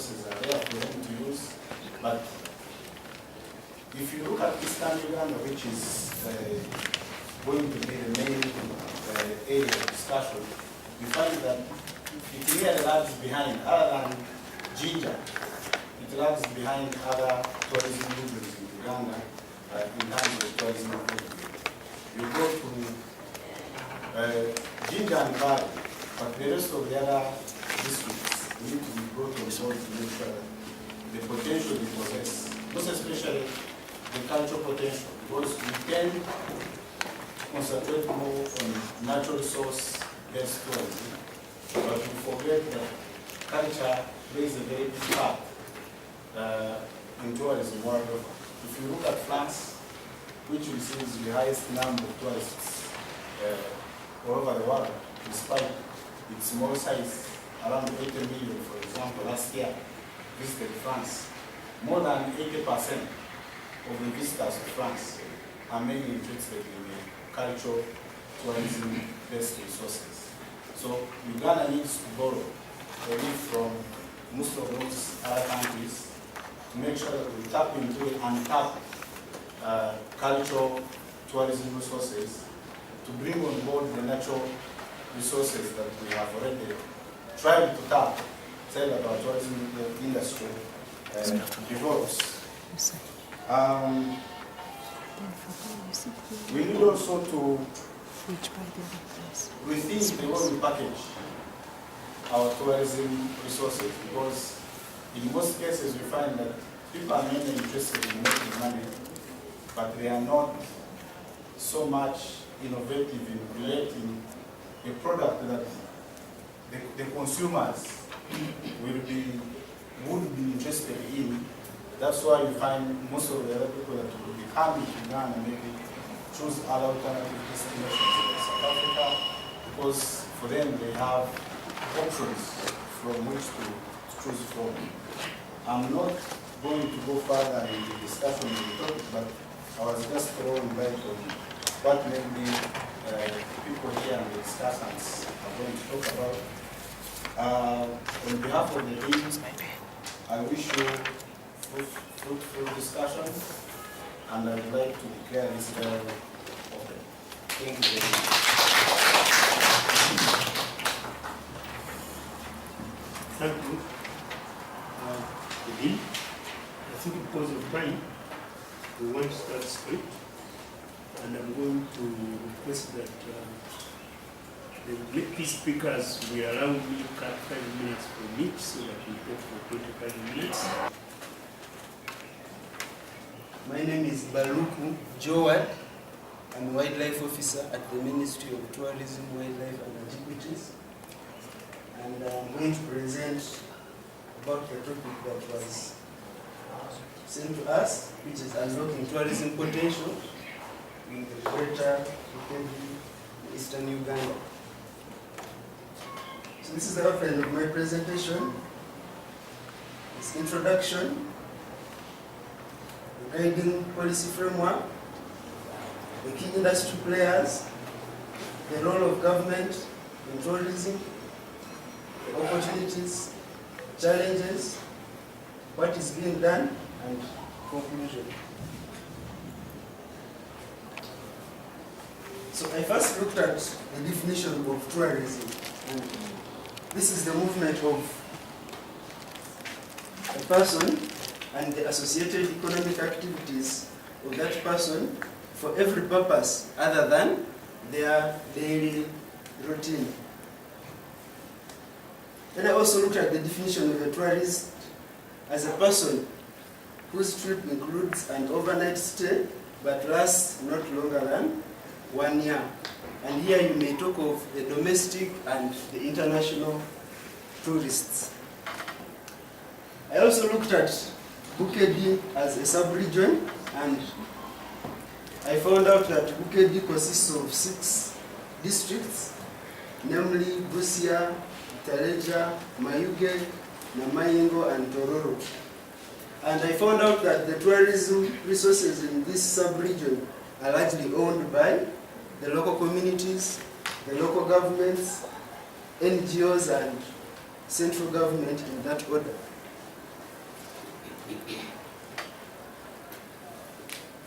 resources are there for them to use. But if you look at Eastern Uganda, which is going to be the main area of discussion, you find that it really lags behind, other than ginger, it lags behind other tourism movements in Uganda in terms of tourism movement. You go to ginger and barley, but the rest of the other districts need to be brought on board to make sure that the potential they possess, most especially the cultural potential, because we can concentrate more on natural resource-based tourism, but we forget that culture plays a very big part in tourism worldwide. If you look at France, which receives the highest number of tourists all over the world, despite its small size, around 80 million, for example, last year visited France. More than 80% of the visitors to France are mainly interested in the cultural tourism-based resources. So Uganda needs to borrow a leaf from most of those other countries to make sure that we tap into the untapped cultural tourism resources to bring on board the natural resources that we have already tried to tap, say that our tourism industry develops. We need also to rethink the way we package our tourism resources, because in most cases we find that people are mainly interested in making money, but they are not so much innovative in creating a product that the consumers would be interested in. That's why you find most of the other people that will be coming to Uganda maybe choose other alternative destinations like South Africa, because for them they have options from which to choose from. I'm not going to go further in the discussion of the topic, but I was just throwing light on what maybe people here and the discussants are going to talk about. On behalf of the team, I wish you fruitful discussion, and I would like to declare this dialogue open. Thank you very much. Thank you. Again, I think because of time, we want to start straight, and I'm going to request that the key speakers will allow me to cut 5 minutes from each so that we talk for 25 minutes. My name is Baruku Joad. I'm a wildlife officer at the Ministry of Tourism, Wildlife and Antiquities. And I'm going to present about the topic that was sent to us, which is unlocking tourism potential in the greater Eastern Uganda. So this is the outline of my presentation. It's introduction, the guiding policy framework, the key industry players, the role of government in tourism, the opportunities, challenges, what is being done, and conclusion. So I first looked at the definition of tourism, and this is the movement of a person and the associated economic activities of that person for every purpose other than their daily routine. Then I also looked at the definition of a tourist as a person whose trip includes an overnight stay but lasts not longer than 1 year. And here you may talk of the domestic and the international tourists. I also looked at Bukedi as a sub-region, and I found out that Bukedi consists of 6 districts, namely Busia, Itareja, Mayuge, Namayingo, and Tororo. And I found out that the tourism resources in this sub-region are largely owned by the local communities, the local governments, NGOs, and central government in that order.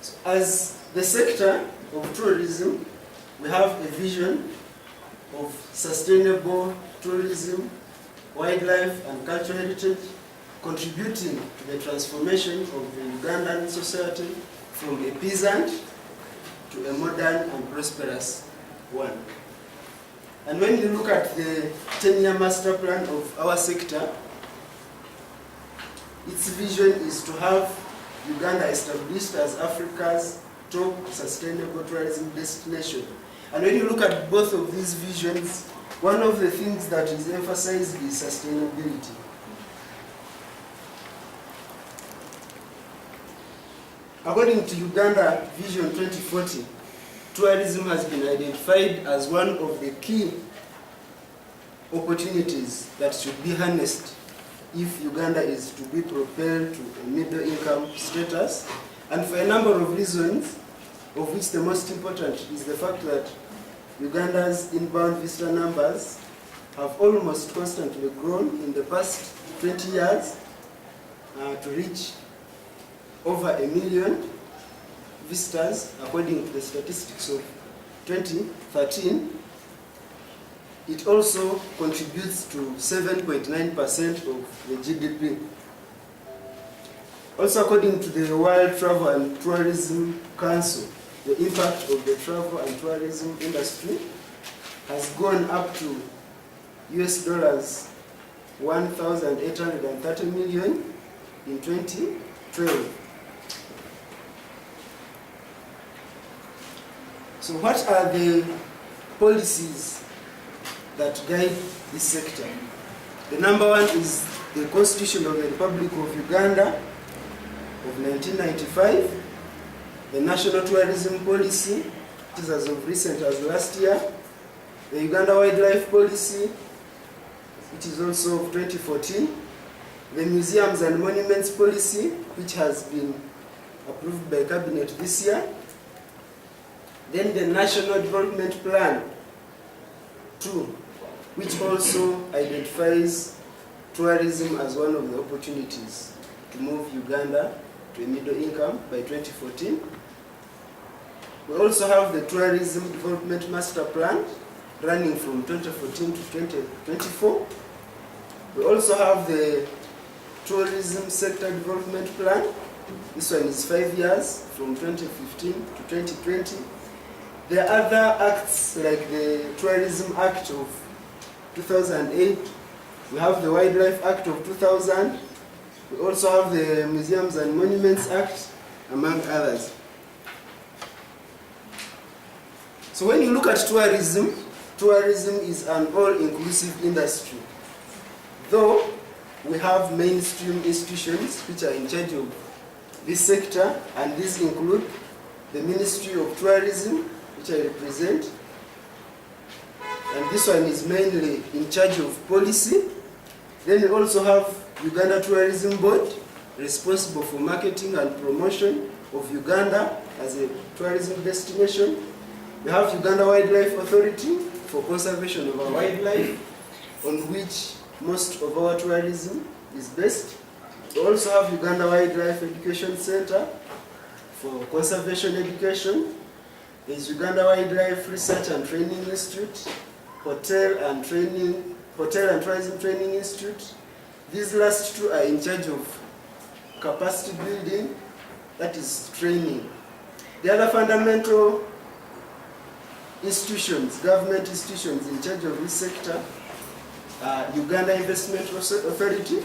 So as the sector of tourism, we have a vision of sustainable tourism, wildlife and cultural heritage, contributing to the transformation of the Ugandan society from a peasant to a modern and prosperous one. And when you look at the 10-year master plan of our sector, its vision is to have Uganda established as Africa's top sustainable tourism destination. And when you look at both of these visions, one of the things that is emphasized is sustainability. According to Uganda Vision 2040, tourism has been identified as one of the key opportunities that should be harnessed if Uganda is to be propelled to a middle-income status, and for a number of reasons, of which the most important is the fact that Uganda's inbound visitor numbers have almost constantly grown in the past 20 years to reach over 1 million visitors, according to the statistics of 2013. It also contributes to 7.9% of the GDP. Also, according to the World Travel and Tourism Council, the impact of the travel and tourism industry has gone up to US dollars 1,830 million in 2012. So what are the policies that guide this sector? The number one is the Constitution of the Republic of Uganda of 1995, the National Tourism Policy, which is as of recent as last year, the Uganda Wildlife Policy, which is also of 2014, the Museums and Monuments Policy, which has been approved by Cabinet this year, then the National Development Plan 2, which also identifies tourism as one of the opportunities to move Uganda to a middle income by 2014. We also have the Tourism Development Master Plan running from 2014 to 2024. We also have the Tourism Sector Development Plan. This one is 5 years, from 2015 to 2020. There are other acts like the Tourism Act of 2008. We have the Wildlife Act of 2000. We also have the Museums and Monuments Act, among others. So when you look at tourism, tourism is an all-inclusive industry. Though we have mainstream institutions which are in charge of this sector, and these include the Ministry of Tourism, which I represent, and this one is mainly in charge of policy. Then we also have Uganda Tourism Board, responsible for marketing and promotion of Uganda as a tourism destination. We have Uganda Wildlife Authority for conservation of our wildlife, on which most of our tourism is based. We also have Uganda Wildlife Education Center for conservation education. There is Uganda Wildlife Research and Training Institute, Hotel and Tourism Training Institute. These last two are in charge of capacity building, that is training. The other fundamental institutions, government institutions in charge of this sector, are Uganda Investment Authority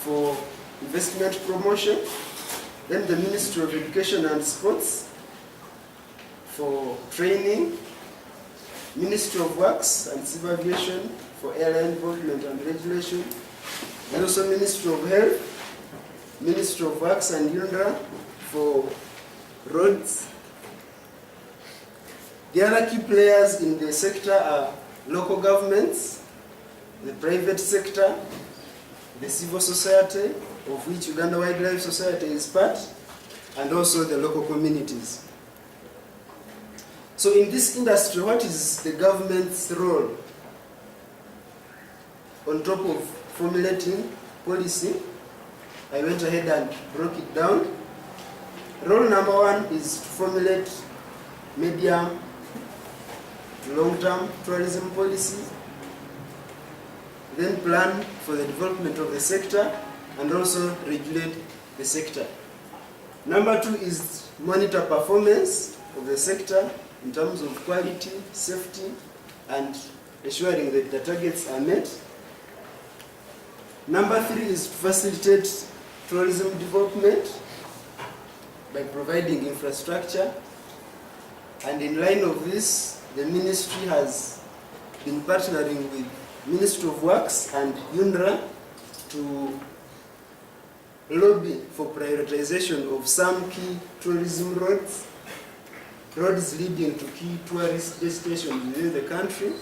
for investment promotion, then the Ministry of Education and Sports for training, Ministry of Works and Civil Aviation for airline development and regulation, and also Ministry of Health, Ministry of Works and UNRWA for roads. The other key players in the sector are local governments, the private sector, the civil society, of which Uganda Wildlife Society is part, and also the local communities. So in this industry, what is the government's role? On top of formulating policy, I went ahead and broke it down. Role number 1 is to formulate medium to long-term tourism policy, then plan for the development of the sector and also regulate the sector. Number 2 is monitor performance of the sector in terms of quality, safety, and ensuring that the targets are met. Number 3 is to facilitate tourism development by providing infrastructure. And in line of this, the ministry has been partnering with Ministry of Works and UNRA to lobby for prioritization of some key tourism roads leading to key tourist destinations within the country.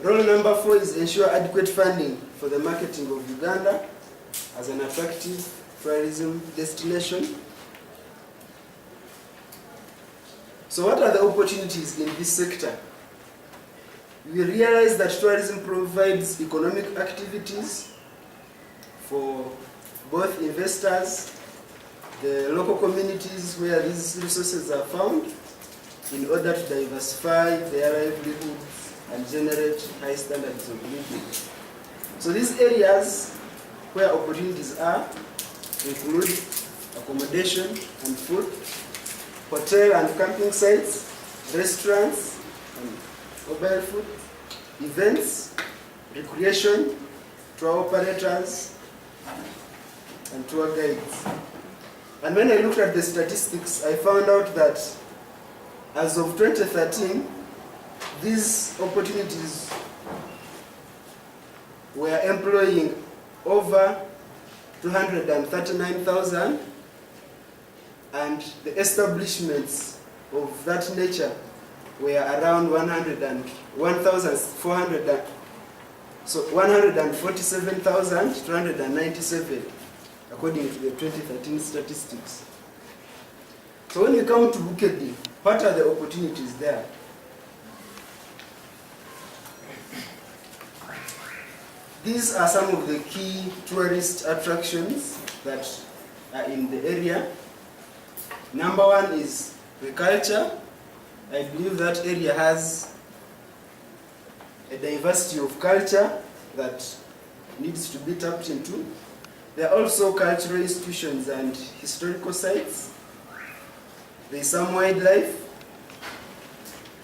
Role number 4 is ensure adequate funding for the marketing of Uganda as an attractive tourism destination. So what are the opportunities in this sector? We realize that tourism provides economic activities for both investors, the local communities where these resources are found, in order to diversify their livelihoods and generate high standards of living. So these areas where opportunities are include accommodation and food, hotel and camping sites, restaurants and mobile food, events, recreation, tour operators, and tour guides. And when I looked at the statistics, I found out that as of 2013, these opportunities were employing over 239,000, and the establishments of that nature were around 147,297, according to the 2013 statistics. So when we come to Bukedi, what are the opportunities there? These are some of the key tourist attractions that are in the area. Number 1 is agriculture. I believe that area has a diversity of culture that needs to be tapped into. There are also cultural institutions and historical sites. There is some wildlife.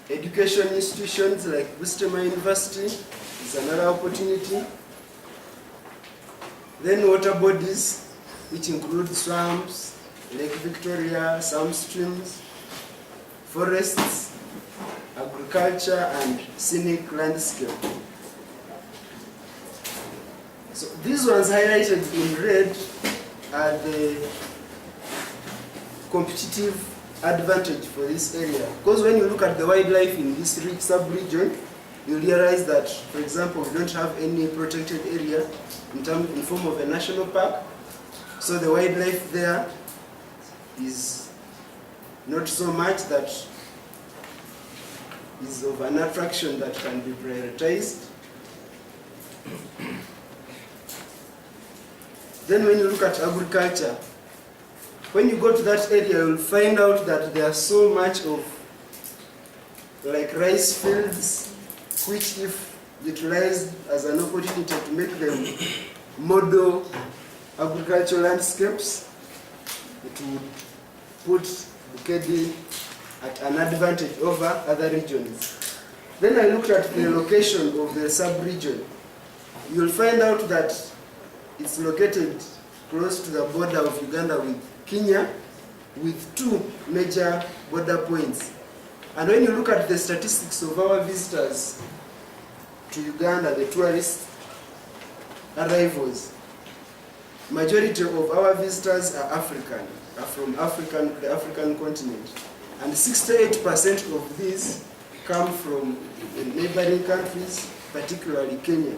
Education institutions like Bustema University is another opportunity. Then water bodies, which include swamps, Lake Victoria, some streams, forests, agriculture, and scenic landscape. So these ones highlighted in red are the competitive advantage for this area. Because when you look at the wildlife in this sub-region, you realize that, for example, we don't have any protected area in form of a national park. So the wildlife there is not so much that is of an attraction that can be prioritized. Then when you look at agriculture, when you go to that area, you'll find out that there are so much of like rice fields, which if utilized as an opportunity to make them model agricultural landscapes, it would put Bukedi at an advantage over other regions. Then I looked at the location of the sub-region. You'll find out that it's located close to the border of Uganda with Kenya, with 2 major border points. And when you look at the statistics of our visitors to Uganda, the tourist arrivals, majority of our visitors are African, are from the African continent. And 68% of these come from the neighboring countries, particularly Kenya.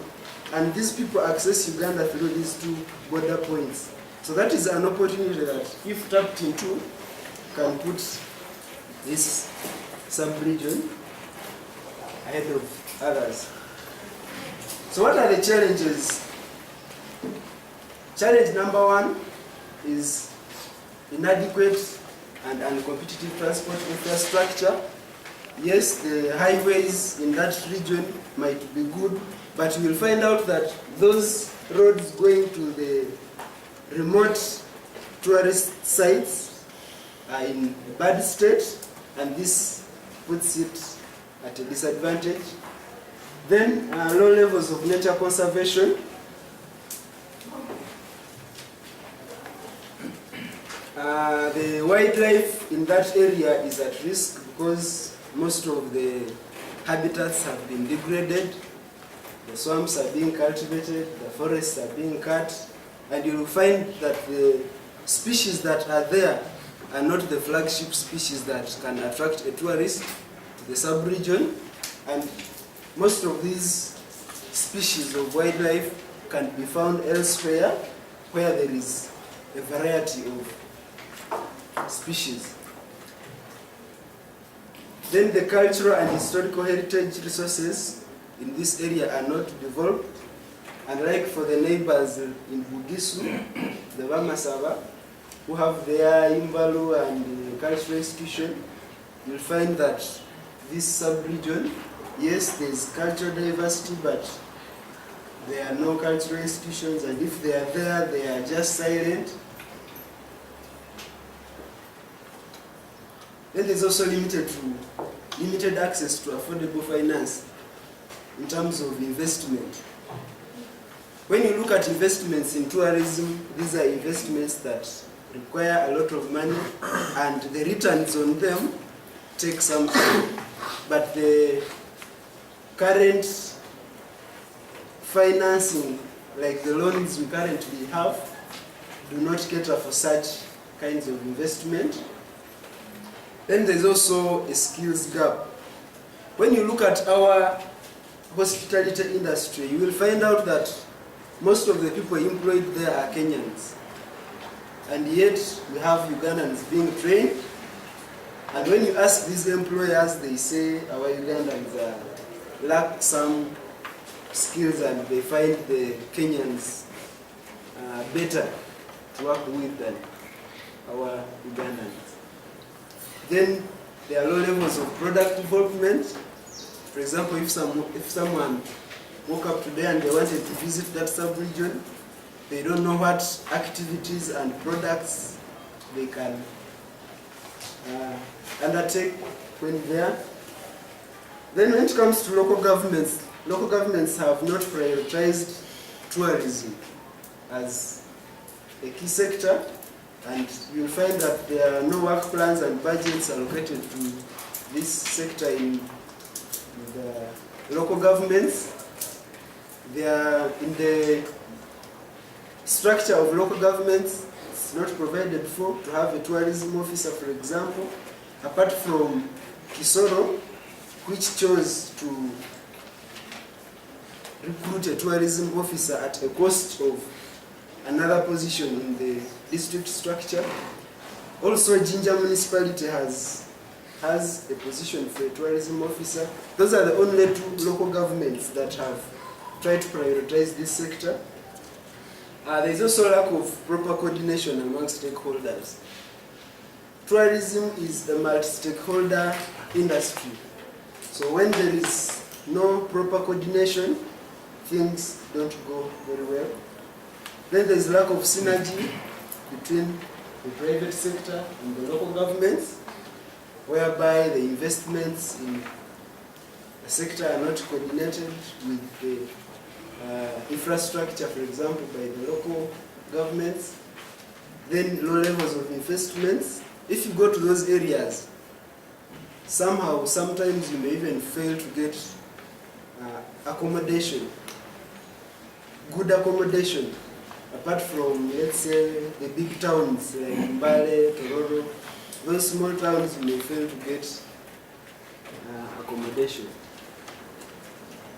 And these people access Uganda through these 2 border points. So that is an opportunity that, if tapped into, can put this sub-region ahead of others. So what are the challenges? Challenge number one is inadequate and uncompetitive transport infrastructure. Yes, the highways in that region might be good, but you will find out that those roads going to the remote tourist sites are in bad state, and this puts it at a disadvantage. Then low levels of nature conservation. The wildlife in that area is at risk because most of the habitats have been degraded. The swamps are being cultivated, the forests are being cut, and you will find that the species that are there are not the flagship species that can attract a tourist to the sub-region, and most of these species of wildlife can be found elsewhere where there is a variety of species. Then the cultural and historical heritage resources in this area are not developed. Unlike for the neighbors in Bugisu, the Bamasaba, who have their Imbalu and cultural institution, you'll find that this sub-region, yes, there is cultural diversity, but there are no cultural institutions, and if they are there, they are just silent. Then there's also limited access to affordable finance in terms of investment. When you look at investments in tourism, these are investments that require a lot of money, and the returns on them take some time. But the current financing, like the loans we currently have, do not cater for such kinds of investment. Then there's also a skills gap. When you look at our hospitality industry, you will find out that most of the people employed there are Kenyans. And yet we have Ugandans being trained. And when you ask these employers, they say our Ugandans lack some skills, and they find the Kenyans better to work with than our Ugandans. Then there are low levels of product development. For example, if someone woke up today and they wanted to visit that sub-region, they don't know what activities and products they can undertake when there. Then when it comes to local governments have not prioritized tourism as a key sector, and you'll find that there are no work plans and budgets allocated to this sector in the local governments. They are in the structure of local governments. It's not provided for to have a tourism officer, for example, apart from Kisoro, which chose to recruit a tourism officer at a cost of another position in the district structure. Also, Jinja municipality has a position for a tourism officer. Those are the only two local governments that have tried to prioritize this sector. There is also lack of proper coordination among stakeholders. Tourism is a multi-stakeholder industry. So when there is no proper coordination, things don't go very well. Then there is lack of synergy between the private sector and the local governments, whereby the investments in the sector are not coordinated with the infrastructure, for example, by the local governments. Then low levels of investments. If you go to those areas, sometimes you may even fail to get accommodation, good accommodation, apart from, let's say, the big towns like Mbale, Tororo. Those small towns you may fail to get accommodation.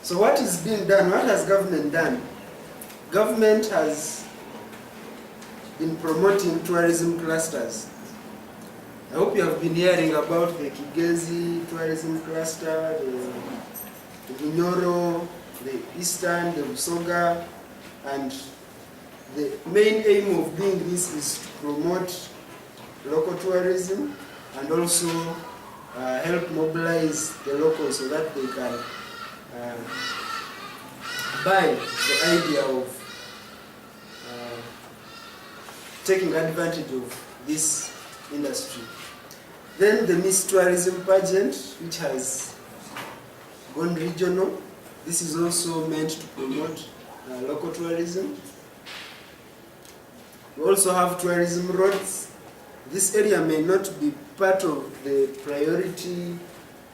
So what is being done? What has government done? Government has been promoting tourism clusters. I hope you have been hearing about the Kigezi tourism cluster, the Bunyoro the Eastern, the Usoga, and the main aim of doing this is to promote local tourism and also help mobilize the locals so that they can buy the idea of taking advantage of this industry. Then the Miss Tourism pageant, which has gone regional. This is also meant to promote local tourism. We also have tourism roads. This area may not be part of the priority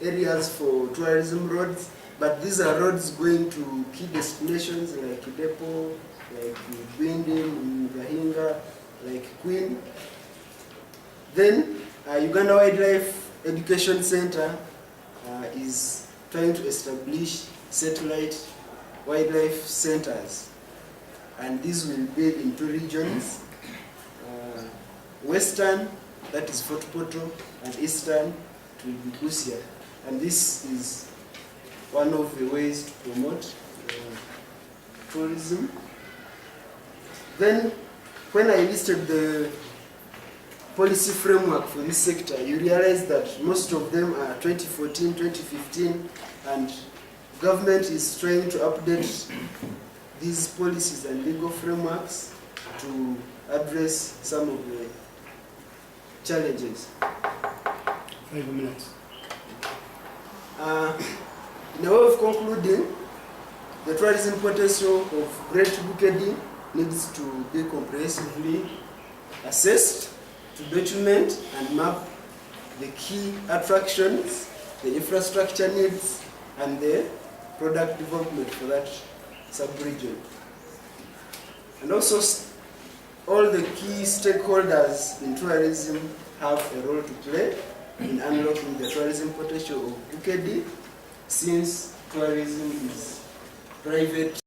areas for tourism roads, but these are roads going to key destinations like Depo, like Gwindi, Gahinga, like Queen. Then Uganda Wildlife Education Center is trying to establish satellite wildlife centers, and these will be in 2 regions. Western, that is Fort Poto, and Eastern, it will be Busia. And this is one of the ways to promote tourism. Then, when I listed the policy framework for this sector, you realize that most of them are 2014, 2015, and government is trying to update these policies and legal frameworks to address some of the challenges. 5 minutes. In a way of concluding, the tourism potential of Great Bukedi needs to be comprehensively assessed to document and map the key attractions, the infrastructure needs, and the product development for that sub-region. And also, all the key stakeholders in tourism have a role to play in unlocking the tourism potential of Bukedi, since tourism is private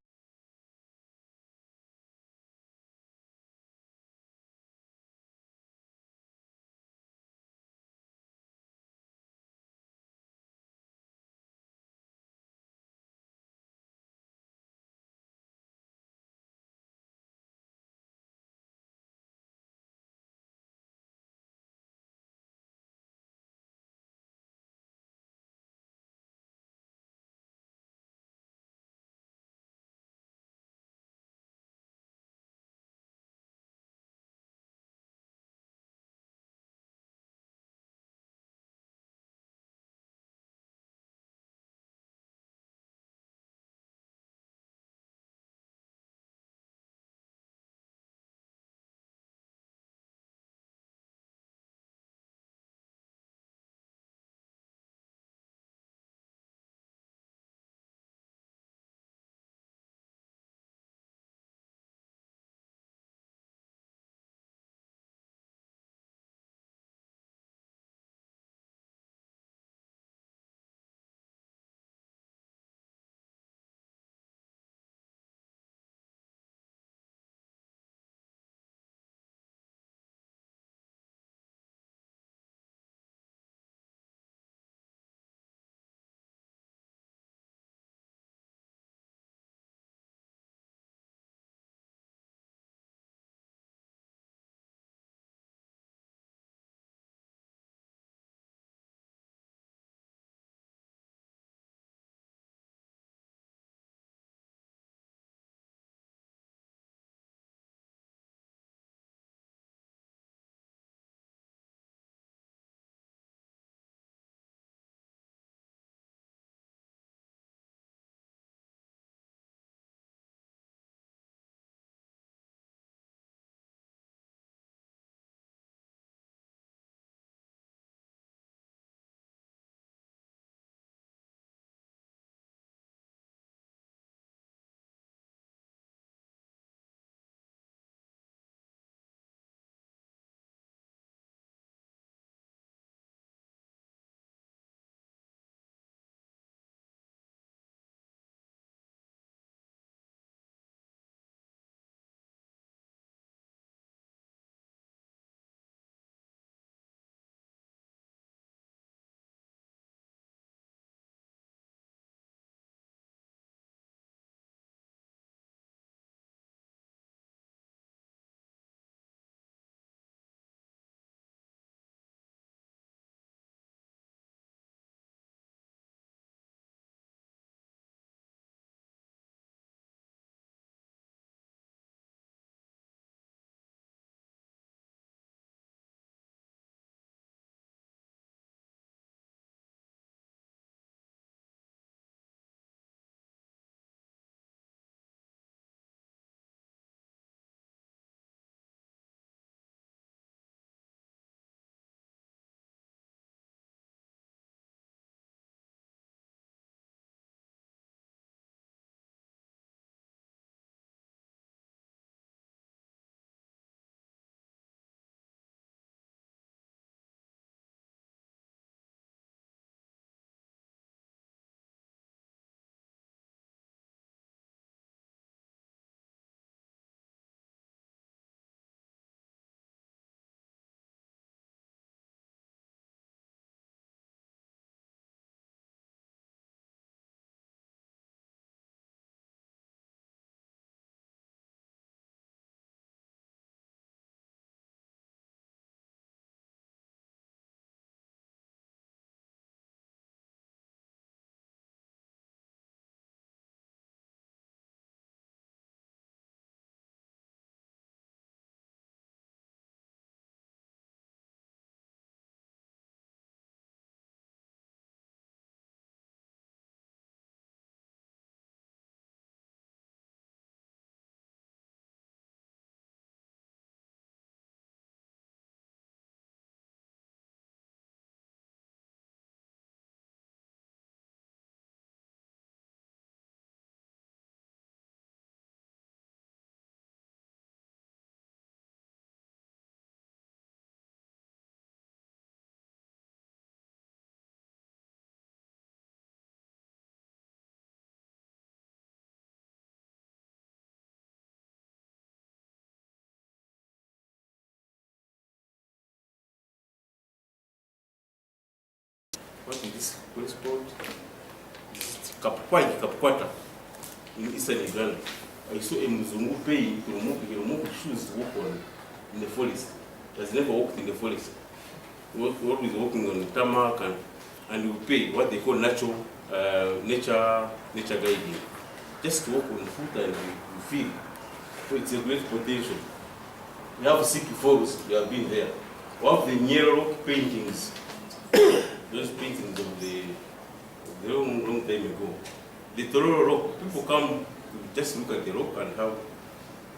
what is this place called? Kapkwata in eastern Uganda. I saw a Mzungu paying to remove shoes to walk on in the forest. He has never walked in the forest. He was always walking on tarmac and you pay what they call nature guiding. Just to walk on foot and you feel. So it's a great potential. We have Siki Forest, we have been there. We have the Nyero paintings, those paintings of the long time ago. The Tororo rock, people come to just look at the rock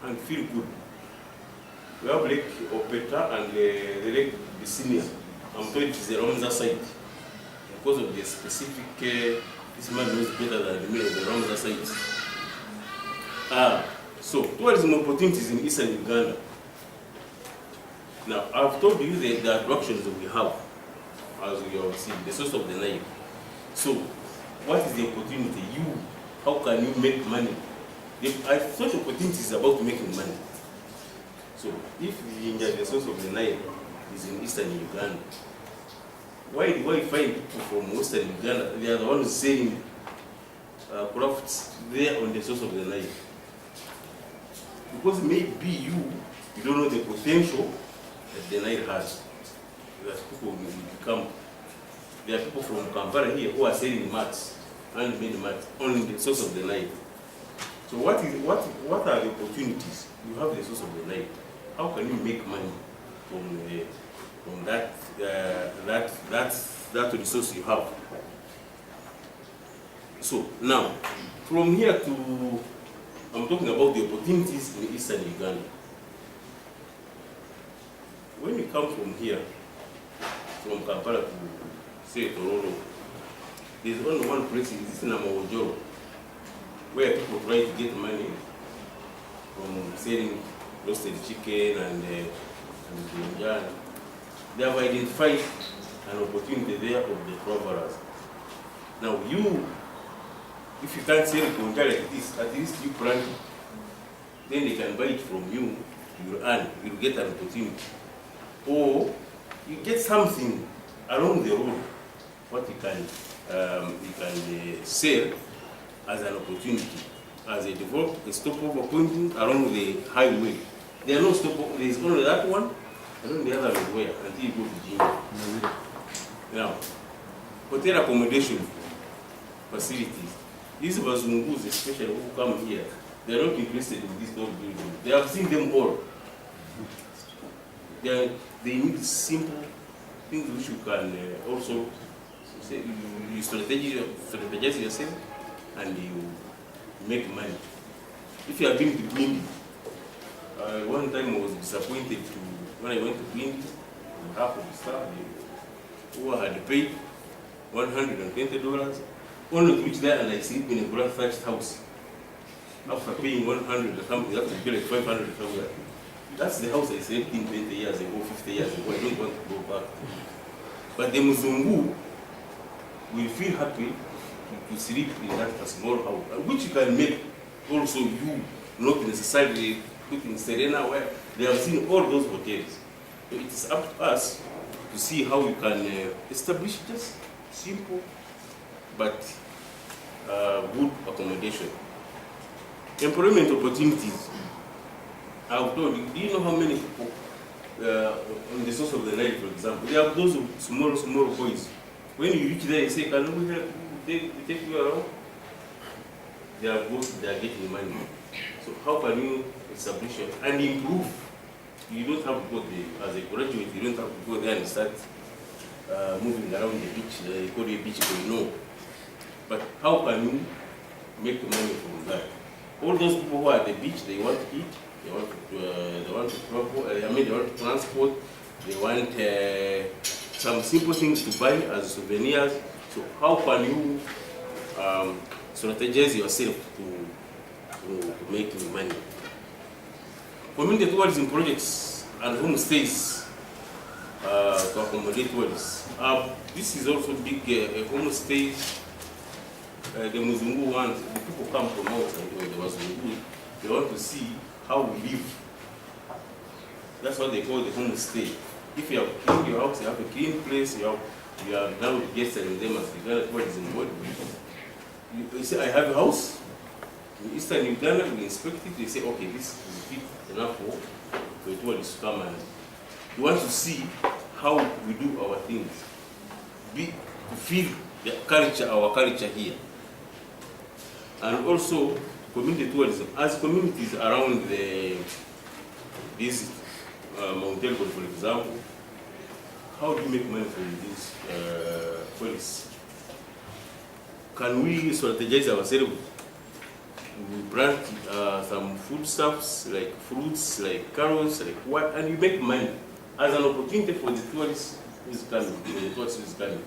and feel good. We have Lake Opeta and the Lake Bisinia. I'm told it is the Ramza site. Because of the specific, this man knows better than me of the Ramza site. So, tourism opportunities in eastern Uganda. Now, I've told you the attractions that we have, as we have seen, the source of the Nile. So, what is the opportunity? How can you make money? I thought opportunity is about making money. So, if the source of the Nile is in eastern Uganda, why do I find people from western Uganda? They are the ones selling crafts there on the source of the Nile. Because maybe you don't know the potential that the Nile has. That people will become. There are people from Kampala here who are selling mats, handmade mats, on the source of the Nile. So what are the opportunities? You have the source of the Nile. How can you make money from that resource you have? So now, from here to, I'm talking about the opportunities in eastern Uganda. When you come from here, from Kampala to, say, Tororo, there's only one place, it's in Amawojoro, where people try to get money from selling roasted chicken and Gonjana. They have identified an opportunity there of the travelers. Now if you can't sell Gonjana like this, at least you plant it. Then they can buy it from you, you'll earn, you'll get an opportunity. Or you get something along the road, what you can sell as an opportunity, as a stopover point along the highway. There are no stopover, there is only that one, and then the other is where, until you go to Jimmy. Now, hotel accommodation facilities. These Bazungus, especially who come here, they are not interested in these old buildings. They have seen them all. They need simple things which you can also say, you strategize yourself and you make money. If you have been to Bindi, one time I was disappointed when I went to Bindi, half of the staff who had paid $120, only to reach there and I sleep in a grand thatched house. After paying 100, the company have to pay like 500,000. That's the house I slept in 20 years ago, 50 years ago. I don't want to go back. But the Mzungu will feel happy to sleep in that small house, which you can make also you, not necessarily put in Serena, where they have seen all those hotels. So it is up to us to see how you can establish just simple but good accommodation. Employment opportunities. I've told you, do you know how many people on the source of the Nile, for example, they have those small boys. When you reach there, you say, can we help you? They take you around. They are getting money. So how can you establish it and improve? You don't have to go there as a graduate. You don't have to go there and start moving around the beach. They call it beach, but you know. But how can you make money from that? All those people who are at the beach, they want to eat. They want to travel. They want to transport. They want some simple things to buy as souvenirs. So how can you strategize yourself to make money? Community tourism projects and homestays to accommodate tourists. This is also big homestays. The Muzungu want, the people come from outside, they want to see how we live. That's what they call the homestay. If you have cleaned your house, you have a clean place, you have You are now registering them as Uganda Tourism Board. You say, I have a house in Eastern Uganda, we inspect it, they say, okay, this is big enough for a tourist to come, and you want to see how we do our things, to feel the culture, our culture here. And also, community tourism. As communities around this Mount Elgon, for example, how do you make money from this policy? Can we strategize ourselves? We plant some foodstuffs, like fruits, like carrots, like what, and you make money as an opportunity for the tourists who is coming.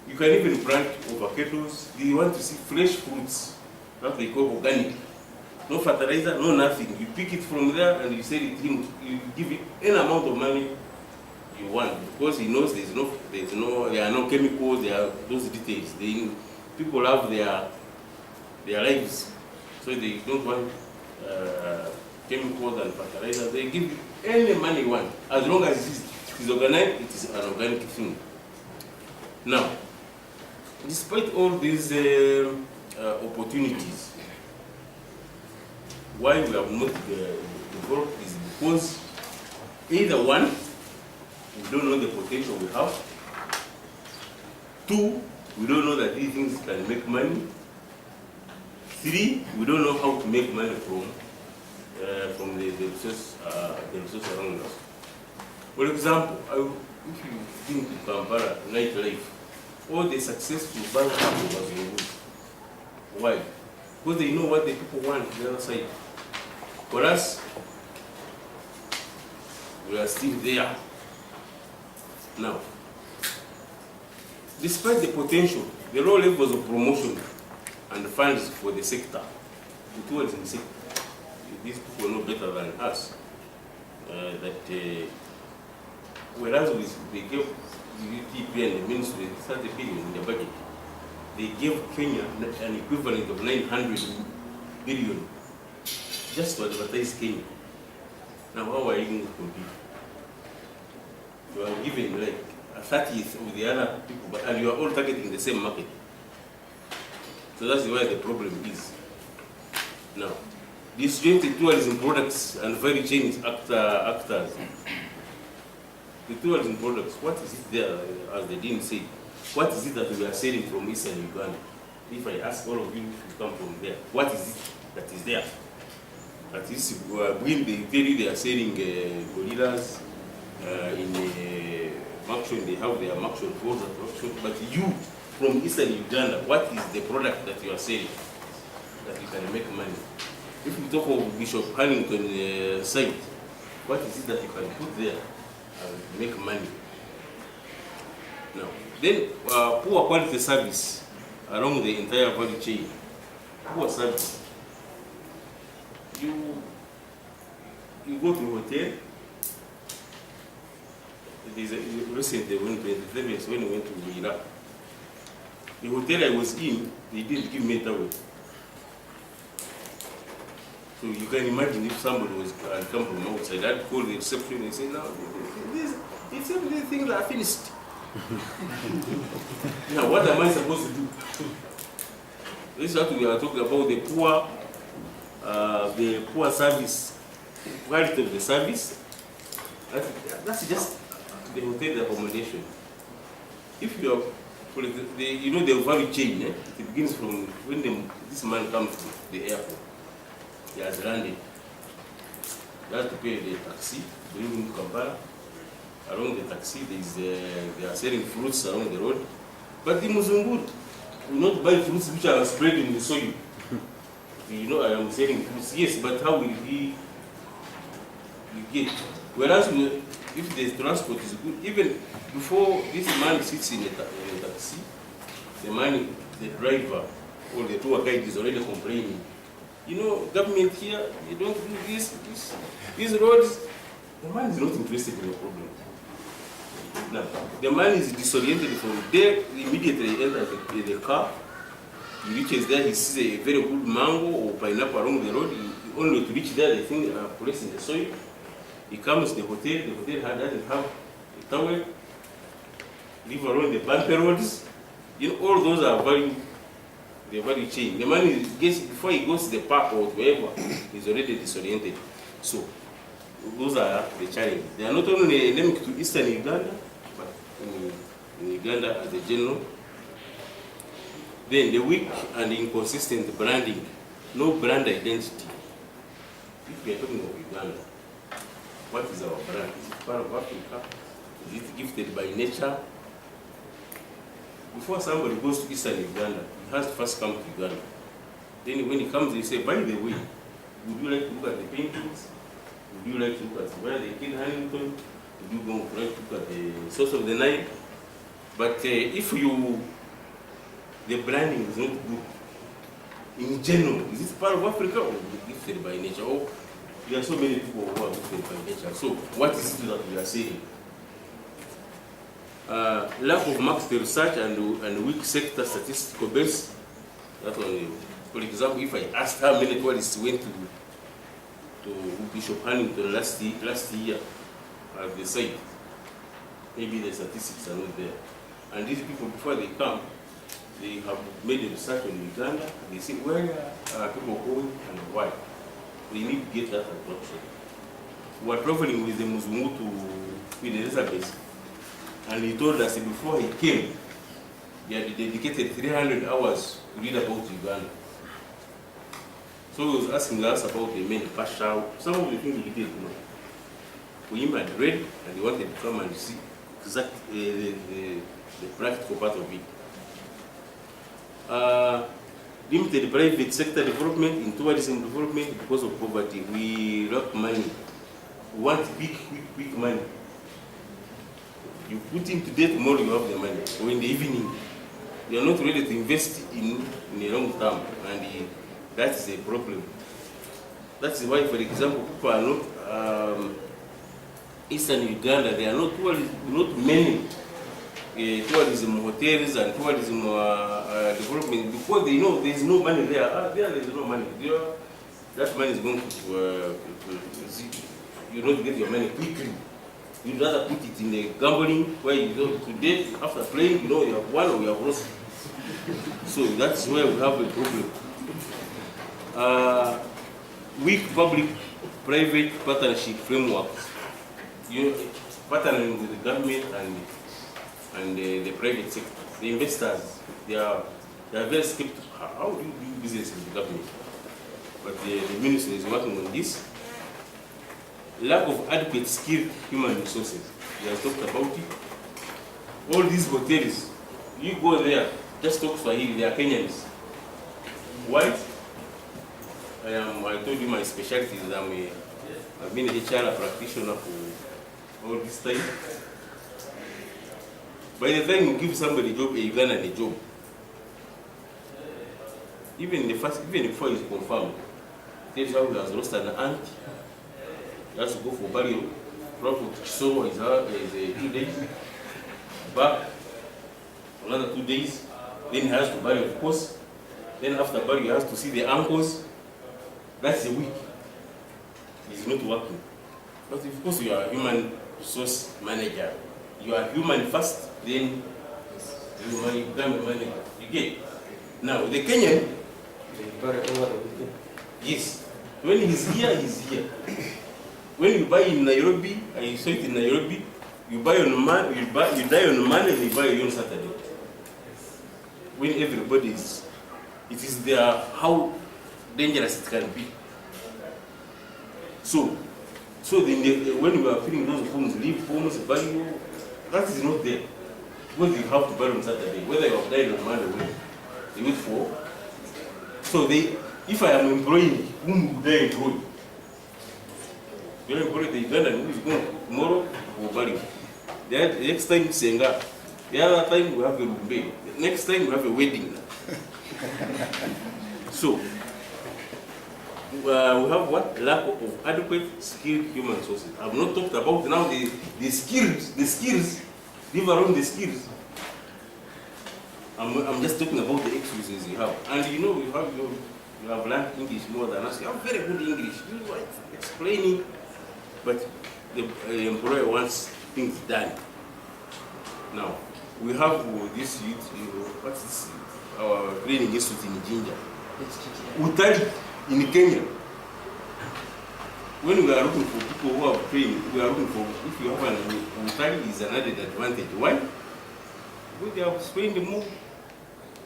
You can even plant avocados. Do you want to see fresh fruits? What they call organic. No fertilizer, no nothing. You pick it from there and you sell it him. You give it any amount of money you want, because he knows there are no chemicals, there are those details. People have their lives, so they don't want chemicals and fertilizer. They give you any money you want, as long as it is organic. It is an organic thing. Now, despite all these opportunities, why we have not developed is because either one, we don't know the potential we have. Two, we don't know that these things can make money. Three, we don't know how to make money from the resources around us. For example, if you think to Kampala nightlife, all the successful bank people was removed. Why? Because they know what the people want on the other side. For us, we are still there. Now, despite the potential, the low levels of promotion and funds for the sector, the tourism sector, these people know better than us whereas they gave the UTP and the ministry 30 billion in the budget, they gave Kenya an equivalent of 900 billion just to advertise Kenya. Now, how are you going to compete? You are giving like a 30th of the other people, and you are all targeting the same market. So that's where the problem is. Now, disjointed tourism products and value chain actors. The tourism products, what is it there, as they didn't say? What is it that we are selling from Eastern Uganda? If I ask all of you if you come from there, what is it that is there? That is, when they tell you they are selling gorillas in Maction, they have their Maction boards at Maction, but you, from Eastern Uganda, what is the product that you are selling that you can make money? If we talk of Bishop Hannington site, what is it that you can put there and make money? Now, then poor quality service along the entire value chain. Poor service. You go to a hotel. Recently, when we went to Iraq, the hotel I was in, they didn't give me a towel. So you can imagine if somebody was come from outside, I'd call the reception and say, "No, it's everything that are finished." Now, what am I supposed to do? This is what we are talking about: the poor service, quality of the service. That's just the hotel accommodation. If you are, you know, the value chain, it begins from when this man comes to the airport. He has landed. He has to pay the taxi, bring him to Kampala. Along the taxi, they are selling fruits along the road. But the Muzungu will not buy fruits which are spread in the soil. You know, I am selling fruits, yes, but how will he get? Whereas if the transport is good, even before this man sits in the taxi, the driver or the tour guide is already complaining. You know, government here, you don't do these roads. The man is not interested in the problem. Now, the man is disoriented from there, immediately enters the car. He reaches there, he sees a very good mango or pineapple along the road. Only to reach there, the thing are placed in the soil. He comes to the hotel doesn't have a towel. leave alone the bumper roads. You know, all those are the value chain. The man gets, before he goes to the park or wherever, he's already disoriented. So, those are the challenges. They are not only endemic to eastern Uganda, but in Uganda as a general. Then the weak and inconsistent branding, no brand identity. If we are talking of Uganda, what is our brand? Is it part of Africa? Is it gifted by nature? Before somebody goes to eastern Uganda, he has to first come to Uganda. Then when he comes, he say, by the way, would you like to look at the paintings? Would you like to look at where they killed Hamilton? Would you like to look at the source of the Nile? But if the branding is not good, in general, is it part of Africa or gifted by nature? Or there are so many people who are gifted by nature. So what is it that we are saying? Lack of market research and weak sector statistical base. That one, for example, if I asked how many tourists went to Bishop Hamilton last year at the site, maybe the statistics are not there. And these people, before they come, they have made a research in Uganda. They say where are people going and why. They need to get that adoption. We were traveling with the Muzungu to Queen Elizabeth, and he told us that before he came, he had dedicated 300 hours to read about Uganda. So he was asking us about the main pasture, some of the things we didn't know. We had read, and he wanted to come and see exactly the practical part of it. Limited private sector development in tourism development because of poverty. We lack money. We want quick money. You put in today, tomorrow you have the money. Or in the evening, you are not ready to invest in the long term, and that is a problem. That's why, for example, people are not eastern Uganda. There are not many tourism hotels and tourism development, because they know there is no money there. There is no money. That money is going to you don't get your money quickly. You'd rather put it in the gambling where you know today after playing, you know you have won or you have lost. So that's where we have a problem. Weak public-private partnership frameworks. Partnering with the government and the private sector. The investors, they are very skeptical. How do you do business with the government? But the ministry is working on this. Lack of adequate skilled human resources. We have talked about it. All these hotels, you go there, just talk Swahili, they are Kenyans. White, I told you my specialty is I've been a HR practitioner for all this time. By the time you give somebody a job, a Ugandan a job, even before it's confirmed, tells you how he has lost an aunt. He has to go for burial. Probably Chisoro is 2 days. Back another 2 days. Then he has to bury, of course. Then after burial, he has to see the uncles. That's a week. He's not working. But of course, you are a human resource manager. You are human first, then you become a manager. You get? Now, the Kenyan, yes. When he's here, he's here. When you buy in Nairobi, and you saw it in Nairobi, you buy on Monday, you die on Monday, and you buy on Saturday. When everybody is, it is there how dangerous it can be. So when we are filling those homes, leave homes, value, that is not there. Because you have to buy on Saturday, whether you have died on Monday, you wait for. So if I am employing, whom would I employ? You employ the Ugandan who is going tomorrow or bury. The next time Senga. The other time we have a Rumbe. The next time we have a wedding. So we have what? Lack of adequate skilled human resources. I've not talked about now the skills, leave alone the skills. I'm just talking about the excuses you have. And you know you have learned English more than us. You have very good English. You are explaining, but the employer wants things done. Now, we have this youth, what's this? Our training institute in Jinja. Utali in Kenya. When we are looking for people who have training, we are looking for, if you have an Utali is another advantage. Why? Because they have trained more.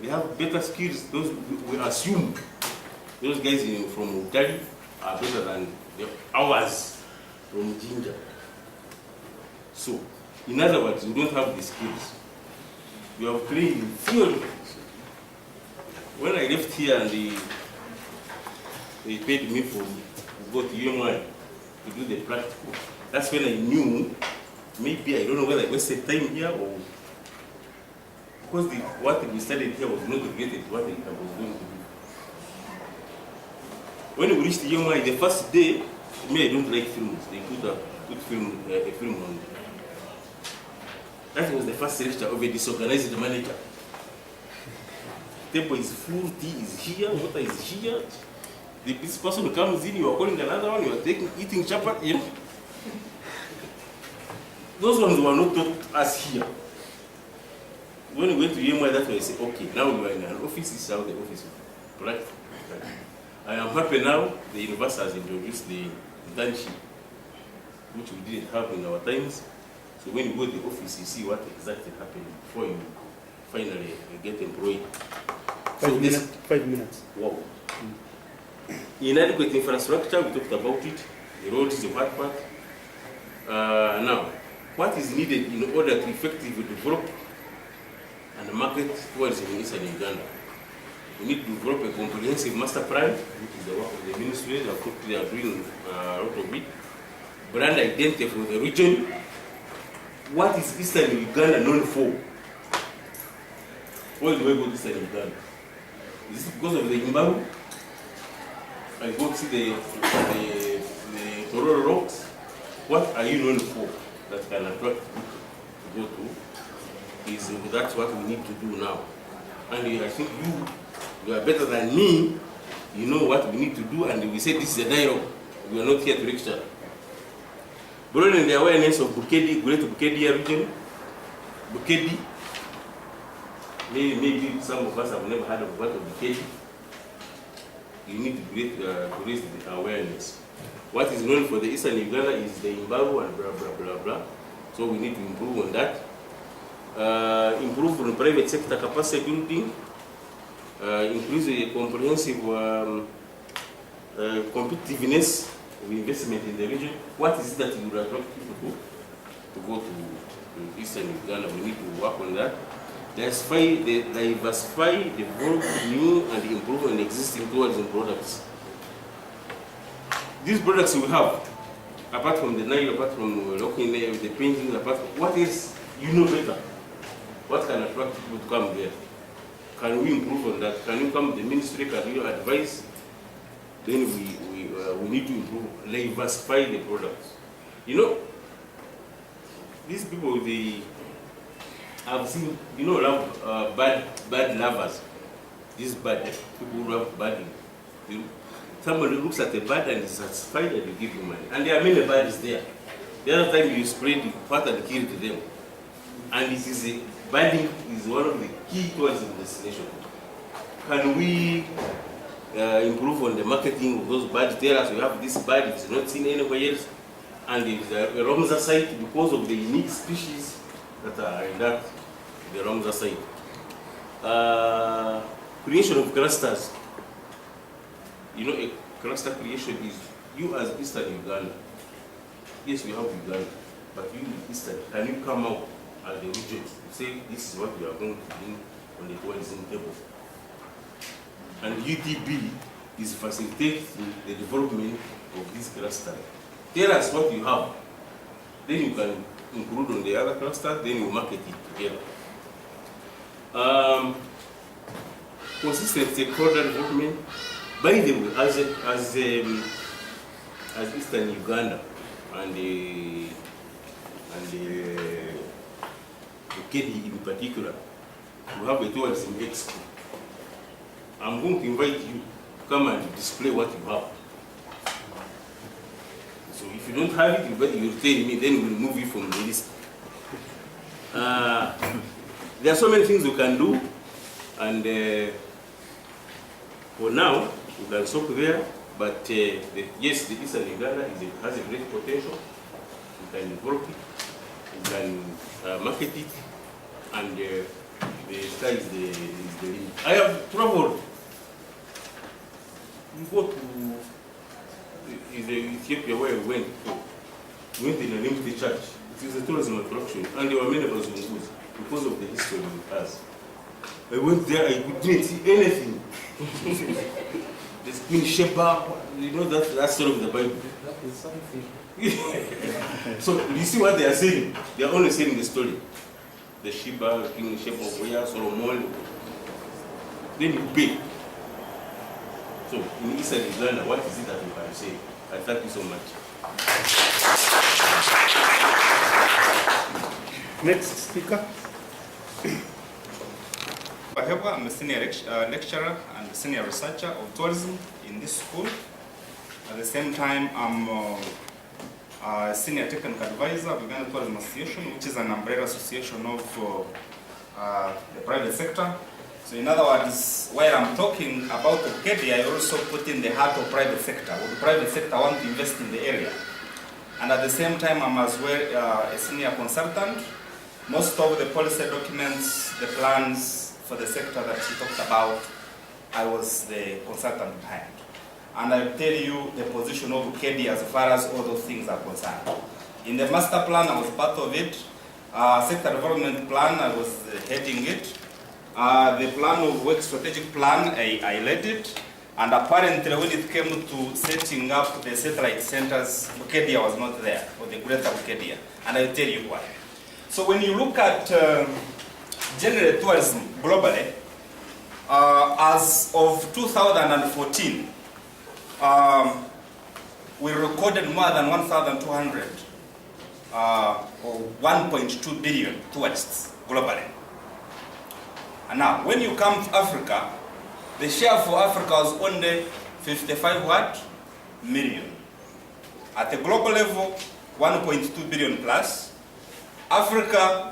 They have better skills. Those we assume those guys from Utali are better than ours from Jinja. So, in other words, you don't have the skills. You have trained in theory. When I left here and they paid me to go to UMI to do the practical, that's when I knew, maybe, I don't know whether I wasted time here or, because what we studied here was not related to what I was going to do. When we reached UMI, the first day, me, I don't like films. They put a film on. That was the first lecture of a disorganized manager. Table is full, tea is here, water is here. This person comes in, you are calling another one, you are eating chapati, you know. Those ones were not taught us here. When we went to UMI, that's why I said, okay, now we are in an office, this is how the office is. Right? I am happy now the university has introduced the internship, which we didn't have in our times. So when you go to the office, you see what exactly happened before you finally get employed. 5 minutes. Wow. Inadequate infrastructure, we talked about it. The roads, the hard part. Now, what is needed in order to effectively develop and market towards in Eastern Uganda? We need to develop a comprehensive master plan, which is the work of the ministry. They are doing a lot of it. Brand identity for the region. What is Eastern Uganda known for? Why do I go to Eastern Uganda? Is it because of the Imbaru? I go to see the Tororo rocks. What are you known for that can attract people to go to? That's what we need to do now. And I think you are better than me. You know what we need to do, and we say this is a dialogue. We are not here to lecture. Broadening the awareness of Bukedi, Great Bukedi region. Bukedi. Maybe some of us have never heard of what of Bukedi. You need to raise the awareness. What is known for the Eastern Uganda is the Imbaru and blah, blah, blah, blah. So we need to improve on that. Improve on private sector capacity building. Increase the comprehensive competitiveness of investment in the region. What is it that you would attract people to go to Eastern Uganda? We need to work on that. Diversify, develop new and improve on existing tourism products. These products we have, apart from the Nile, apart from looking there, the painting, what is, you know better? What can attract people to come there? Can we improve on that? Can you come to the ministry? Can you advise? Then we need to improve, diversify the products. You know, these people, I've seen, you know, love bad lovers. These bad people who love badly. Somebody looks at a bird and is satisfied and you give him money. And there are many birds there. The other time you spray the part and kill them. And it is birding is one of the key tourism destination. Can we improve on the marketing of those birds? Tell us we have this bird, it's not seen anywhere else. And it's a Ramza site because of the unique species that are in that, the Ramza site. Creation of clusters. You know, a cluster creation is you as Eastern Uganda. Yes, we have Uganda, but you Eastern, can you come out as the region? Say this is what we are going to do on the tourism table. And UTB is facilitating the development of this cluster. Tell us what you have. Then you can include on the other cluster, then you market it together. Consistent stakeholder development. By the way, as Eastern Uganda and Bukedi in particular, we have a tourism expo. I'm going to invite you to come and display what you have. So if you don't have it, you'll tell me, then we'll move you from the list. there are so many things we can do, and for now, we can stop there. But yes, the Eastern Uganda has a great potential. We can develop it, we can market it, and the sky is the limit. I have traveled. We go to Ethiopia where we went in a limited church. It is a tourism attraction, and there were many of us because of the history with us. I went there, I couldn't see anything. There's Queen Sheba, you know that story of the Bible. So you see what they are saying? They are only saying the story. The Sheba, King Sheba, Oya, Solomon. Then you pay. So in Eastern Uganda, what is it that you can say? I thank you so much. Next speaker. I'm a senior lecturer and senior researcher of tourism in this school. At the same time, I'm a senior technical advisor of Uganda Tourism Association, which is an umbrella association of the private sector. So in other words, while I'm talking about BUKEDI, I also put in the heart of private sector. Would the private sector want to invest in the area? And at the same time, I'm as well a senior consultant. Most of the policy documents, the plans for the sector that she talked about, I was the consultant behind. And I'll tell you the position of BUKEDI as far as all those things are concerned. In the master plan, I was part of it. Sector development plan, I was heading it. The plan of work strategic plan, I led it. And apparently when it came to setting up the satellite centers, BUKEDI was not there, or the greater BUKEDI. And I'll tell you why. So when you look at general tourism globally, as of 2014, we recorded more than 1,200 or 1.2 billion tourists globally. And now, when you come to Africa, the share for Africa was only 55 million. At the global level, 1.2 billion plus. Africa,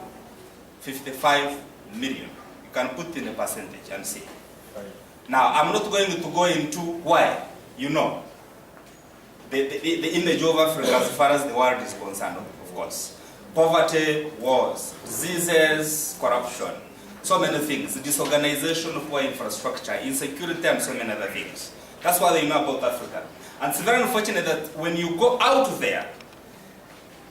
55 million. You can put in a percentage and see. Now, I'm not going to go into why. You know, the image of Africa as far as the world is concerned, of course. Poverty, wars, diseases, corruption, so many things. Disorganization of poor infrastructure, insecurity, and so many other things. That's what they know about Africa. And it's very unfortunate that when you go out there,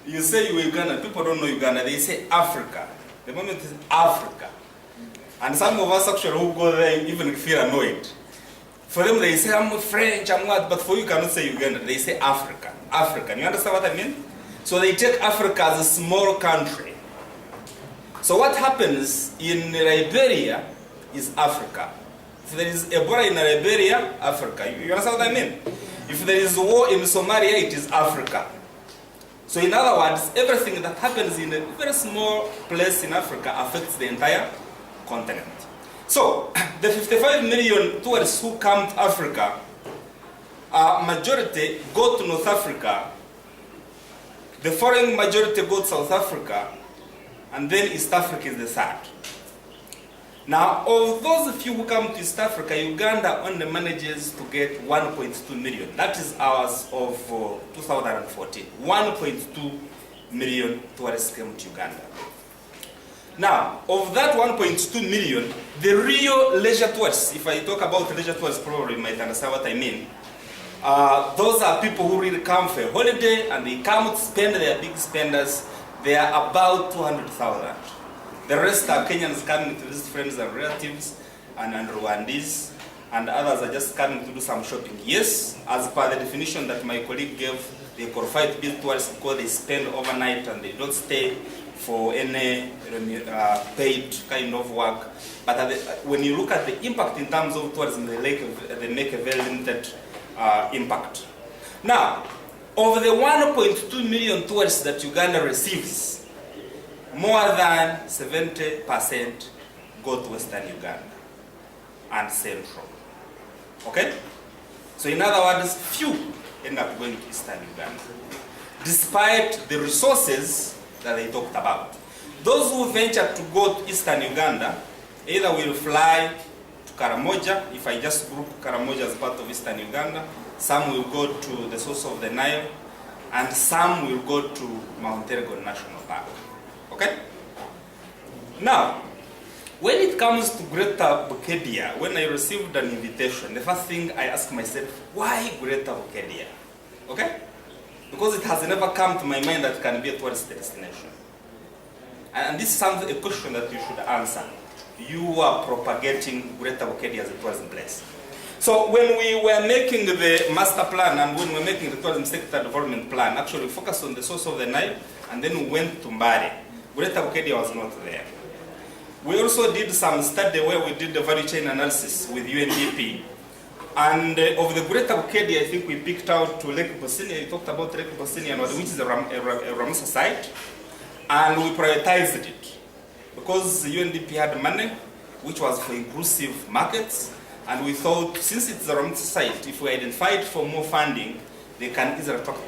you say you're Uganda, people don't know Uganda, they say Africa. The moment is Africa. And some of us actually who go there even feel annoyed. For them they say, I'm French, I'm what, but for you cannot say Uganda, they say Africa. African, you understand what I mean? So they take Africa as a small country. So what happens in Liberia is Africa. If there is Ebola in Liberia, Africa. You understand what I mean? If there is war in Somalia, it is Africa. So in other words, everything that happens in a very small place in Africa affects the entire continent. So the 55 million tourists who come to Africa, majority go to North Africa, the foreign majority go to South Africa, and then East Africa is the third. Now, of those few who come to East Africa, Uganda only manages to get 1.2 million. That is ours of 2014. 1.2 million tourists came to Uganda. Now, of that 1.2 million, the real leisure tourists, if I talk about leisure tourists, probably you might understand what I mean. Those are people who really come for a holiday and they come to spend, they are big spenders. They are about 200,000. The rest are Kenyans coming to visit friends and relatives and Rwandese, and others are just coming to do some shopping. Yes, as per the definition that my colleague gave, they qualify to be tourists because they spend overnight and they don't stay for any paid kind of work. But when you look at the impact in terms of tourism, they make a very limited impact. Now, of the 1.2 million tourists that Uganda receives, more than 70% go to Western Uganda and Central. Okay? So in other words, few end up going to Eastern Uganda, despite the resources that they talked about. Those who venture to go to eastern Uganda either will fly to Karamoja, if I just group Karamoja as part of eastern Uganda, some will go to the source of the Nile, and some will go to Mount Elgon National Park. Okay? Now, when it comes to Greater Bukedia, when I received an invitation, the first thing I asked myself, why Greater Bukedia? Okay? Because it has never come to my mind that it can be a tourist destination. And this is a question that you should answer. You are propagating Greater Bukedia as a tourism place. So when we were making the master plan and when we were making the tourism sector development plan, actually we focused on the source of the Nile and then we went to Mbare. Greater Bukedia was not there. We also did some study where we did the value chain analysis with UNDP. And of the Greater Bukedia, I think we picked out to Lake Bosini. We talked about Lake Bosini, which is a Ramsar site. And we prioritized it because UNDP had money, which was for inclusive markets. And we thought, since it's a Ramsar site, if we identified for more funding, they can easily attract.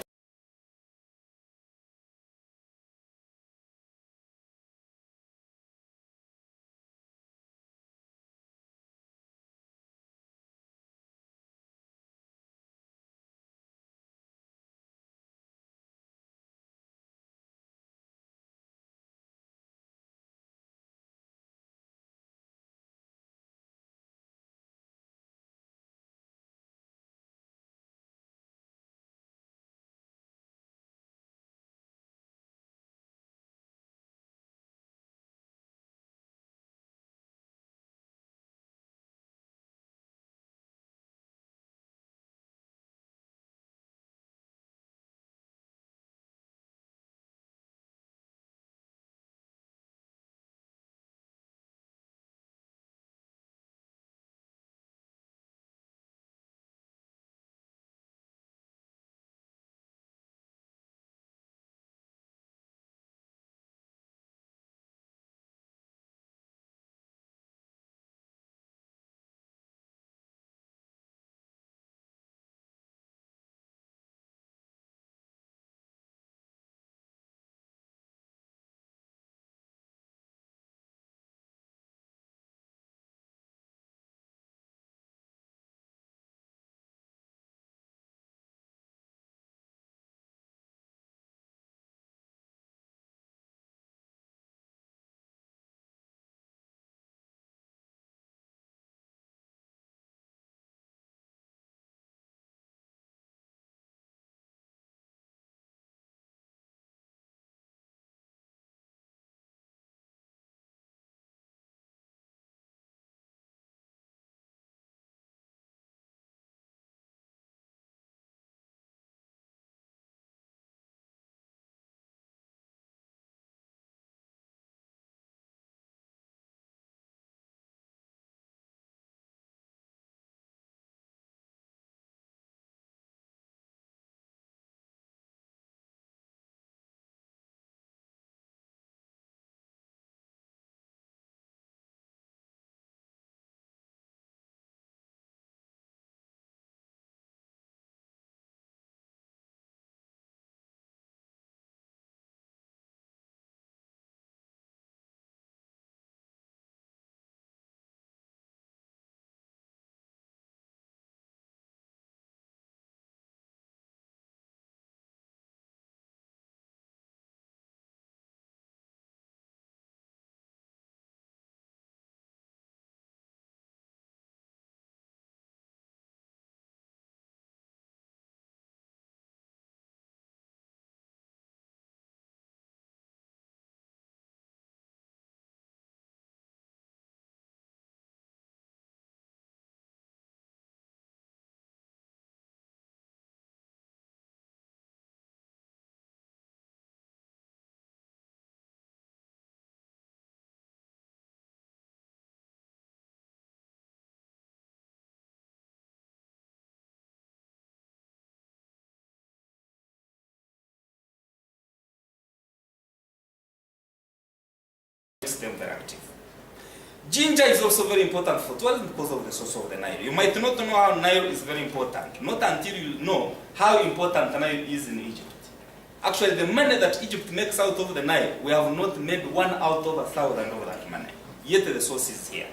Them very active. Ginger is also very important for tourism because of the source of the Nile. You might not know how Nile is very important, not until you know how important the Nile is in Egypt. Actually, the money that Egypt makes out of the Nile, we have not made 1 out of 1,000 of that money. Yet the source is here.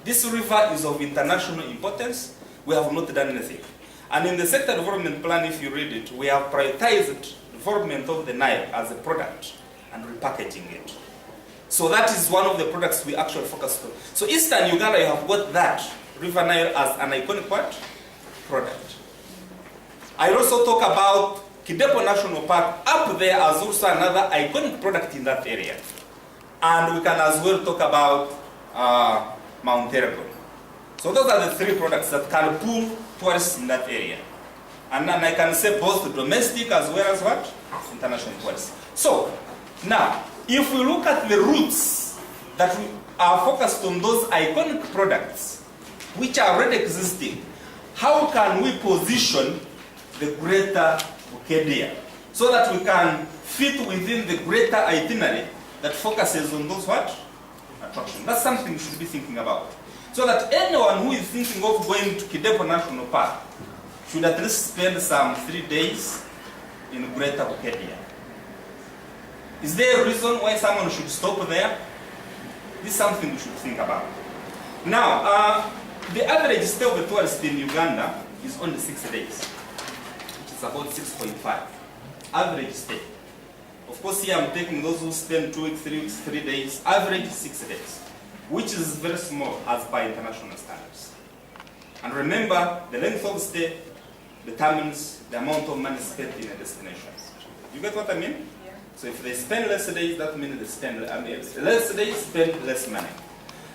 This river is of international importance. We have not done anything. And in the sector development plan, if you read it, we have prioritized development of the Nile as a product and repackaging it. So that is one of the products we actually focus on. So Eastern Uganda, you have got that River Nile as an iconic what? Product. I also talk about Kidepo National Park up there as also another iconic product in that area. And we can as well talk about Mount Elgon. So those are the 3 products that can pull tourists in that area. And then I can say both domestic as well as what? International tourists. So, now, if we look at the routes that we are focused on those iconic products, which are already existing, how can we position the greater Bukedia so that we can fit within the greater itinerary that focuses on those what? Attractions. That's something we should be thinking about. So that anyone who is thinking of going to Kidepo National Park should at least spend some 3 days in greater Bukedia. Is there a reason why someone should stop there? This is something we should think about. Now, the average stay of a tourist in Uganda is only 6 days, which is about 6.5. Average stay. Of course, here I'm taking those who spend 2 weeks, 3 weeks, 3 days. Average 6 days, which is very small as by international standards. And remember, the length of stay determines the amount of money spent in a destination. You get what I mean? So if they spend less days, that means they spend less days, spend less money.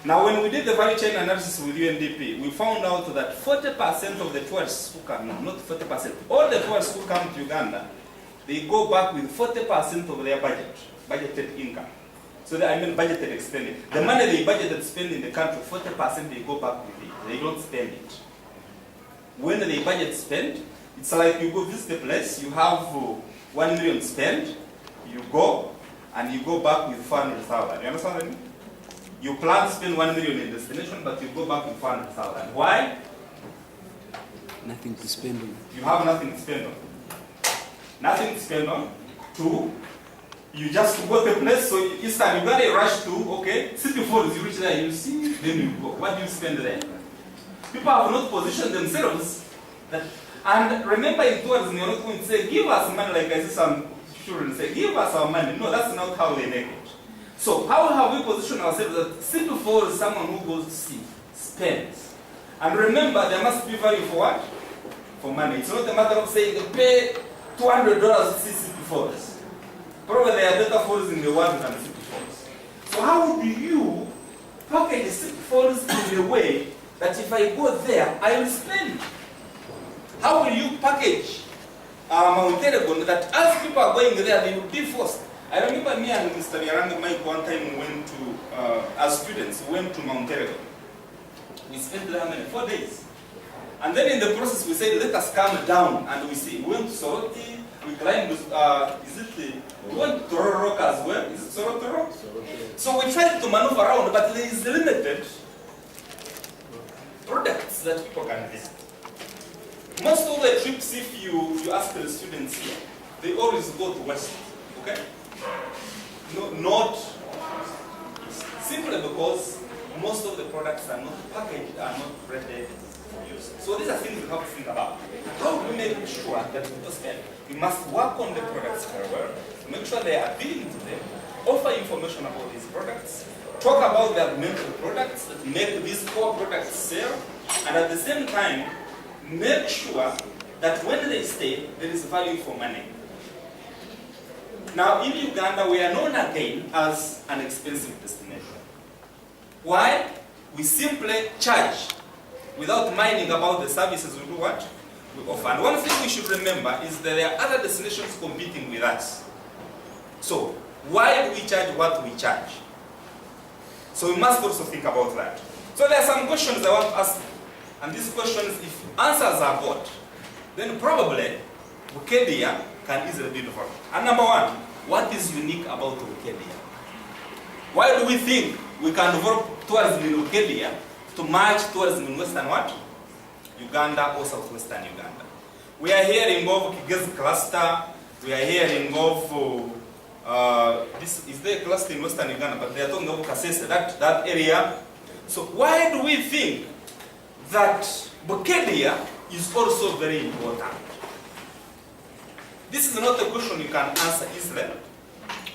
Now, when we did the value chain analysis with UNDP, we found out that 40% of the tourists who come, no, not 40%, all the tourists who come to Uganda, they go back with 40% of their budgeted income. So I mean budgeted expenditure. The money they budgeted spend in the country, 40% they go back with it. They don't spend it. When they budget spend, it's like you go visit a place, you have 1 million spent, you go, and you go back with 400,000. You understand what I mean? You plan to spend 1 million in destination, but you go back with 400,000. Why? Nothing to spend on. You have nothing to spend on. Nothing to spend on. 2, you just go to a place, so Eastern Uganda you rush to, okay, City Falls, you reach there, you see, then you go. What do you spend there? People have not positioned themselves. And remember in tourism, you're not going to say, give us money, like I see some children say, give us our money. No, that's not how they make it. So how have we positioned ourselves that City Falls is someone who goes to see, spends. And remember, there must be value for what? For money. It's not a matter of saying they pay $200 to see City Falls. Probably there are better falls in the world than City Falls. So how do you package City Falls in a way that if I go there, I will spend? How will you package Mount Elgon that as people are going there, they will be forced? I remember me and Mr. Yaranga Mike one time went to, as students, went to Mount Elgon. We spent there 4 days. And then in the process we said, let us come down, and we went to Soroti, we climbed, we went to Tororo as well. Is it Sorotoro? So we tried to maneuver around, but there is limited products that people can visit. Most of the trips, if you ask the students here, they always go to West, okay? No, not simply because most of the products are not packaged, are not ready for use. So these are things we have to think about. How do we make sure that people spend? We must work on the products very well, make sure they are appealing to them, offer information about these products, talk about the augmented products that make these core products sell, and at the same time, make sure that when they stay, there is value for money. Now, in Uganda, we are known again as an expensive destination. Why? We simply charge without minding about the services we do what? We offer. And one thing we should remember is that there are other destinations competing with us. So, why do we charge what we charge? So we must also think about that. So there are some questions I want to ask. And these questions, if answers are got, then probably Bukedia can easily be developed. And number 1, what is unique about Bukedia? Why do we think we can develop tourism in Bukedia to match tourism in Western what? Uganda or Southwestern Uganda? We are here in Bovu Kigezi cluster, we are hearing of this is there cluster in Western Uganda, but they are talking of Kasese, that area. So why do we think that Bukedia is also very important? This is not a question you can answer easily,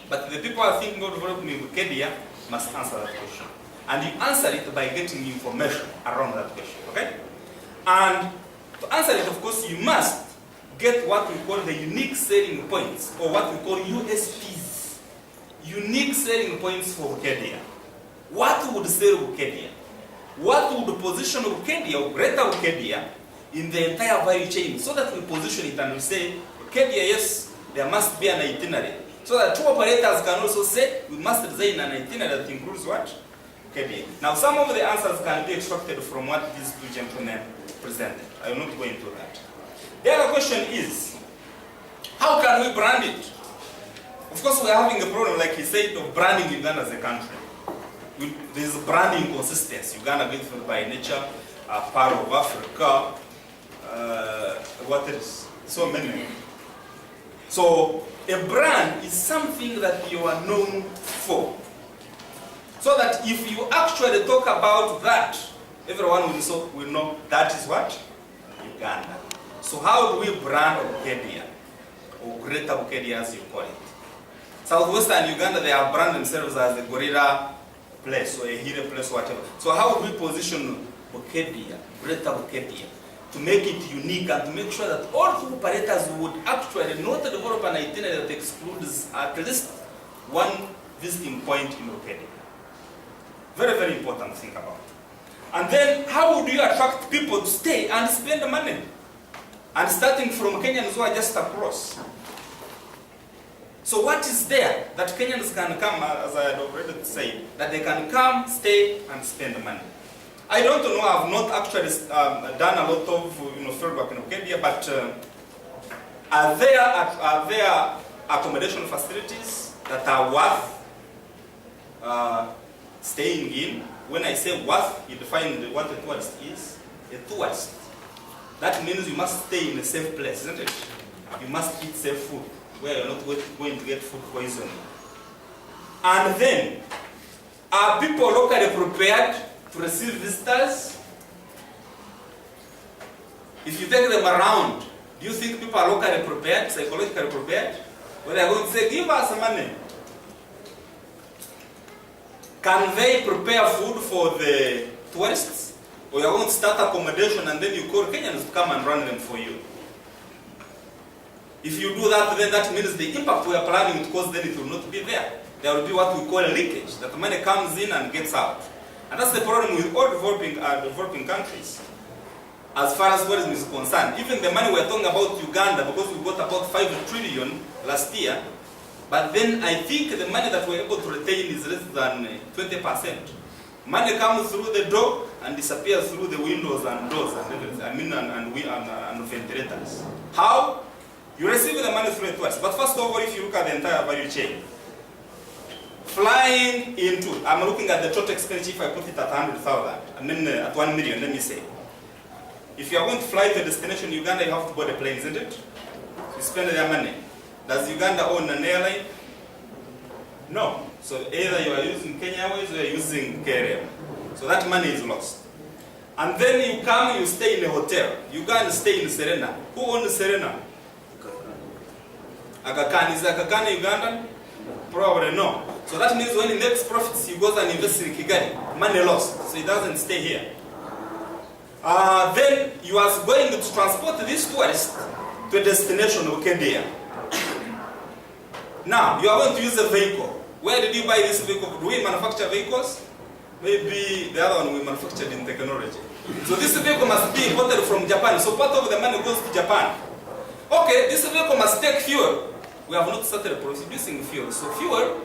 but the people are thinking of developing in Bukedia must answer that question. And you answer it by getting information around that question, okay? And to answer it, of course, you must get what we call the unique selling points, or what we call USPs. Unique selling points for Bukedia. What would sell Bukedia? What would position Bukedia, or greater Bukedia, in the entire value chain, so that we position it and we say, Bukedia, yes, there must be an itinerary. So that two operators can also say, we must design an itinerary that includes what? Bukedia. Now, some of the answers can be extracted from what these two gentlemen presented. I will not go into that. The other question is, how can we brand it? Of course, we are having a problem, like he said, of branding Uganda as a country. There is branding consistency. Uganda being by nature part of Africa. What else? So many. So a brand is something that you are known for. So that if you actually talk about that, everyone will know that is what? Uganda. So how do we brand Bukedia? Or Greater Bukedia as you call it. Southwestern Uganda, they have branded themselves as a gorilla place or a hero place, whatever. So how would we position Bukedia, Greater Bukedia, to make it unique and to make sure that all two operators would actually not develop an itinerary that excludes at least one visiting point in Bukedia? Very, very important to think about. And then how would you attract people to stay and spend the money? And starting from Kenyans who are just across. So what is there that Kenyans can come, as I had already said, that they can come, stay, and spend money? I don't know, I have not actually done a lot of field work in Bukedia, but are there accommodation facilities that are worth staying in? When I say worth, you define what a tourist is. A tourist. That means you must stay in a safe place, isn't it? You must eat safe food, where you're not going to get food poisoning. And then, are people locally prepared to receive visitors? If you take them around, do you think people are locally prepared, psychologically prepared? Or they are going to say, give us money. Can they prepare food for the tourists? Or you are going to start accommodation and then you call Kenyans to come and run them for you? If you do that, then that means the impact we are planning to cause, then it will not be there. There will be what we call a leakage, that money comes in and gets out. And that's the problem with all developing countries. As far as tourism is concerned, even the money we're talking about Uganda, because we got about 5 trillion last year, but then I think the money that we're able to retain is less than 20%. Money comes through the door and disappears through the windows and doors and everything. And ventilators. How? You receive the money through a tourist. But first of all, if you look at the entire value chain, flying into, I'm looking at the total expenditure if I put it at 100,000, and then at 1 million, let me say. If you are going to fly to a destination in Uganda, you have to board a plane, isn't it? You spend their money. Does Uganda own an airline? No. So either you are using Kenya Airways or you are using KLM. So that money is lost. And then you come, you stay in a hotel. You go and stay in Serena. Who owns Serena? Aga Khan. Is Aga Khan Ugandan? Probably no. So that means when he makes profits, he goes and invests in Kigali. Money lost. So he doesn't stay here. Then you are going to transport this tourist to a destination, Bukedia. Now, you are going to use a vehicle. Where did you buy this vehicle? Do we manufacture vehicles? Maybe the other one we manufactured in technology. So this vehicle must be imported from Japan. So part of the money goes to Japan. Okay, this vehicle must take fuel. We have not started producing fuel. So fuel,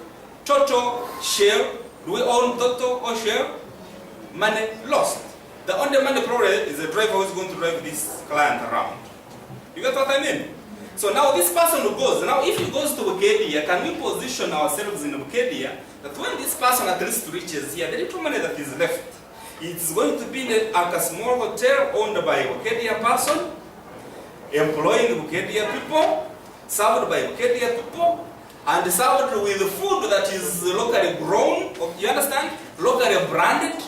Total, Shell. Do we own Total or Shell? Money lost. The only money probably is the driver who is going to drive this client around. You get what I mean? So now this person who goes, now if he goes to Bukedia, can we position ourselves in Bukedia that when this person at least reaches here, the little money that is left, it's going to be like a small hotel owned by a Bukedia person, employing Bukedia people, served by Bukedia people, and served with food that is locally grown, you understand? Locally branded.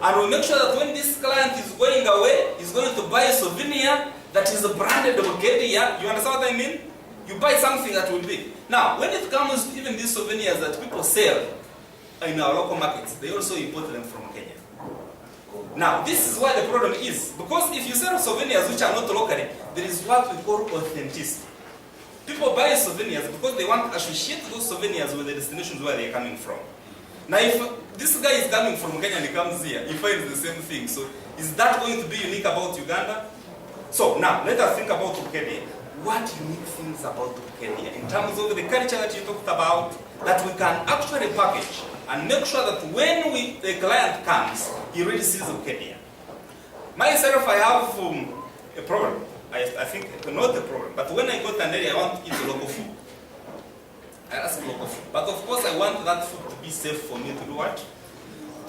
And we make sure that when this client is going away, he's going to buy a souvenir that is branded Bukedia. You understand what I mean? You buy something that will be. Now, when it comes to even these souvenirs that people sell in our local markets, they also import them from Kenya. Now, this is why the problem is. Because if you sell souvenirs which are not locally, there is what we call authenticity. People buy souvenirs because they want to associate those souvenirs with the destinations where they are coming from. Now, if this guy is coming from Kenya and he comes here, he finds the same thing. So, is that going to be unique about Uganda? So, now, let us think about Bukedia. What unique things about Bukedia in terms of the culture that you talked about that we can actually package and make sure that when the client comes, he really sees Bukedia. Myself, I have a problem. I think not a problem, but when I go to an area, I want to eat local food. I ask local food. But of course, I want that food to be safe for me to do what?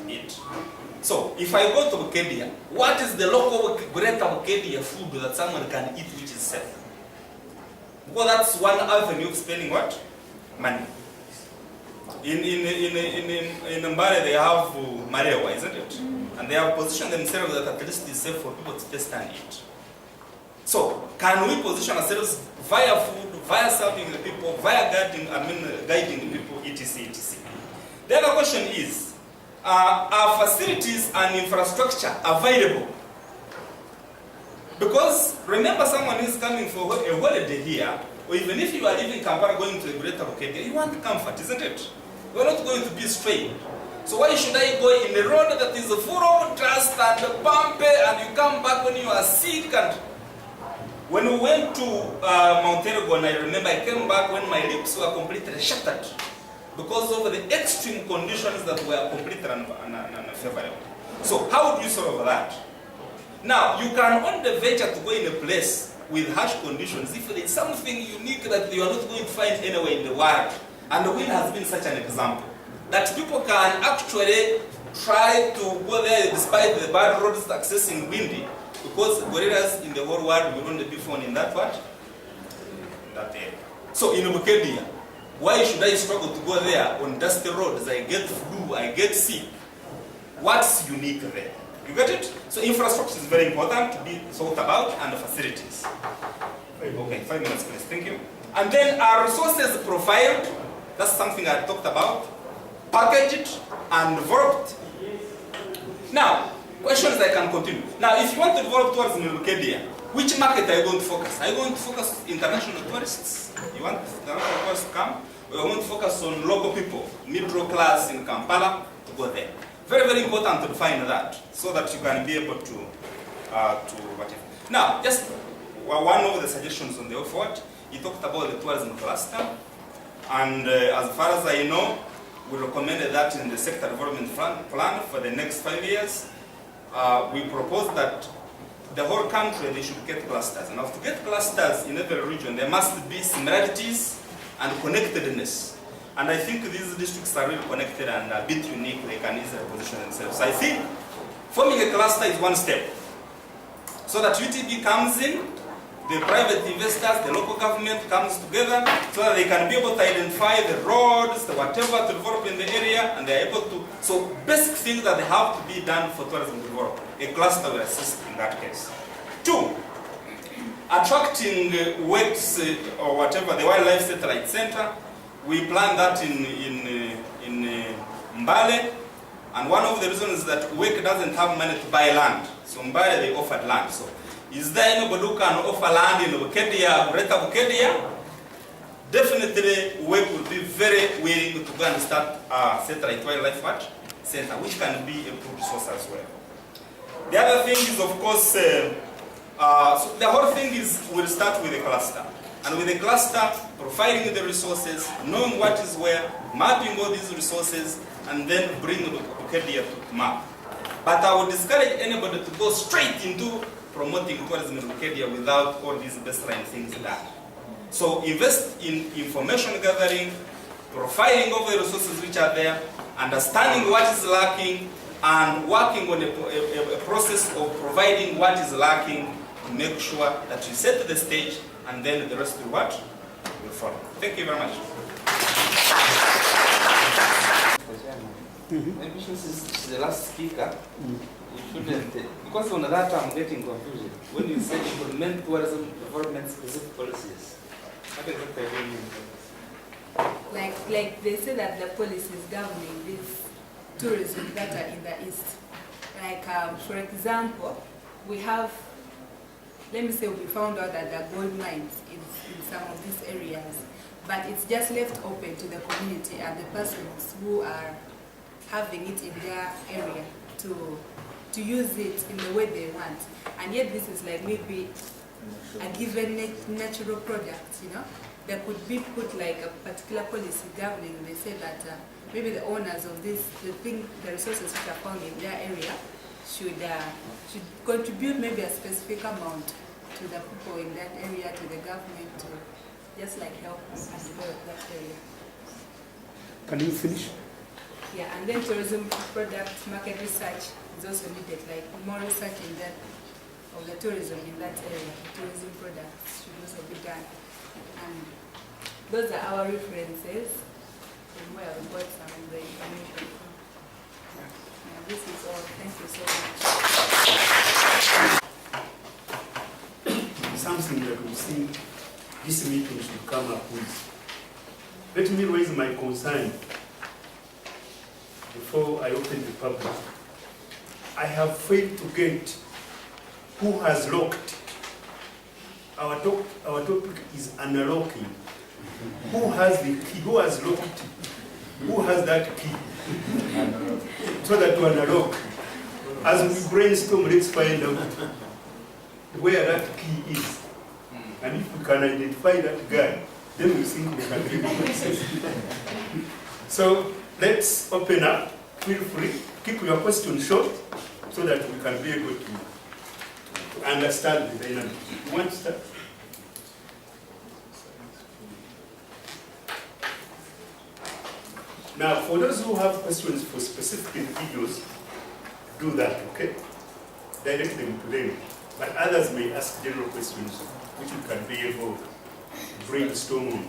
Eat. So, if I go to Bukedia, what is the local greater Bukedia food that someone can eat which is safe? Well, that's one avenue of spending what? Money. In Mbale, they have Marewa, isn't it? And they have positioned themselves that at least it's safe for people to taste and eat. So, can we position ourselves via food, via serving the people, via guiding people, etc., etc.? The other question is, are facilities and infrastructure available? Because remember, someone is coming for a holiday here, or even if you are leaving Kampala going to a greater Bukedia, you want comfort, isn't it? You are not going to be strained. So why should I go in a road that is full of dust and bumpy, and you come back when you are sick? And when we went to Mount Elgon, I remember I came back when my lips were completely shattered because of the extreme conditions that were completely unfavorable. So how do you solve that? Now, you can only venture to go in a place with harsh conditions if there is something unique that you are not going to find anywhere in the world. And the wind has been such an example. That people can actually try to go there despite the bad roads accessing windy, because gorillas in the whole world will only be found in that part, that area. So in Bukedia, why should I struggle to go there on dusty roads? I get flu, I get sick. What's unique there? You get it? So infrastructure is very important to be thought about, and the facilities. Okay, 5 minutes please, thank you. And then our resources profiled, that's something I talked about, packaged and developed. Now, questions I can continue. Now, if you want to develop tourism in Bukedia, which market are you going to focus? Are you going to focus on international tourists? You want international tourists to come? Or you want to focus on local people, middle class in Kampala, to go there? Very, very important to define that, so that you can be able to whatever. Now, just one of the suggestions on the way forward, he talked about the tourism cluster, and as far as I know, we recommended that in the sector development plan for the next 5 years. We propose that the whole country, they should get clusters. Now, to get clusters in every region, there must be similarities and connectedness. And I think these districts are really connected and a bit unique. They can easily position themselves. So I think forming a cluster is one step. So that UTB comes in, the private investors, the local government comes together, so that they can be able to identify the roads, the whatever to develop in the area, and they are able to. So basic things that they have to be done for tourism development. A cluster will assist in that case. 2, attracting WEX or whatever, the Wildlife Satellite Center. We plan that in Mbale, and one of the reasons is that WEC doesn't have money to buy land. So Mbale, they offered land. So is there anybody who can offer land in Bukedia, Greater Bukedia? Definitely WEC will be very willing to go and start a satellite wildlife center, which can be a good resource as well. The other thing is, of course, so the whole thing is, we'll start with a cluster. And with the cluster, providing the resources, knowing what is where, mapping all these resources, and then bring Bukedia to map. But I would discourage anybody to go straight into promoting tourism in Bukedia without all these baseline things done. So invest in information gathering, profiling of the resources which are there, understanding what is lacking, and working on a process of providing what is lacking to make sure that you set the stage, and then the rest will what? will follow. Thank you very much. Maybe since this is the last speaker, we shouldn't, because on that I'm getting confusion. When you say implement tourism development specific policies, what exactly do you mean? Like they say that the policy is governing this tourism that are in the east. Like for example, we have, let me say we found out that there are gold mines in some of these areas, but it's just left open to the community and the persons who are having it in their area to use it in the way they want. And yet this is like maybe a given natural product, you know. There could be put like a particular policy governing. They say that maybe the owners of this, the resources which are found in their area should contribute maybe a specific amount to the people in that area, to the government, to just like help us develop that area. Can you finish? Yeah, and then tourism product market research is also needed, like more research in that of the tourism in that area. Tourism products should also be done. And those are our references from where we got some of the information from. Yeah, this is all. Thank you so much. Something that we think this meeting should come up with. Let me raise my concern before I open the public. I have failed to get who has locked. Our topic is unlocking. Who has the key? Who has locked? Who has that key? So that to unlock. As we brainstorm, let's find out where that key is. And if we can identify that guy, then we think we can give him access. So let's open up. Feel free. Keep your questions short so that we can be able to understand the dynamic. You want to start? Now, for those who have questions for specific individuals, do that, okay? Direct them to them. But others may ask general questions, which we can be able to brainstorm on.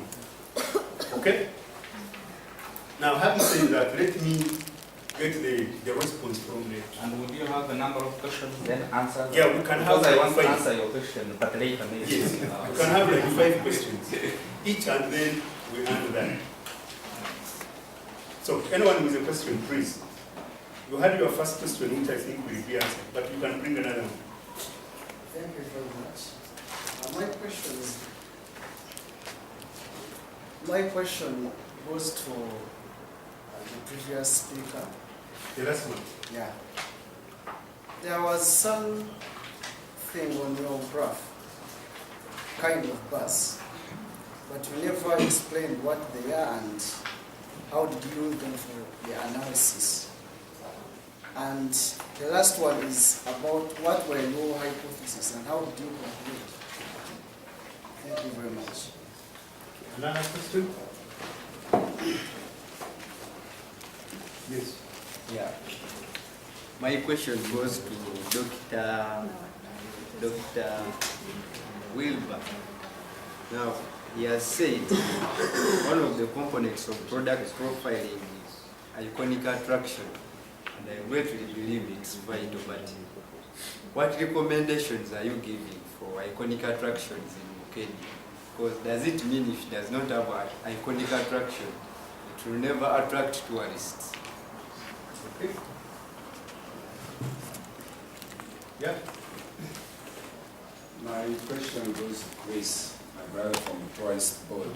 Okay? Now, having said that, let me get the response from there. And would you have a number of questions, then answer? Yeah, we can have because I like want to 5. answer your question, but later maybe. Yes, we can have like 5 questions each, and then we answer that. So, anyone with a question, please. You had your first question, which I think will be answered, but you can bring another one. Thank you very much. My question goes to the previous speaker. The last one. Yeah. There was something on your graph, kind of bus, but you never explained what they are and how did you use them for the analysis. And the last one is about what were your hypotheses and how did you conclude? Thank you very much. Another question? Yes. Yeah. My question goes to Dr. Wilbur. Now, he has said one of the components of product profiling is iconic attraction. And I greatly believe it's vital, but what recommendations are you giving for iconic attractions in Bukedi? Because does it mean if it does not have an iconic attraction, it will never attract tourists? Okay. Yeah. My question goes to Chris, my brother from Tourist Board.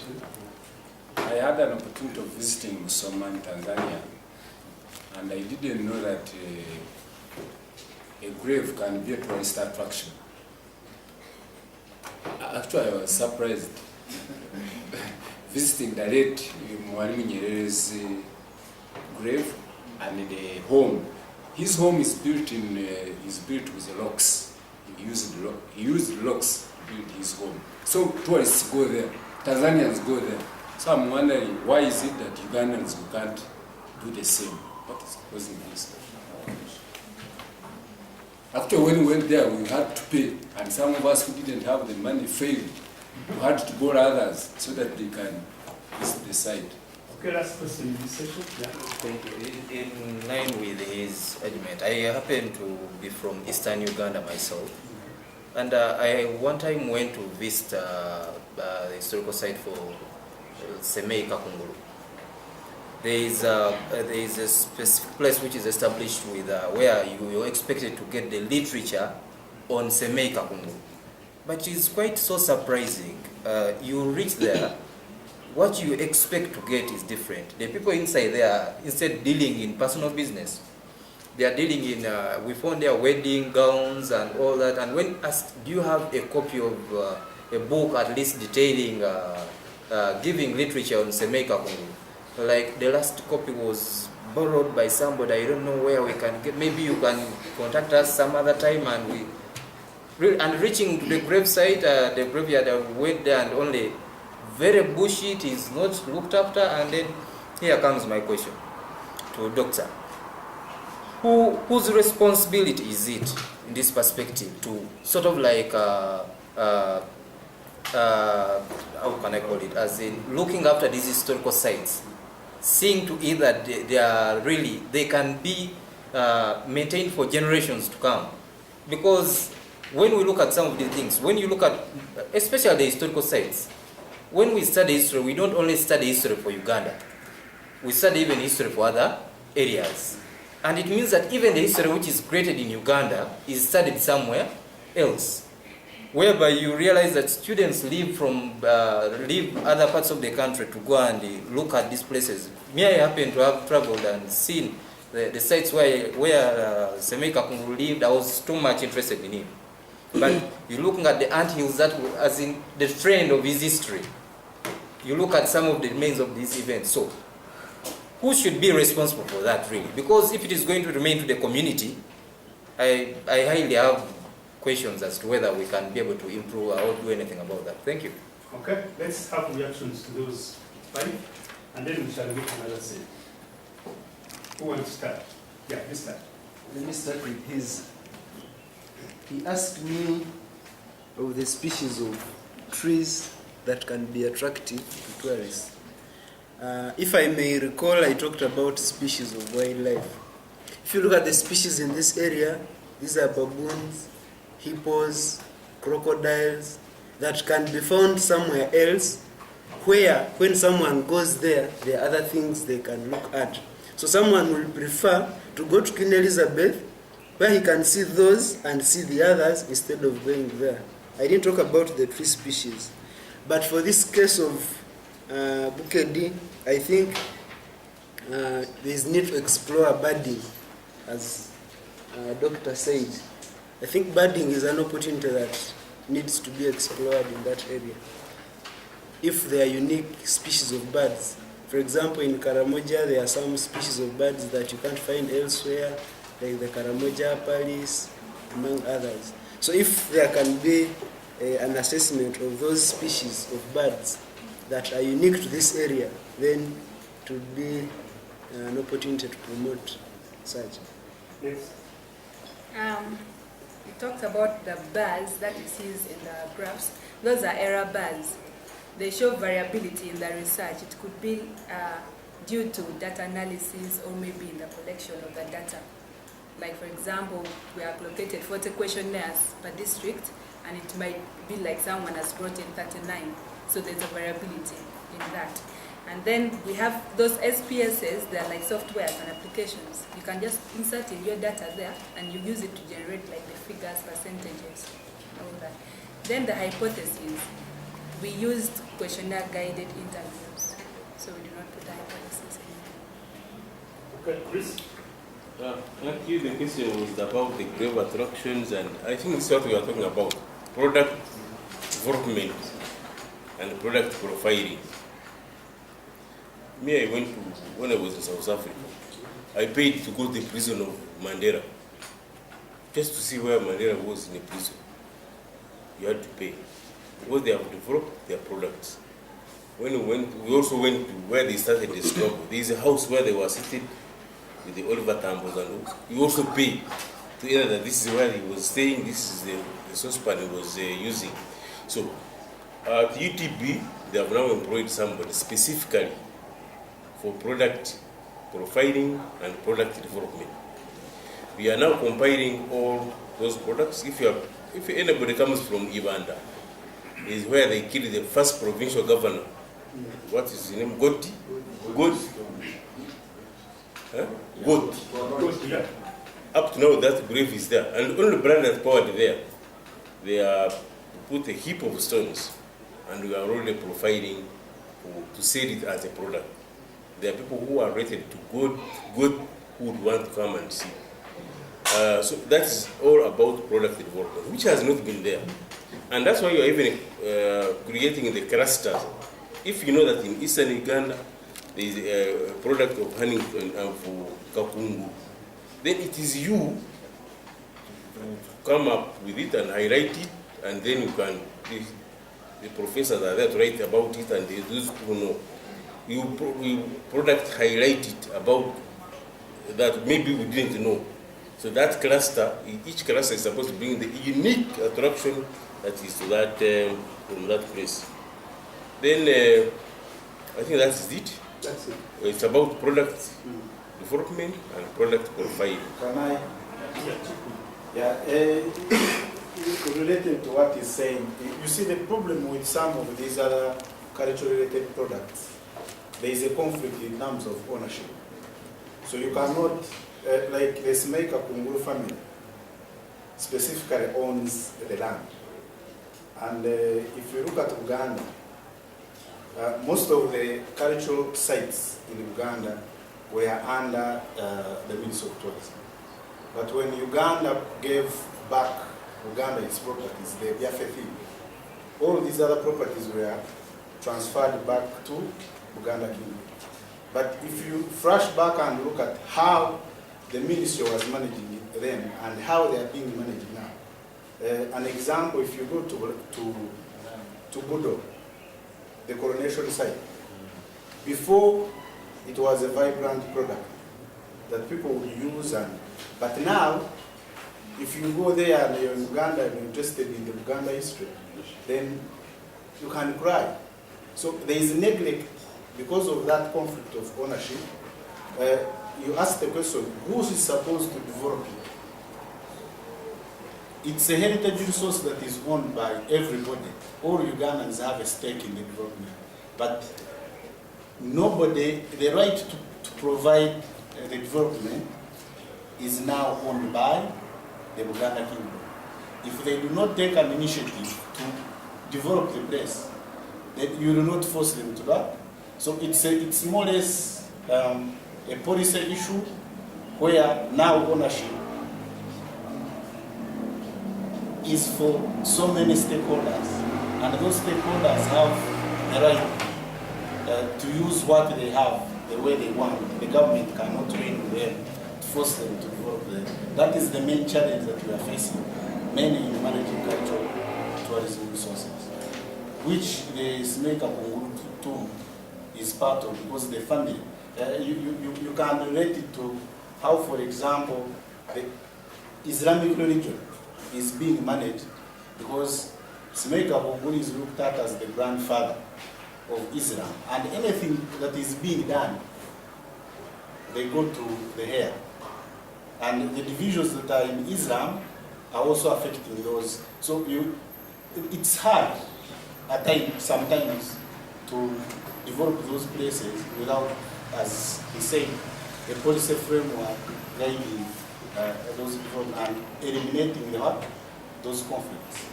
I had an opportunity of visiting Musoma in Tanzania, and I didn't know that a grave can be a tourist attraction. Actually, I was surprised visiting direct Mwalimu Nyerere's grave and the home. His home is built with locks. He used locks to build his home. So tourists go there, Tanzanians go there. So I'm wondering, why is it that Ugandans can't do the same? What is causing this? After when we went there, we had to pay, and some of us who didn't have the money failed You had to borrow others so that they can decide. Okay, last question in this session. Yeah. Thank you. In line with his argument, I happen to be from Eastern Uganda myself. And I one time went to visit the historical site for Semei Kakunguru. There is a specific place which is established with where you are expected to get the literature on Semei Kakunguru. But it's quite so surprising. You reach there, what you expect to get is different. The people inside there, instead dealing in personal business, they are dealing in, we found their wedding gowns and all that. And when asked, do you have a copy of a book at least detailing, giving literature on Semei Kakunguru? Like the last copy was borrowed by somebody, I don't know where we can get, maybe you can contact us some other time. And reaching to the gravesite, the graveyard, I went there and only very bushy, it is not looked after. And then here comes my question to Doctor. Whose responsibility is it in this perspective to sort of like, how can I call it, as in looking after these historical sites, seeing to it that they can be maintained for generations to come? Because when we look at some of these things, when you look at, especially the historical sites, when we study history, we don't only study history for Uganda. We study even history for other areas. And it means that even the history which is created in Uganda is studied somewhere else, whereby you realize that students leave other parts of the country to go and look at these places. Me, I happen to have traveled and seen the sites where Semei Kakunguru lived. I was too much interested in him. But you're looking at the anthills, that as in the trend of his history. You look at some of the remains of these events. So, who should be responsible for that, really? Because if it is going to remain to the community, I highly have questions as to whether we can be able to improve or do anything about that. Thank you. Okay, let's have reactions to those five, and then we shall make another say. Who wants to start? Yeah, you start. Let me start with his. He asked me of the species of trees that can be attractive to tourists. If I may recall, I talked about species of wildlife. If you look at the species in this area, these are baboons, hippos, crocodiles, that can be found somewhere else, where when someone goes there are other things they can look at. So someone will prefer to go to Queen Elizabeth, where he can see those and see the others instead of going there. I didn't talk about the tree species. But for this case of Bukedi, I think there is need to explore birding, as Doctor said. I think birding is an opportunity that needs to be explored in that area. If there are unique species of birds, for example, in Karamoja, there are some species of birds that you can't find elsewhere, like the Karamoja Palis, among others. So if there can be an assessment of those species of birds that are unique to this area, then it would be an opportunity to promote such. Yes. We talked about the birds that you see in the graphs. Those are error birds. They show variability in the research. It could be due to data analysis or maybe in the collection of the data. Like, for example, we have located 40 questionnaires per district, and it might be like someone has brought in 39. So there's a variability in that. And then we have those SPSS, they're like softwares and applications. You can just insert in your data there, and you use it to generate like the figures, percentages, all that. Then the hypotheses. We used questionnaire guided interviews, so we do not put the hypothesis in. Okay, Chris? Actually, the question was about the grave attractions, and I think it's what we are talking about: product development and product profiling. Me, I went to, when I was in South Africa, I paid to go to the prison of Mandela, just to see where Mandela was in the prison. You had to pay, because they have developed their products. When we went, we also went to where they started the struggle. There is a house where they were sitting with the Oliver Tambos, and you also pay to enter that this is where he was staying, this is the saucepan he was using. So At UTB, they have now employed somebody specifically for product profiling and product development. We are now compiling all those products. If anybody comes from Uganda, is where they killed the first provincial governor. What is his name? Gotti? Gotti. Huh? Gotti. Yeah. Up to now, that grave is there. And only brand that's powered there. They are put a heap of stones, and we are already profiling to sell it as a product. There are people who are rated to good who would want to come and see. So that's all about product development, which has not been there. And that's why you are even creating the clusters. If you know that in Eastern Uganda, there is a product of honey and for kakungu, then it is you to come up with it and highlight it, and then you can, the professors are there to write about it, and those who know. You product highlight it about that maybe we didn't know. So that cluster, each cluster is supposed to bring the unique attraction that is to that from that place. Then I think that's it. That's it. It's about product development and product profiling. Can I? Yeah. Related to what he's saying, you see the problem with some of these other culture-related products. There is a conflict in terms of ownership. So you cannot, like the Smeka Kunguru family specifically owns the land. And if you look at Uganda, most of the cultural sites in Uganda were under the Ministry of Tourism. But when Uganda gave back Uganda its properties, the Biafethi, all these other properties were transferred back to Uganda Kingdom. But if you flash back and look at how the ministry was managing it then and how they are being managed now, an example, if you go to Budo, the coronation site, before it was a vibrant product that people would use, but now, if you go there and you're in Uganda and you're interested in the Uganda history, then you can cry. So there is neglect because of that conflict of ownership. You ask the question, who is supposed to develop it? It's a heritage resource that is owned by everybody. All Ugandans have a stake in the development. But nobody, the right to provide the development is now owned by the Buganda Kingdom. If they do not take an initiative to develop the place, then you do not force them to that. So it's more or less a policy issue where now ownership is for so many stakeholders, and those stakeholders have the right to use what they have the way they want. The government cannot rein them, force them to develop them. That is the main challenge that we are facing, mainly in managing cultural tourism resources, which the Smeka Kunguru too is part of, because the funding, you can relate it to how, for example, the Islamic religion is being managed, because Smeka Kunguru is looked at as the grandfather of Islam, and anything that is being done, they go to the heir. And the divisions that are in Islam are also affecting those. So it's hard at times, sometimes, to develop those places without, as he said, a policy framework guiding those development and eliminating those conflicts.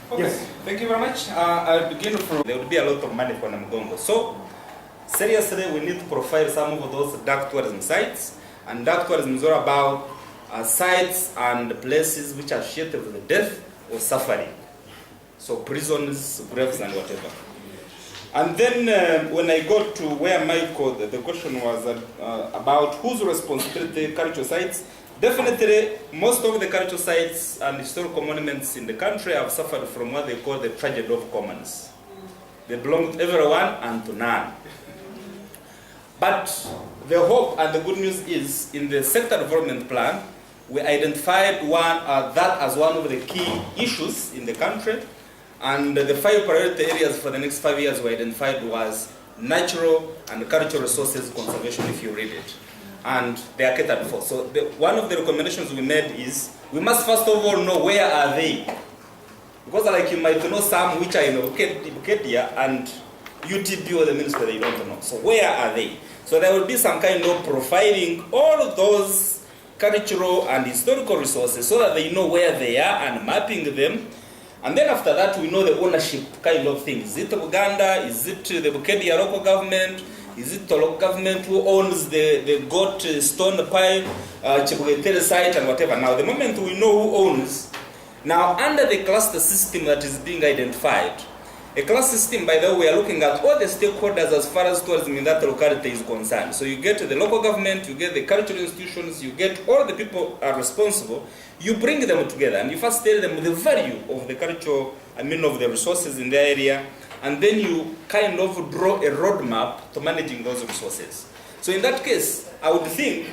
Okay, yes. Thank you very much. I'll begin from, there will be a lot of money for Namugongo. So, seriously, we need to profile some of those dark tourism sites. And dark tourism is all about sites and places which are associated with the death or suffering. So, prisons, graves, and whatever. And then when I got to where Michael, the question was about whose responsibility cultural sites. Definitely, most of the cultural sites and historical monuments in the country have suffered from what they call the tragedy of commons. They belong to everyone and to none. But the hope and the good news is, in the sector development plan, we identified that as one of the key issues in the country, And the 5 priority areas for the next 5 years were identified was natural and cultural resources conservation, if you read it. And they are catered for. So one of the recommendations we made is, we must first of all know where are they. Because like you might know some which are in Bukedia and UTB or the ministry they don't know. So where are they? So there will be some kind of profiling all of those cultural and historical resources so that they know where they are and mapping them. And then after that, we know the ownership kind of thing. Is it Uganda? Is it the Bukedia local government? Is it the local government who owns the goat stone pile, Chibugetere site and whatever? Now, the moment we know who owns, now under the cluster system that is being identified, a cluster system, by the way, we are looking at all the stakeholders as far as tourism in that locality is concerned. So you get the local government, you get the cultural institutions, you get all the people are responsible. You bring them together and you first tell them the value of the cultural, of the resources in the area, and then you kind of draw a roadmap to managing those resources. So in that case, I would think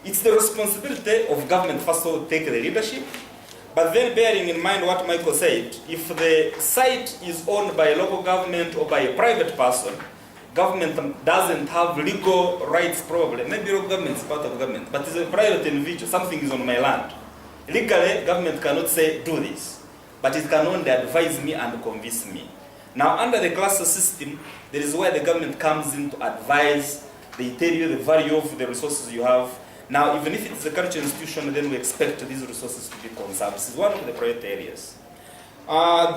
it's the responsibility of government first of all to take the leadership, but then bearing in mind what Michael said, if the site is owned by a local government or by a private person, government doesn't have legal rights probably. Maybe local government is part of government, but it's a private individual, something is on my land. Legally, government cannot say, do this, but it can only advise me and convince me. Now, under the cluster system, there is where the government comes in to advise. They tell you the value of the resources you have. Now, even if it's a cultural institution, then we expect these resources to be conserved. This is one of the priority areas.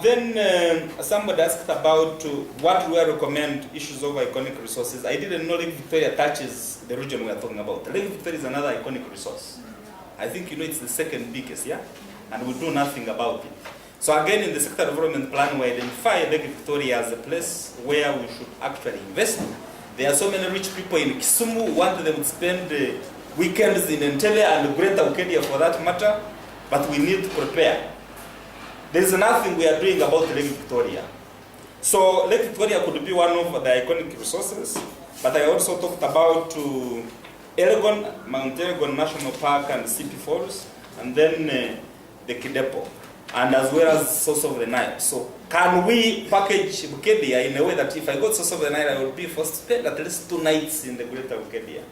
Then somebody asked about what do I recommend issues of iconic resources. I didn't know Lake Victoria touches the region we are talking about. Lake Victoria is another iconic resource. I think you know it's the second biggest, yeah? And we do nothing about it. So again, in the sector development plan, we identify Lake Victoria as a place where we should actually invest. There are so many rich people in Kisumu who want them to spend weekends in Entebbe and Greater Bukedia for that matter, but we need to prepare. There is nothing we are doing about Lake Victoria. So Lake Victoria could be one of the iconic resources, but I also talked about Elgon, Mount Elgon National Park and CP Falls, and then the Kidepo, and as well as Source of the Nile. So can we package Bukedia in a way that if I go to Source of the Nile, I will be forced to spend at least 2 nights in the Greater Bukedia,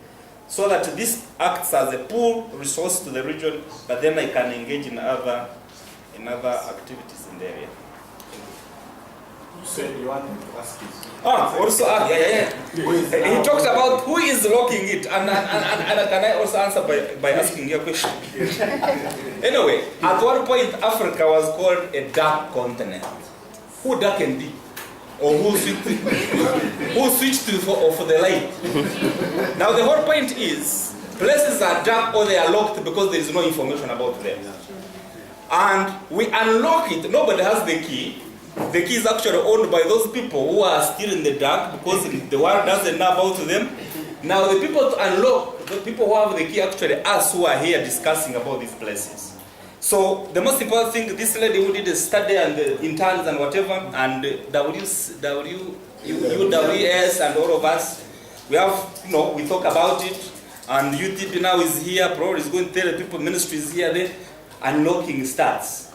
so that this acts as a pool resource to the region, but then I can engage in other activities in the area. You said you wanted to ask it. He talked about who is locking it, and can I also answer by asking your question? Anyway, at one point, Africa was called a dark continent. Who darkened it? Or who switched to for the light? Now the whole point is, places are dark or they are locked because there is no information about them. And we unlock it, nobody has the key. The key is actually owned by those people who are still in the dark because the world doesn't know about them. Now the people to unlock, the people who have the key actually us who are here discussing about these places. So the most important thing, this lady who did a study and the interns and whatever, and UWS and all of us, we have, we talk about it, and UTP now is here, probably is going to tell the people, ministry is here, then unlocking starts.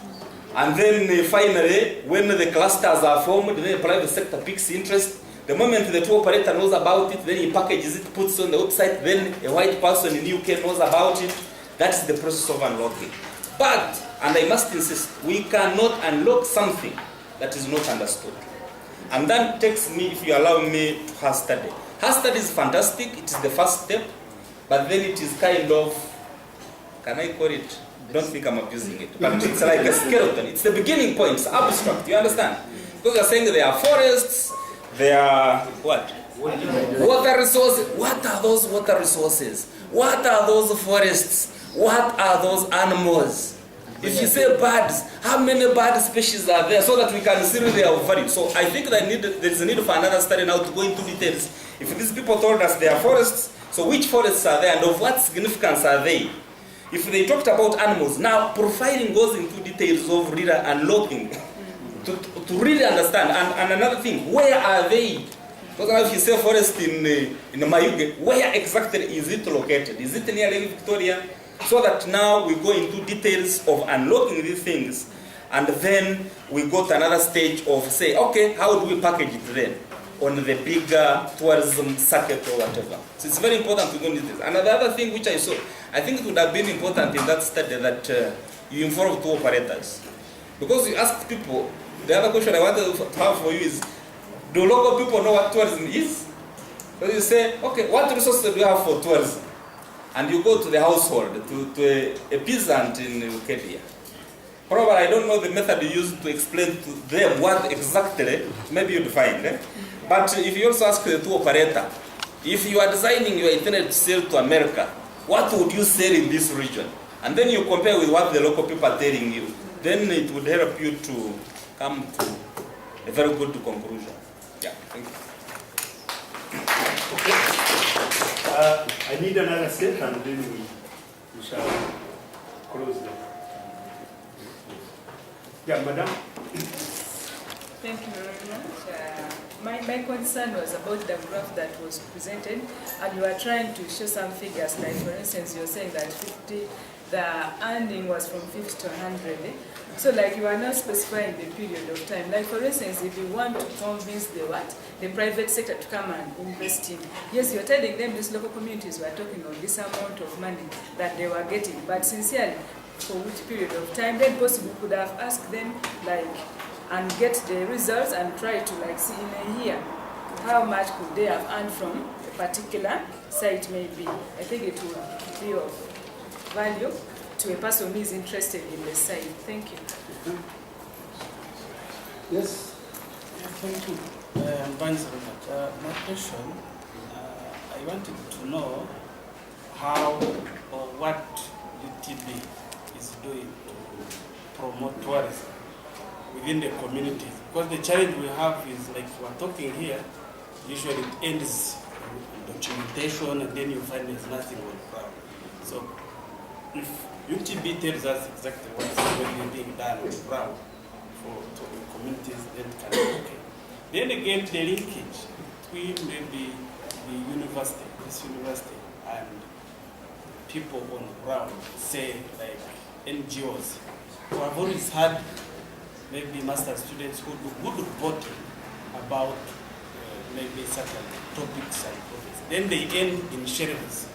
And then finally, when the clusters are formed, then the private sector picks interest. The moment the tour operator knows about it, then he packages it, puts it on the website, then a white person in the UK knows about it. That's the process of unlocking. But, and I must insist, we cannot unlock something that is not understood. And that takes me, if you allow me, to her study. Her study is fantastic, it is the first step, but then it is kind of, can I call it? Don't think I'm abusing it, but it's like a skeleton. It's the beginning point, it's abstract, you understand? Because you're saying there are forests, there are what? Water resources. What are those water resources? What are those forests? What are those animals? If you say birds, how many bird species are there so that we can see their value? So I think that there is a need for another study now to go into details. If these people told us there are forests, so which forests are there and of what significance are they? If they talked about animals, now profiling goes into details of really unlocking to really understand. And another thing, where are they? Because now if you say forest in Mayuge, where exactly is it located? Is it near Lake Victoria? So that now we go into details of unlocking these things. And then we go to another stage of say, okay, how do we package it then on the bigger tourism circuit or whatever. So it's very important to go into this. And the other thing which I saw, I think it would have been important in that study that you involve tour operators. Because you ask people, the other question I wanted to have for you is, do local people know what tourism is? So you say, okay, what resources do you have for tourism? And you go to the household, to a peasant in Bukedia. Probably I don't know the method you use to explain to them what exactly, maybe you'd find. But if you also ask the tour operator, if you are designing your itinerary to sell to America, what would you sell in this region? And then you compare with what the local people are telling you. Then it would help you to come to a very good conclusion. Yeah, thank you. Okay. I need another set and then we shall close them. Yeah, madam. Thank you very much. My concern was about the graph that was presented, and you are trying to show some figures, like for instance, you're saying that the earning was from 50 to 100. So like you are not specifying the period of time. Like for instance, if you want to convince the private sector to come and invest in, yes, you're telling them these local communities were talking of this amount of money that they were getting, but sincerely, for which period of time, then possibly could have asked them like, and get the results and try to like see in a year how much could they have earned from a particular site maybe. I think it would be of value to a person who is interested in the site. Thank you. Yes. Thank you. Thanks very much. My question, I wanted to know how or what UTB is doing to promote tourism within the communities. Because the challenge we have is, like we're talking here, usually it ends in documentation and then you find there's nothing on the ground. So if UTB tells us exactly what's really being done on the ground to the communities, then it can be okay. Then again, the linkage between maybe the university, this university, and people on the ground, say like NGOs, who have always had maybe master students who do good reporting about maybe certain topics and topics. Then they end in shelves.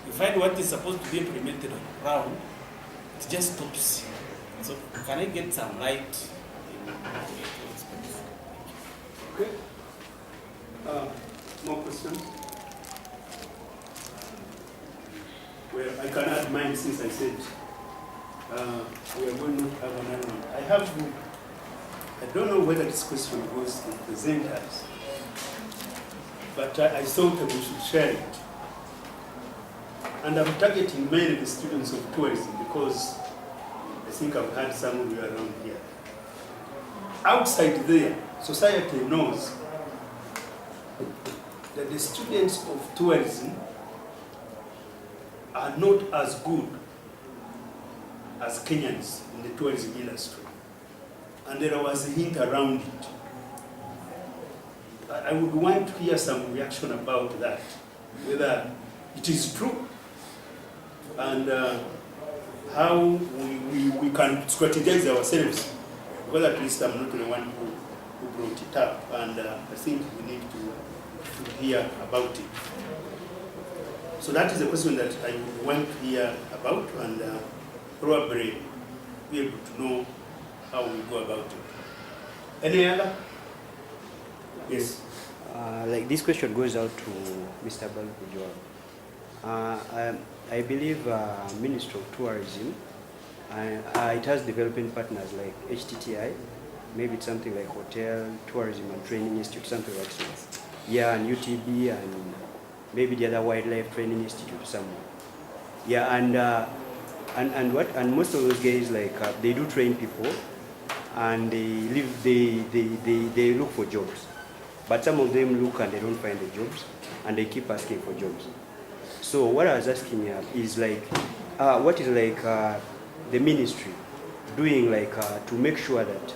You find what is supposed to be implemented on the ground, it just stops. So can I get some light in Okay. More questions? Well, I can add mine since I said we are going to have another one. I don't know whether this question goes to the presenters, but I thought that we should share it. And I'm targeting mainly the students of tourism because I think I've had some of you around here. Outside there, society knows that the students of tourism are not as good as Kenyans in the tourism industry. And there was a hint around it. I would want to hear some reaction about that, whether it is true and how we can strategize ourselves. Because at least I'm not the one who brought it up, and I think we need to hear about it. So that is a question that I would want to hear about, and probably be able to know how we go about it. Any other? Yes. Like this question goes out to Mr. Balkujwal. I believe Ministry of Tourism, it has development partners like HTTI, maybe it's something like Hotel, Tourism and Training Institute, something like that. Yeah, and UTB and maybe the other Wildlife Training Institute somewhere. Yeah, and most of those guys, like they do train people and they look for jobs. But some of them look and they don't find the jobs and they keep asking for jobs. So what I was asking here is like, what is like the ministry doing like to make sure that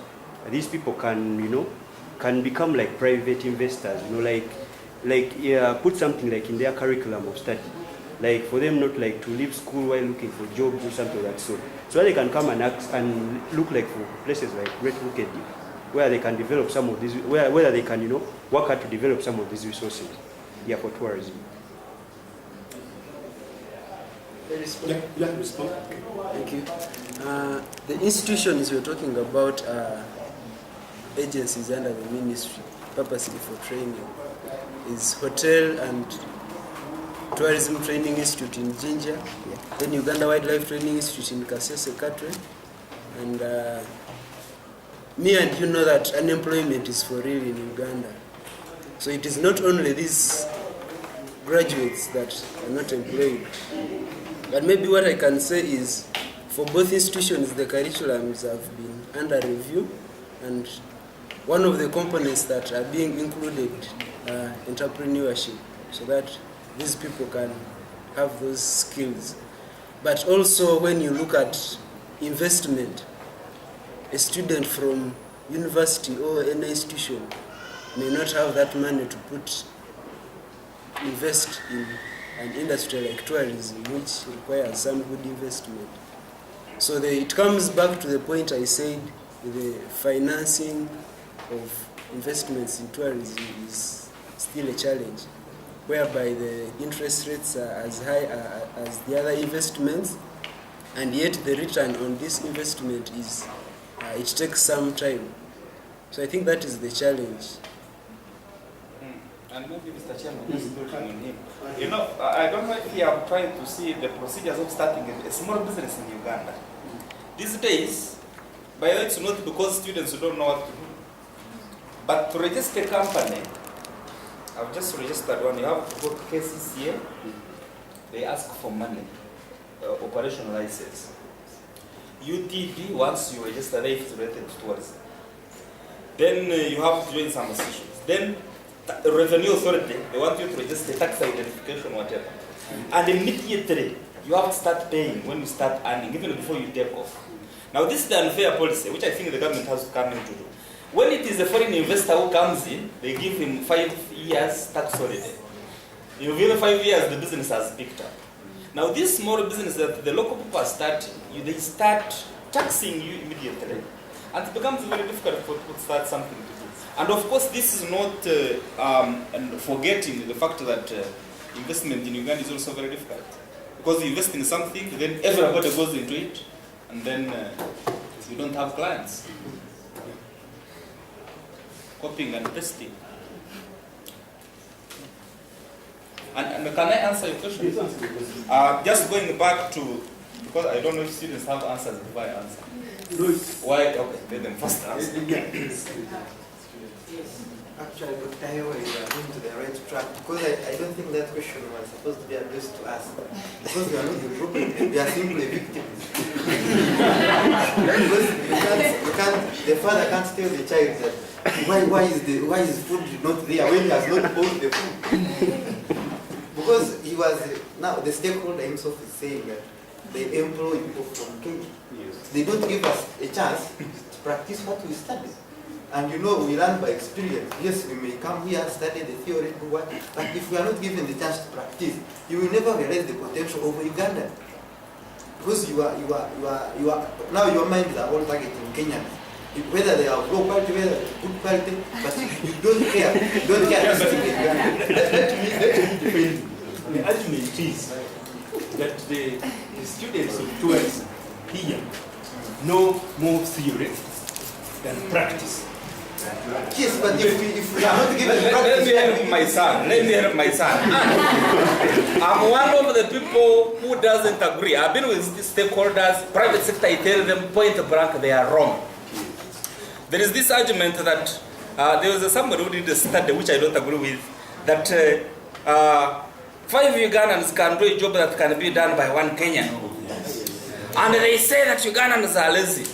these people can, can become like private investors, like put something like in their curriculum of study, like for them not like to leave school while looking for jobs or something like that sort. So they can come and act and look like for places like Great Bukedi, where they can develop some of these, where they can, you know, work hard to develop some of these resources, yeah, for tourism. Yeah, respond. Thank you. The institutions we're talking about are agencies under the ministry, purposely for training. Is Hotel and Tourism Training Institute in Jinja, then Uganda Wildlife Training Institute in Kasese Katwe, and me and you know that unemployment is for real in Uganda. So it is not only these graduates that are not employed, but maybe what I can say is for both institutions the curriculums have been under review, and one of the components that are being included are entrepreneurship, so that these people can have those skills. But also when you look at investment, a student from university or any institution may not have that money to invest in an industry like tourism, which requires some good investment. So it comes back to the point I said, the financing of investments in tourism is still a challenge, whereby the interest rates are as high as the other investments, and yet the return on this investment is, it takes some time. So I think that is the challenge. And maybe Mr. Chairman, just building on him. You know, I don't know if you have tried to see the procedures of starting a small business in Uganda. These days, by the way, it's not because students don't know what to do, but to register a company, I've just registered one. You have to go to KCCA. They ask for money, operational license. UTD, once you register, they it's related towards it. Then you have to join some associations. Then the revenue authority, they want you to register tax identification, whatever. And immediately, you have to start paying when you start earning, even before you take off. Now, this is the unfair policy, which I think the government has to come in to do. When it is a foreign investor who comes in, they give him 5 years tax holiday. Within 5 years, the business has picked up. Now, this small business that the local people are starting, they start taxing you immediately. And it becomes very difficult for people to start something to do. And of course, this is not forgetting the fact that investment in Uganda is also very difficult. Because you invest in something, then everybody goes into it, and then you don't have clients. Copying and pasting. And can I answer your question? Just going back to, because I don't know if students have answers before I answer. Why? Okay, let them first answer. Actually, Dr. Hewa is going to the right track, because I don't think that question was supposed to be addressed to us. Because we are not the problem, we are simply victims. Because the father can't tell the child that why is food not there when he has not bought the food. Because he was, now the stakeholder himself is saying that they employ people from Kenya. Yes. They don't give us a chance to practice what we study. And you know, we learn by experience. Yes, we may come here, study the theory, do what, but if we are not given the chance to practice, you will never realize the potential of Uganda. Because now your minds are all targeting Kenyans. Whether they are low quality, whether good quality, but you don't care. You don't care. Yeah, let me defend. The argument is that the students of tourism here know more theory than practice. Yes, but if we are not given practice... Let me help my son. I'm one of the people who doesn't agree. I've been with the stakeholders, private sector, I tell them point blank, they are wrong. There is this argument that there was somebody who did a study, which I don't agree with, that 5 Ugandans can do a job that can be done by 1 Kenyan. And they say that Ugandans are lazy.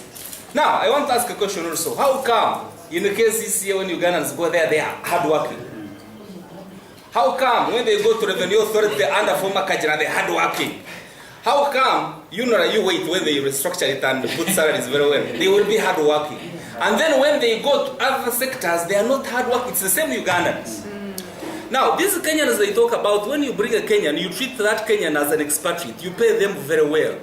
Now, I want to ask a question also. How come, in the case here, when Ugandans go there, they are hardworking? How come, when they go to Revenue Authority under former Kajina, they are hardworking? How come, you wait when they restructure it and put salaries very well, they will be hardworking? And then when they go to other sectors, they are not hard work. It's the same Ugandans. Now, these Kenyans they talk about, when you bring a Kenyan, you treat that Kenyan as an expatriate. You pay them very well.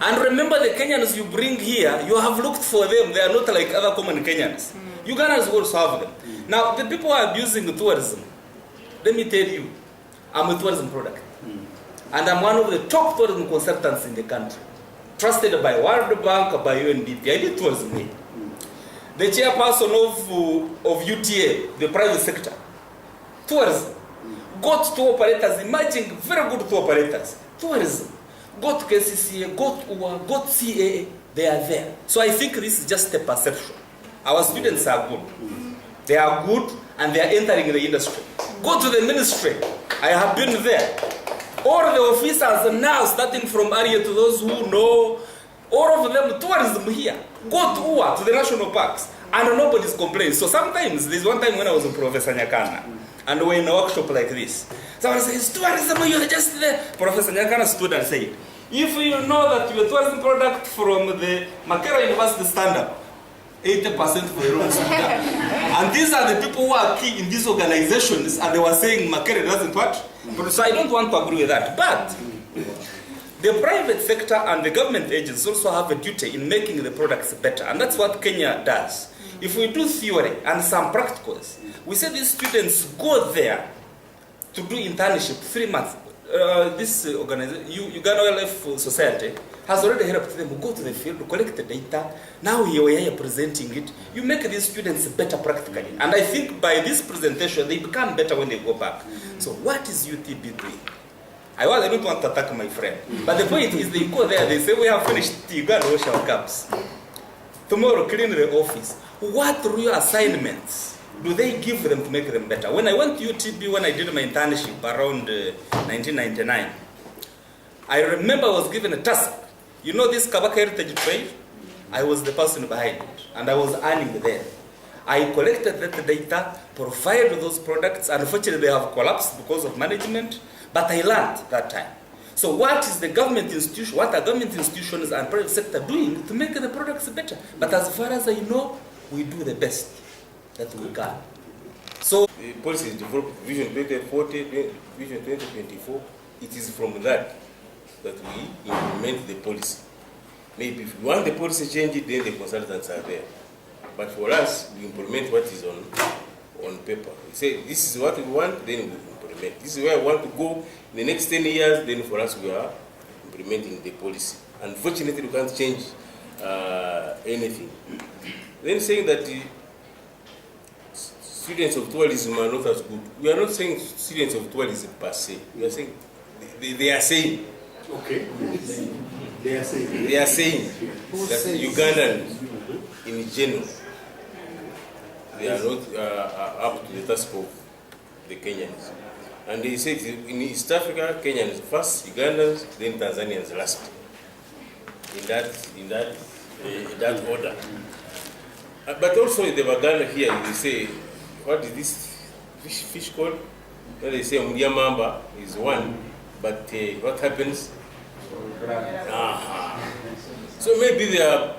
And remember, the Kenyans you bring here, you have looked for them. They are not like other common Kenyans. Ugandans also have them. Now, the people are abusing tourism. Let me tell you, I'm a tourism product. And I'm one of the top tourism consultants in the country. Trusted by World Bank, by UNDP. I did tourism here. The chairperson of UTA, the private sector, tourism, got tour operators, emerging very good tour operators. Tourism, got KCCA, got UA, got CAA, they are there. So I think this is just a perception. Our students are good. They are good and they are entering the industry. Go to the ministry. I have been there. All the officers now, starting from area to those who know, all of them, tourism here. Go to UA, to the national parks, and nobody's complaining. So sometimes, there's one time when I was with Professor Nyakana, and we're in a workshop like this. Someone says, tourism, you're just there. Professor Nyakana stood and said, if you know that your tourism product from the Makera University stand-up, 80% for the wrong student. And these are the people who are key in these organizations, and they were saying Makere doesn't what? So I don't want to agree with that. But the private sector and the government agents also have a duty in making the products better. And that's what Kenya does. If we do theory and some practicals, we say these students go there to do internship 3 months. This organization, Uganda Wildlife Society, has already helped them go to the field, collect the data. Now you are here presenting it. You make these students better practically. And I think by this presentation, they become better when they go back. So what is UTB doing? I don't want to attack my friend. But the point is they go there, they say, we have finished, you got to wash our cups. Tomorrow, clean the office. What real assignments do they give them to make them better? When I went to UTB, when I did my internship around 1999, I remember I was given a task. You know this Kabaka Heritage Trail? I was the person behind it, and I was earning there. I collected that data, provided those products. Unfortunately, they have collapsed because of management, but I learned that time. So what is the government institution, what are government institutions and private sector doing to make the products better? But as far as I know, we do the best that we can. So the policy is developed, Vision 2040, Vision 2024, it is from that we implement the policy. Maybe if we want the policy changed, then the consultants are there. But for us, we implement what is on paper. We say, this is what we want, then we implement. This is where I want to go in the next 10 years, then for us we are implementing the policy. Unfortunately, we can't change anything. Then saying that the students of tourism are not as good. We are not saying students of tourism per se. We are saying, they are saying. Okay. They are saying. They are saying that Ugandans in general, they are not up to the task of the Kenyans. And they say in East Africa, Kenyans first, Ugandans, then Tanzanians last. In that order. But also in the Baganda here, they say, what is this fish called? Well, they say Mdiamamba is one, but what happens? So maybe they are,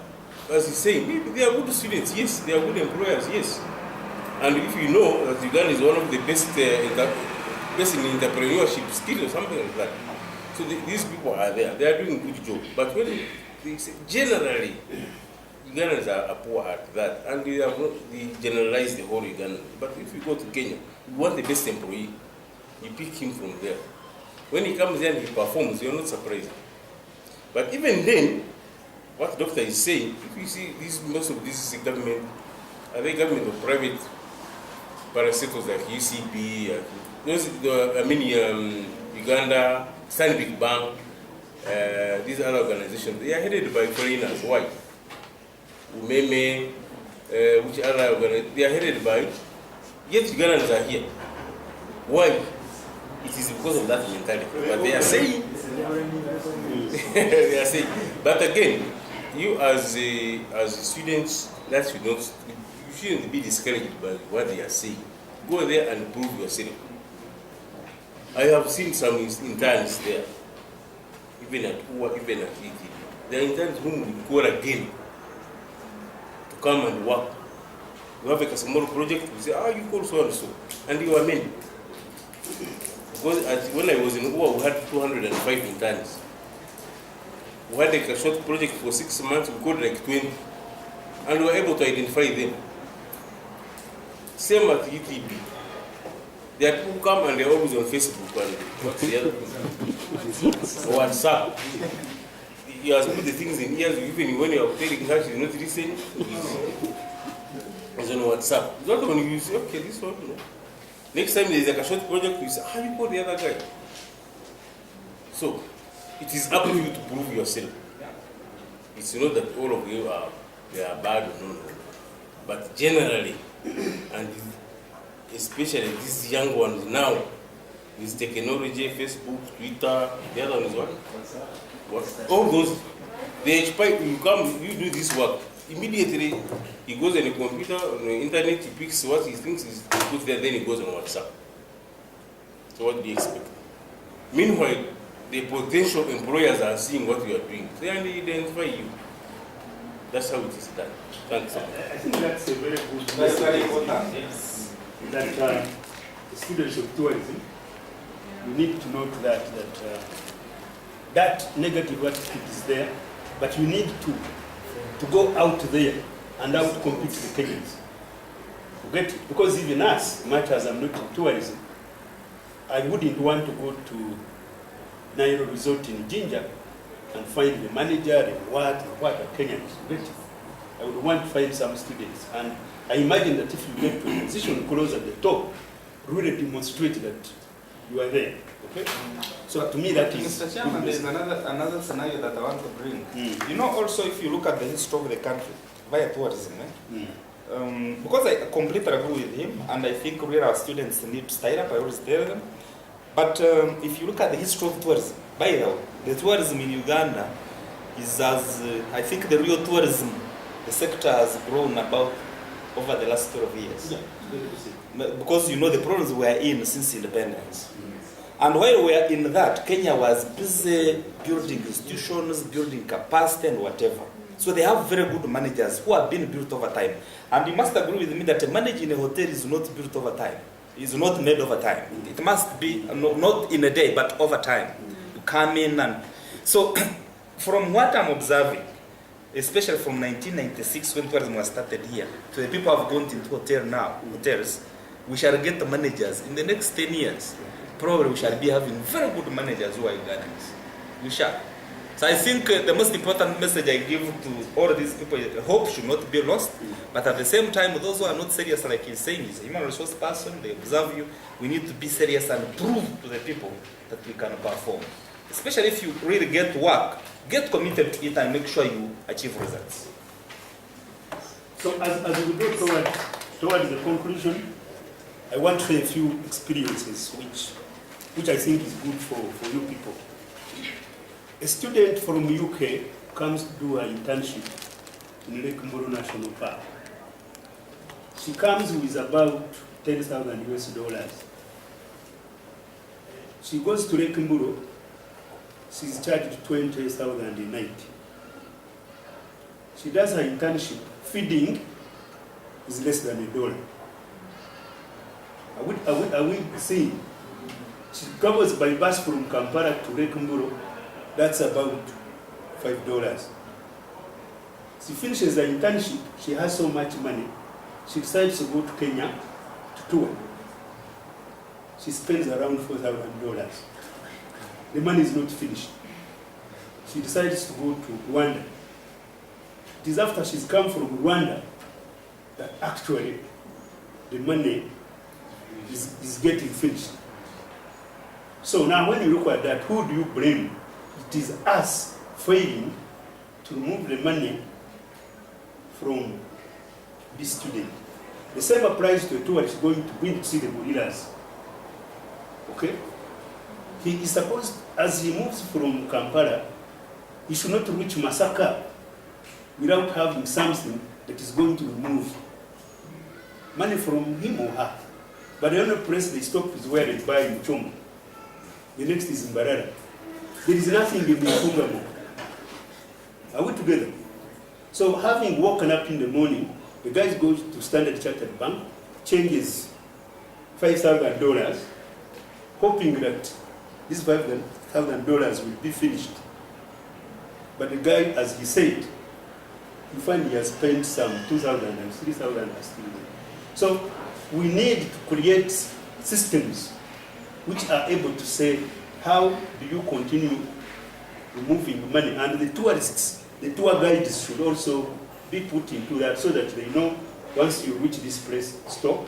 as you say, maybe they are good students, yes, they are good employers, yes. And if you know that Uganda is one of the best in entrepreneurship skills or something like that, so these people are there, they are doing a good job. But when they say generally, Ugandans are poor at that, and they generalize the whole Uganda. But if you go to Kenya, you want the best employee, you pick him from there. When he comes there and he performs, you're not surprised. But even then, what the doctor is saying, if you see most of this is government, are they government or private parastatals like UCB, Uganda, Stanbic Bank, these other organizations, they are headed by foreigners. Why? Umeme, which other organizations, they are headed by, yet Ugandans are here. Why? It is because of that mentality. But they are saying, they are saying, but again, you as students, that you shouldn't be discouraged by what they are saying. Go there and prove yourself. I have seen some interns there, even at UA, even at ETB. There are interns whom we call again to come and work. We have a small project, we say, you call so and so, and you are many. Because when I was in UA, we had 205 interns. We had like a short project for 6 months, we got like 20. And we were able to identify them. Same at UTB. There are people who come and they're always on Facebook and what's the other thing? WhatsApp. You have put the things in ears, even when you are telling her she's not listening, it's on WhatsApp. It's not when you say, okay, this one, no. Next time there's like a short project, you say, how you call the other guy? So, it is up to you to prove yourself. It's not that all of you are bad, no. But generally, and especially these young ones now, with technology, Facebook, Twitter, the other one is what? All those, they expect you come, you do this work. Immediately, he goes on the computer, on the internet, he picks what he thinks is good there, then he goes on WhatsApp. So what do you expect? Meanwhile, the potential employers are seeing what you are doing. They identify you. That's how it is done. Thanks. I think that's a very good message. Very important, yes. That the students of tourism, you need to note that that negative attitude is there, but you need to go out there and out compete the Kenyans. Get it? Because even us, much as I'm not in tourism, I wouldn't want to go to Nairo Resort in Jinja and find the manager and what are Kenyans. Get it? I would want to find some students. And I imagine that if you get to a position close at the top, really demonstrate that you are there. Okay? So to me that is... Mr. Chairman, there is another scenario that I want to bring. You know, also if you look at the history of the country via tourism, because I completely agree with him, and I think really our students need to style up, I always tell them. But if you look at the history of tourism, by the way, the tourism in Uganda is as, I think the real tourism, the sector has grown about over the last 12 years. Yeah. Because you know the problems we are in since independence. And while we are in that, Kenya was busy building institutions, building capacity and whatever. So they have very good managers who have been built over time. And you must agree with me that managing a hotel is not built over time. It's not made over time. It must be not in a day, but over time. You come in and... So from what I'm observing, especially from 1996 when tourism was started here, to the people who have gone into hotels, we shall get the managers in the next 10 years. Probably we shall be having very good managers who are Ugandans. We shall. So I think the most important message I give to all these people, hope should not be lost, but at the same time, those who are not serious, like he's saying, is a human resource person, they observe you, we need to be serious and prove to the people that we can perform. Especially if you really get work, get committed to it and make sure you achieve results. So as we go towards the conclusion, I want to share a few experiences which I think is good for you people. A student from UK comes to do an internship in Lake Mburu National Park. She comes with about $10,000 US. She goes to Lake Mburu, she's charged $20,000 a night. She does her internship, feeding is less than $1. Are we seeing? She travels by bus from Kampala to Lake Mburu, that's about $5. She finishes the internship, she has so much money, she decides to go to Kenya to tour. She spends around $4,000. The money is not finished. She decides to go to Rwanda. It is after she's come from Rwanda that actually the money is getting finished. So now when you look at that, who do you blame? It is us failing to remove the money from this student. The same applies to a tourist going to see the gorillas. Okay? He is supposed, as he moves from Kampala, he should not reach Masaka without having something that is going to remove money from him or her. But the only place they stop is where they buy in Chomo. The next is in Mbarara. There is nothing in Mfungamo. Are we together? So having woken up in the morning, the guy goes to Standard Chartered Bank, changes $5,000, hoping that this $5,000 will be finished. But the guy, as he said, you find he has spent some 2,000 and 3,000 are still there. So we need to create systems which are able to say, how do you continue removing money? And the tourists, the tour guides should also be put into that so that they know once you reach this place, stop.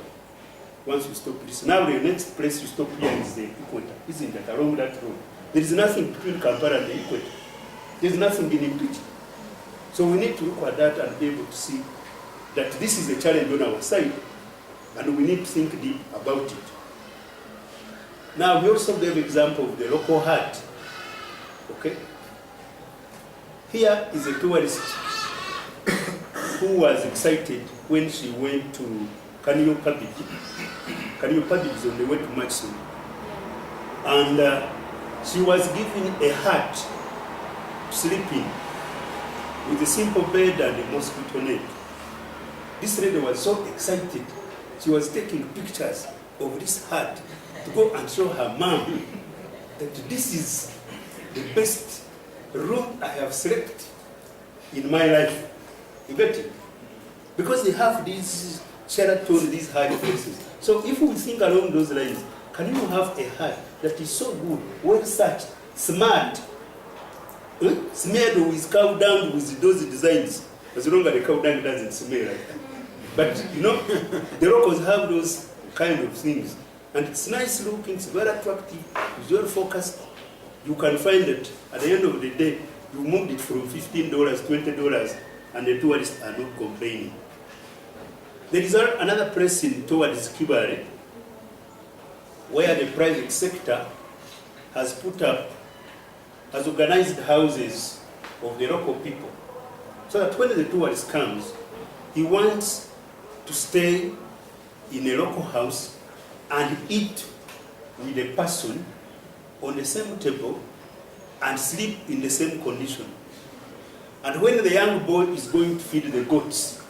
Once you stop this, now the next place you stop here is the equator, isn't it, along that road? There is nothing between Kampala and the equator. There's nothing in between. So we need to look at that and be able to see that this is a challenge on our side, and we need to think deep about it. Now, we also gave example of the local heart. Okay? Here is a tourist who was excited when she went to Kanyo Pabiji. Kanyo Pabiji is on the way to Matsu. And she was given a hut to sleep in with a simple bed and a mosquito net. This lady was so excited. She was taking pictures of this hut to go and show her mom that this is the best room I have slept in my life. You get it? Because they have these Sheraton, these high places. So if we think along those lines, can you have a hut that is so good, well searched, smart, smeared with cow dung with those designs, as long as the cow dung doesn't smell like that. But you know, the locals have those kind of things. And it's nice looking, it's very attractive, it's very focused. You can find that at the end of the day, you moved it from $15, $20, and the tourists are not complaining. There is another place towards Kibale, where the private sector has put up, has organized houses of the local people. So that when the tourist comes, he wants to stay in a local house and eat with a person on the same table and sleep in the same condition. And when the young boy is going to feed the goats,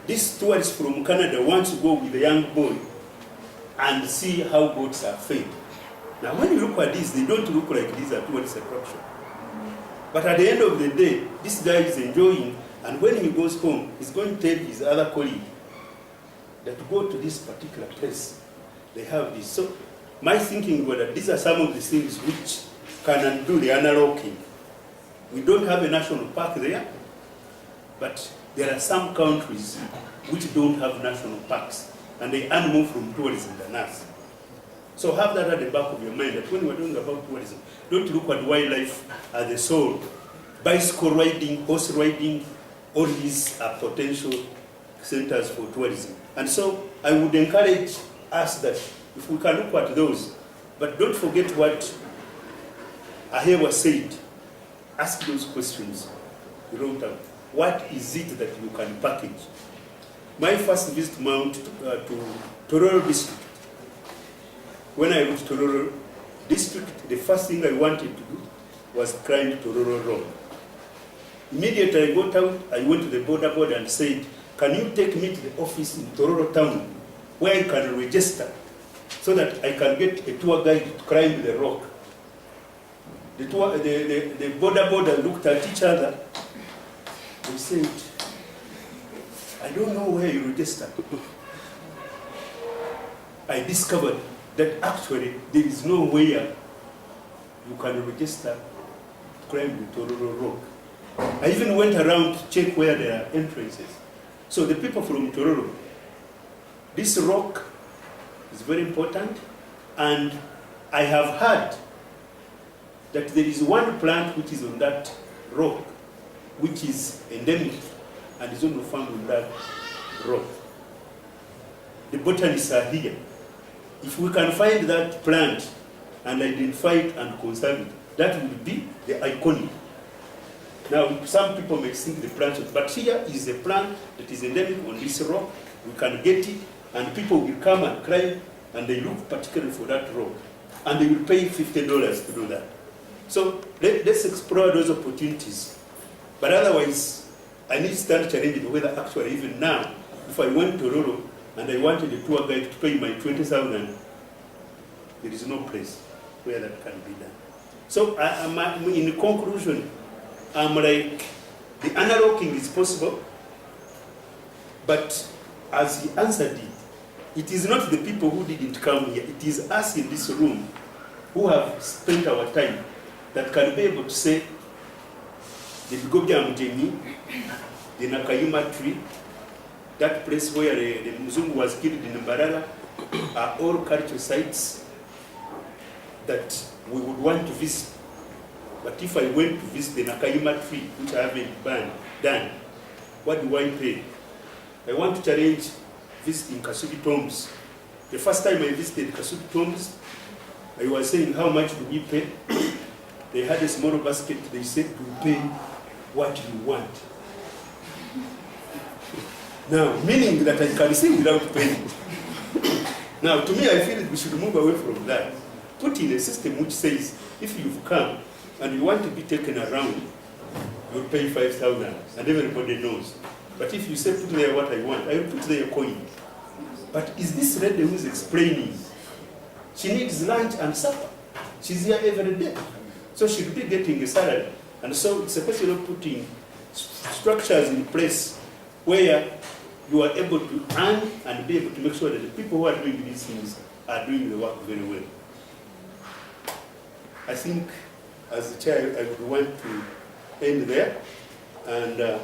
this tourist from Canada wants to go with the young boy and see how goats are fed. Now when you look at this, they don't look like these are tourist attractions. But at the end of the day, this guy is enjoying, and when he goes home, he's going to tell his other colleague that to go to this particular place, they have this. So my thinking was that these are some of the things which can undo the unlocking. We don't have a national park there, but there are some countries which don't have national parks, and they earn more from tourism than us. So have that at the back of your mind, that when we're talking about tourism, don't look at wildlife as the soul. Bicycle riding, horse riding, all these are potential centers for tourism. And so I would encourage us that if we can look at those, but don't forget what Ahewa said. Ask those questions. You wrote down. What is it that you can package? My first visit to Tororo district, when I went to Tororo district, the first thing I wanted to do was climb Tororo Road. Immediately I got out, I went to the border board and said, can you take me to the office in Tororo town where I can register so that I can get a tour guide to climb the rock? The border looked at each other. They said, I don't know where you registered. I discovered that actually there is nowhere you can register to climb the Tororo Rock. I even went around to check where there are entrances. So the people from Tororo, this rock is very important, and I have heard that there is one plant which is on that rock, which is endemic and is only found on that rock. The botanists are here. If we can find that plant and identify it and conserve it, that would be the iconic. Now, some people may think the plant, but here is a plant that is endemic on this rock. We can get it, and people will come and climb, and they look particularly for that rock. And they will pay $50 to do that. So let's explore those opportunities. But otherwise, I need to start challenging whether actually even now, if I went to Tororo and I wanted a tour guide to pay my 20,000 there is no place where that can be done. So in conclusion, I'm like, the unlocking is possible, but as he answered it is not the people who didn't come here, it is us in this room who have spent our time that can be able to say, the Bigobya Mjeni, the Nakayuma tree, that place where the Mzungu was killed in Mbarara, are all cultural sites that we would want to visit. But if I went to visit the Nakayuma tree, which I haven't done, what do I pay? I want to challenge visiting Kasubi tombs. The first time I visited Kasubi tombs, I was saying, how much do we pay? They had a small basket, they said, you pay what you want. Now, meaning that I can see without paying. Now, to me, I feel that we should move away from that. Put in a system which says, if you've come and you want to be taken around, you'll pay 5,000, and everybody knows. But if you say, put there what I want, I will put there a coin. But is this lady who is explaining? She needs lunch and supper. She's here every day. So she'll be getting a salary. And so it's a question of putting structures in place where you are able to earn and be able to make sure that the people who are doing these things are doing the work very well. I think, as the chair, I would want to end there. And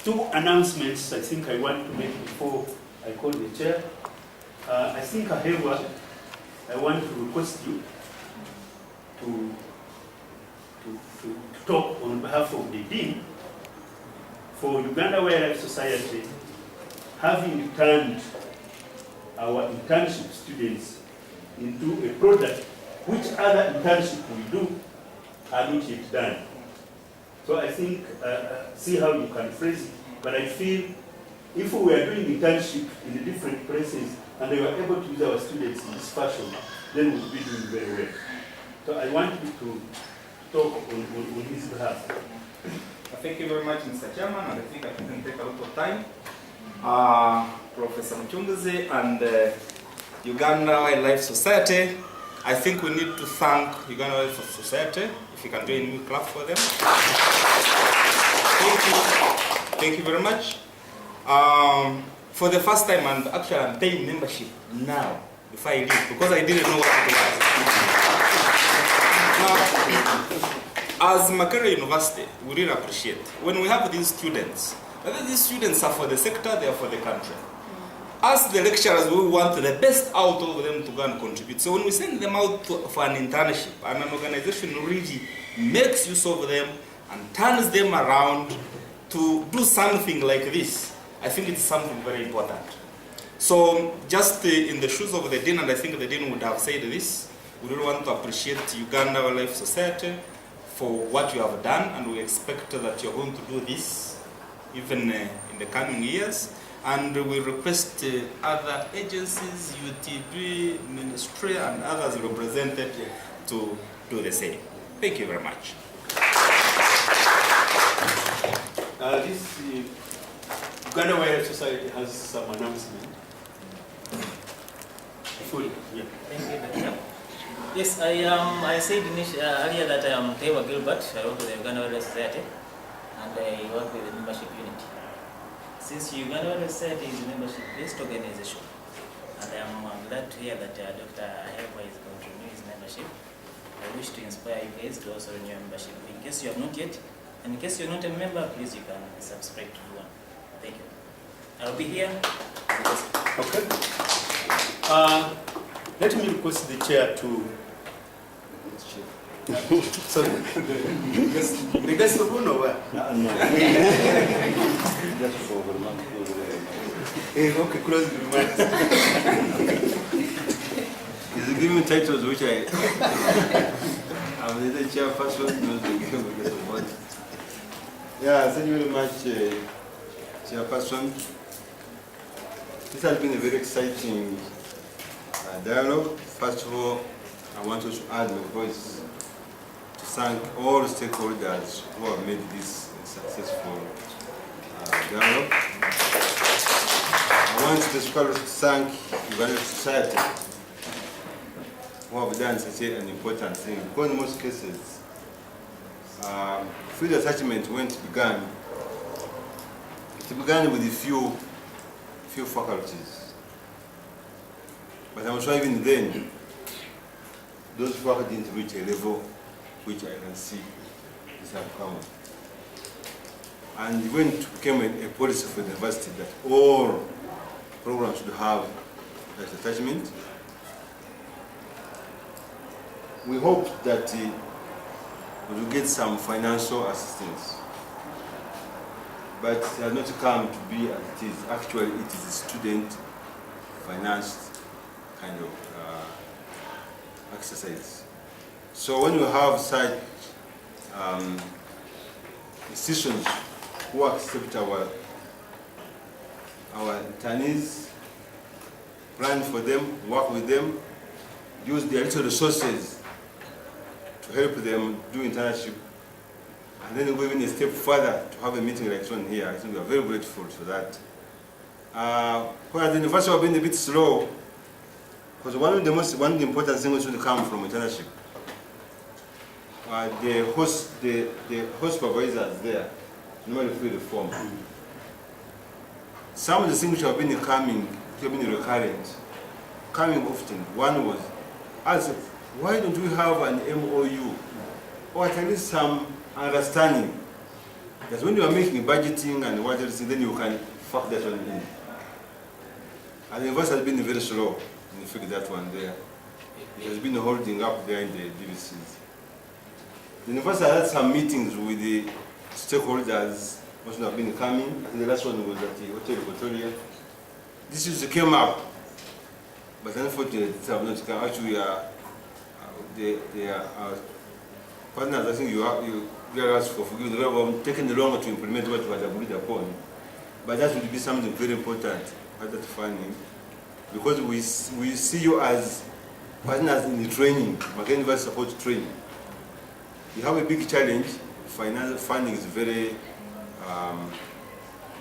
two announcements I think I want to make before I call the chair. I think, however, I want to request you to talk on behalf of the Dean for Uganda Wildlife Society, having turned our internship students into a product which other internship we do are not yet done. So I think, see how you can phrase it, but I feel if we were doing internship in the different places and they were able to use our students in this fashion, then we would be doing very well. So I want you to talk on his behalf. Thank you very much, Mr. Chairman, and I think I can take a lot of time. Professor Mchunguzi and Uganda Wildlife Society, I think we need to thank Uganda Wildlife Society. If you can do a new clap for them. Thank you. Thank you very much. For the first time, and actually I'm paying membership now, before I leave, because I didn't know what it was. Now, as Makerere University, we really appreciate when we have these students. Whether these students are for the sector, they are for the country. As the lecturers, we want the best out of them to go and contribute. So when we send them out for an internship, and an organization really makes use of them and turns them around to do something like this, I think it's something very important. So just in the shoes of the Dean, and I think the Dean would have said this, we really want to appreciate Uganda Wildlife Society for what you have done, and we expect that you're going to do this even in the coming years. And we request other agencies, UTB, Ministry, and others represented to do the same. Thank you very much. This Uganda Wildlife Society has some announcement. Yeah. Thank you. Yes, I said earlier that I am Tewa Gilbert. I work with the Uganda Wildlife Society, and I work with the membership unit. Since Uganda Wildlife Society is a membership-based organization, and I'm glad to hear that Dr. Aheba is going to renew his membership, I wish to inspire you guys to also renew your membership. In case you have not yet, and in case you're not a member, please you can subscribe to one. Thank you. I'll be here. Okay. Let me request the chair to. Sorry. The guest of who know where? No. Just for the month. Okay, close the remarks. He's giving me titles which I'm the chairperson. Yeah, thank you very much, chairperson. This has been a very exciting dialogue. First of all, I want to add my voice to thank all the stakeholders who have made this a successful dialogue. I want specifically to thank Ugandan society who have done such an important thing, because in most cases, field attachment when it began with a few faculties. But I'm sure even then, those faculties didn't reach a level which I can see is have come. And when it became a policy for the university that all programs should have that attachment, we hope that we will get some financial assistance. But it has not come to be as it is. Actually, it is a student-financed kind of exercise. So when you have such institutions who accept our internees, plan for them, work with them, use their little resources to help them do internship, and then go even a step further to have a meeting like this one here. I think we are very grateful for that. Whereas the university have been a bit slow, because one of the important things should come from internship. The host supervisors there normally fill the form. Some of the things which have been recurrent, coming often. One was, I said, why don't we have an MOU, or at least some understanding that when you are making budgeting and what else, then you can factor that one in. And the university has been very slow in figuring that one there. It has been holding up there in the DVCs. The university had some meetings with the stakeholders, most have been coming. I think the last one was at the Hotel Equatoria. This issue came up, but unfortunately it have not come. Actually, they are partners. I think you asked for forgiveness. We have taken longer to implement what we had agreed upon. But that would be something very important at that funding, because we see you as partners in the training, Macquarie University support training. You have a big challenge. Financial funding is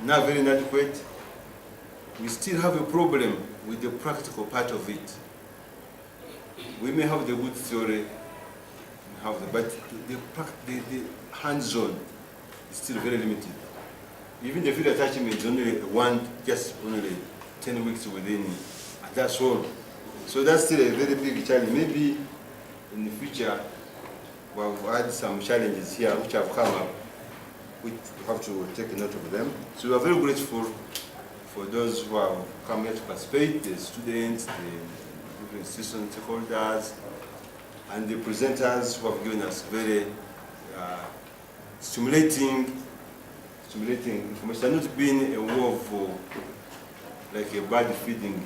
not very inadequate. We still have a problem with the practical part of it. We may have the good theory, but the hands-on is still very limited. Even the field attachment is only only 10 weeks within, and that's all. So that's still a very big challenge. Maybe in the future, we've had some challenges here which have come up. We have to take note of them. So we are very grateful for those who have come here to participate, the students, the different institution stakeholders, and the presenters who have given us very stimulating information. Not being a war for like a bad feeding,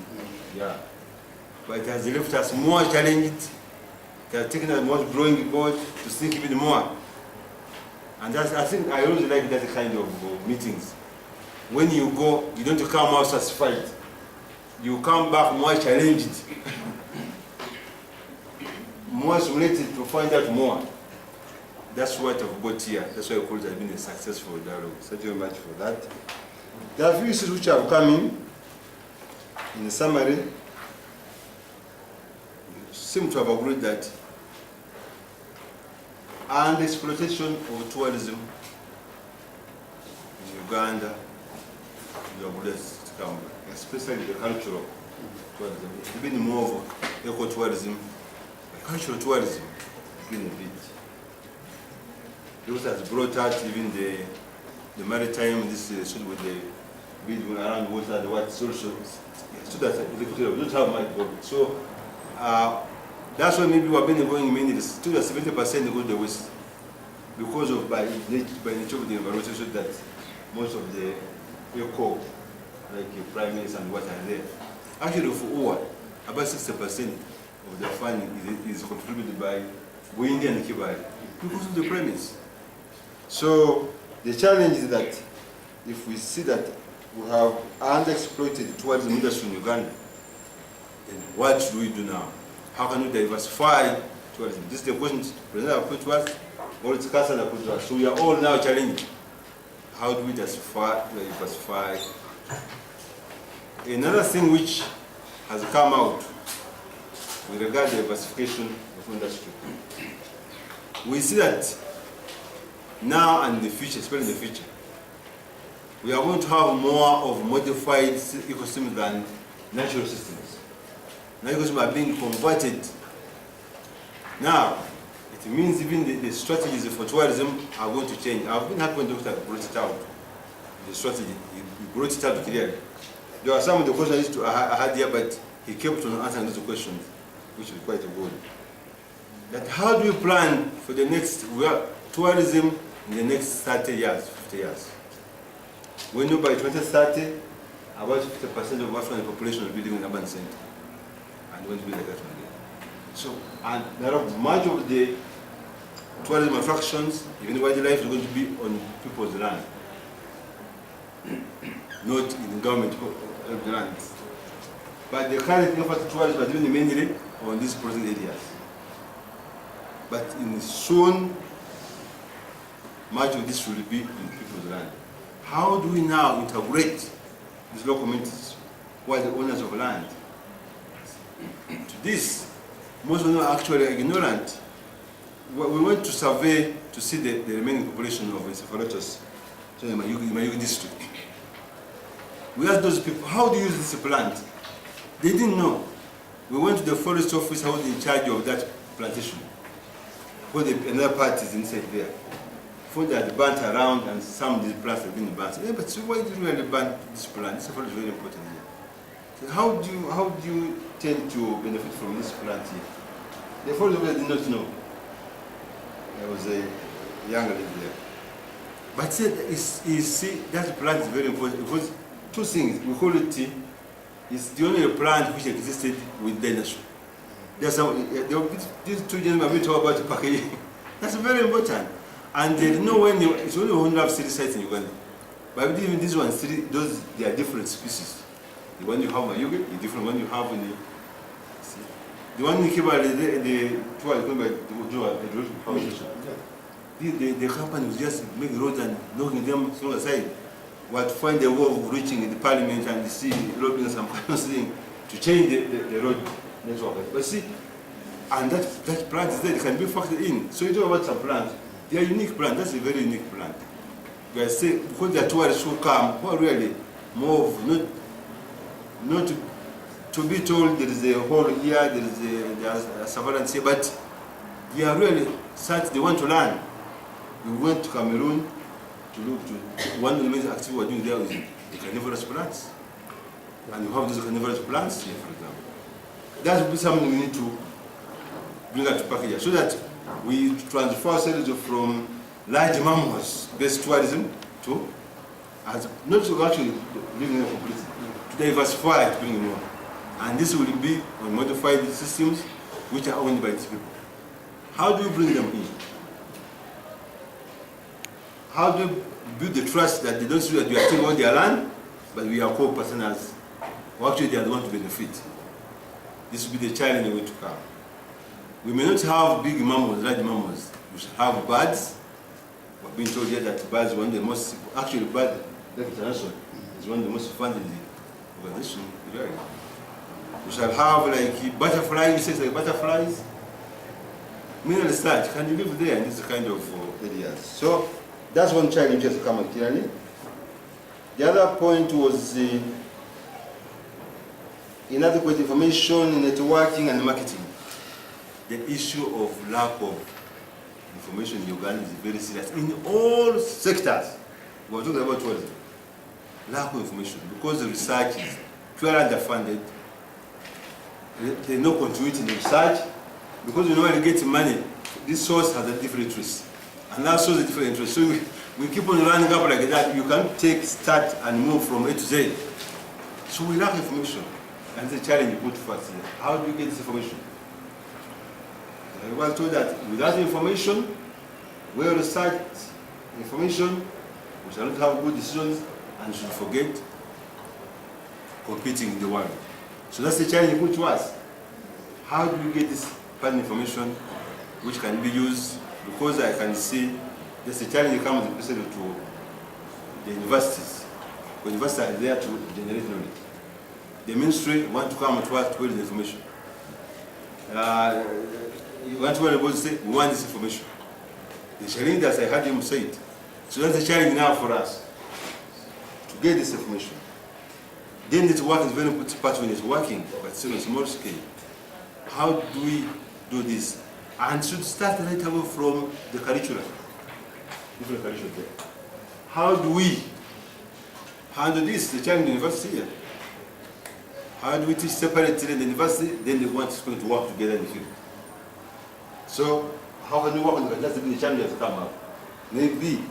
yeah. But it has left us more challenged. It has taken us more growing board to think even more. And that's, I think I always like that kind of meetings. When you go, you don't come out satisfied. You come back more challenged, more stimulated to find out more. That's what I've got here. That's why I call it has been a successful dialogue. Thank you very much for that. There are a few issues which have come in the summary. We seem to have agreed that and exploitation of tourism in Uganda, especially the cultural tourism. It's been more of eco-tourism, cultural tourism has been a bit. This has brought out even the maritime, this with the building around water, the white social, so that we don't have much problem. So that's why maybe we have been going mainly, still 70% go to the west, because of by nature of the environment, so that most of the eco, like primates and what are there. Actually, for all, about 60% of the funding is contributed by Windy and Kibali because of the premise. So the challenge is that if we see that we have underexploited tourism industry in Uganda, then what do we do now? How can we diversify tourism? This is the question President put to us, or it's Council put to us. So we are all now challenged. How do we diversify Another thing which has come out with regard to diversification of industry, we see that now and in the future, especially in the future, we are going to have more of modified ecosystems than natural systems. Now ecosystems are being converted. Now, it means even the strategies for tourism are going to change. I've been happy when Dr. brought it out. The strategy, he brought it out clearly. There are some of the questions I had here, but he kept on answering those questions, which was quite good. That how do we plan for the next tourism in the next 30 years, 50 years? We know by 2030, about 50% of African population will be living in urban centers, and going to be like that one day. So, and there are much of the tourism attractions, even wildlife, is going to be on people's land, not in government lands. But the current effort to tourism are doing mainly on these protected areas. But in soon, much of this will be in people's land. How do we now integrate these local communities who are the owners of land? To this, most of them are actually ignorant. We went to survey to see the remaining population of encephalotus in Mayugi district. We asked those people, how do you use this plant? They didn't know. We went to the forest office, who was in charge of that plantation. Because another part is inside there. Found that burnt around and some of these plants have been burnt. Yeah, but so why did you really burn this plant? This forest is very important here. So how do you tend to benefit from this plant here? The forest officer did not know. There was a young lady there. But said, you see, that plant is very important because two things. We call it tea. It's the only plant which existed with dinosaurs. These two gentlemen have been talking about the packaging. That's very important. And they know when it's only 100 city sites in Uganda. But even these ones, they are different species. The one you have in Mayugi, the different one you have in the one in Kiba, the company will just make roads and knocking them through aside. What find a way of reaching the parliament and see lobbying some kind of thing to change the road network. But see, and that plant is there, it can be factored in. So you talk about some plants, they are unique plants, that's a very unique plant. We are saying, because they are tourists who come, who are really more of, not to be told there is a hole here, there is a surveillance here, but they are really such, they want to learn. We went to Cameroon to look to, one of the main activities we are doing there is the carnivorous plants. And we have those carnivorous plants here, for example. That would be something we need to bring out to package so that we transfer ourselves from large mammals-based tourism to, not to actually living in a completely, to diversify, to bring more. And this will be on modified systems which are owned by these people. How do you bring them in? How do you build the trust that they don't see that we are taking all their land, but we are co-partners, or actually they are the ones to benefit? This will be the challenge going to come. We may not have big mammals, large mammals. We should have birds. We've been told here that birds are one of the most, actually bird international is one of the most funded organizations. We shall have like butterflies, like butterflies. Mineral research, can you live there in this kind of areas? So that's one challenge just come up clearly. The other point was inadequate information, networking and marketing. The issue of lack of information in Uganda is very serious. In all sectors, we are talking about tourism. Lack of information, because the research is purely underfunded. There is no continuity in the research, because we normally get money. This source has a different interest, and that source has a different interest. So we keep on running up like that. You can't start and move from A to Z. So we lack information, and the challenge you put first here. How do you get this information? I was told that without information, well-researched information, we shall not have good decisions and should forget competing in the world. So that's the challenge put to us. How do we get this part information which can be used? Because I can see there's a challenge that comes especially to the universities. because universities are there to generate knowledge. The ministry want to come to us with the information. You want to say, we want this information. The challenge, as I heard him say it, so that's a challenge now for us to get this information. Then the work is very important part when it's working, but still on a small scale. How do we do this? And should start right away from the curriculum. Different curriculum there. How do we handle this? The challenge in the university here. How do we teach separately in the university? Then they want to work together in the field. So how can we work on that? That's the challenge that come up. Maybe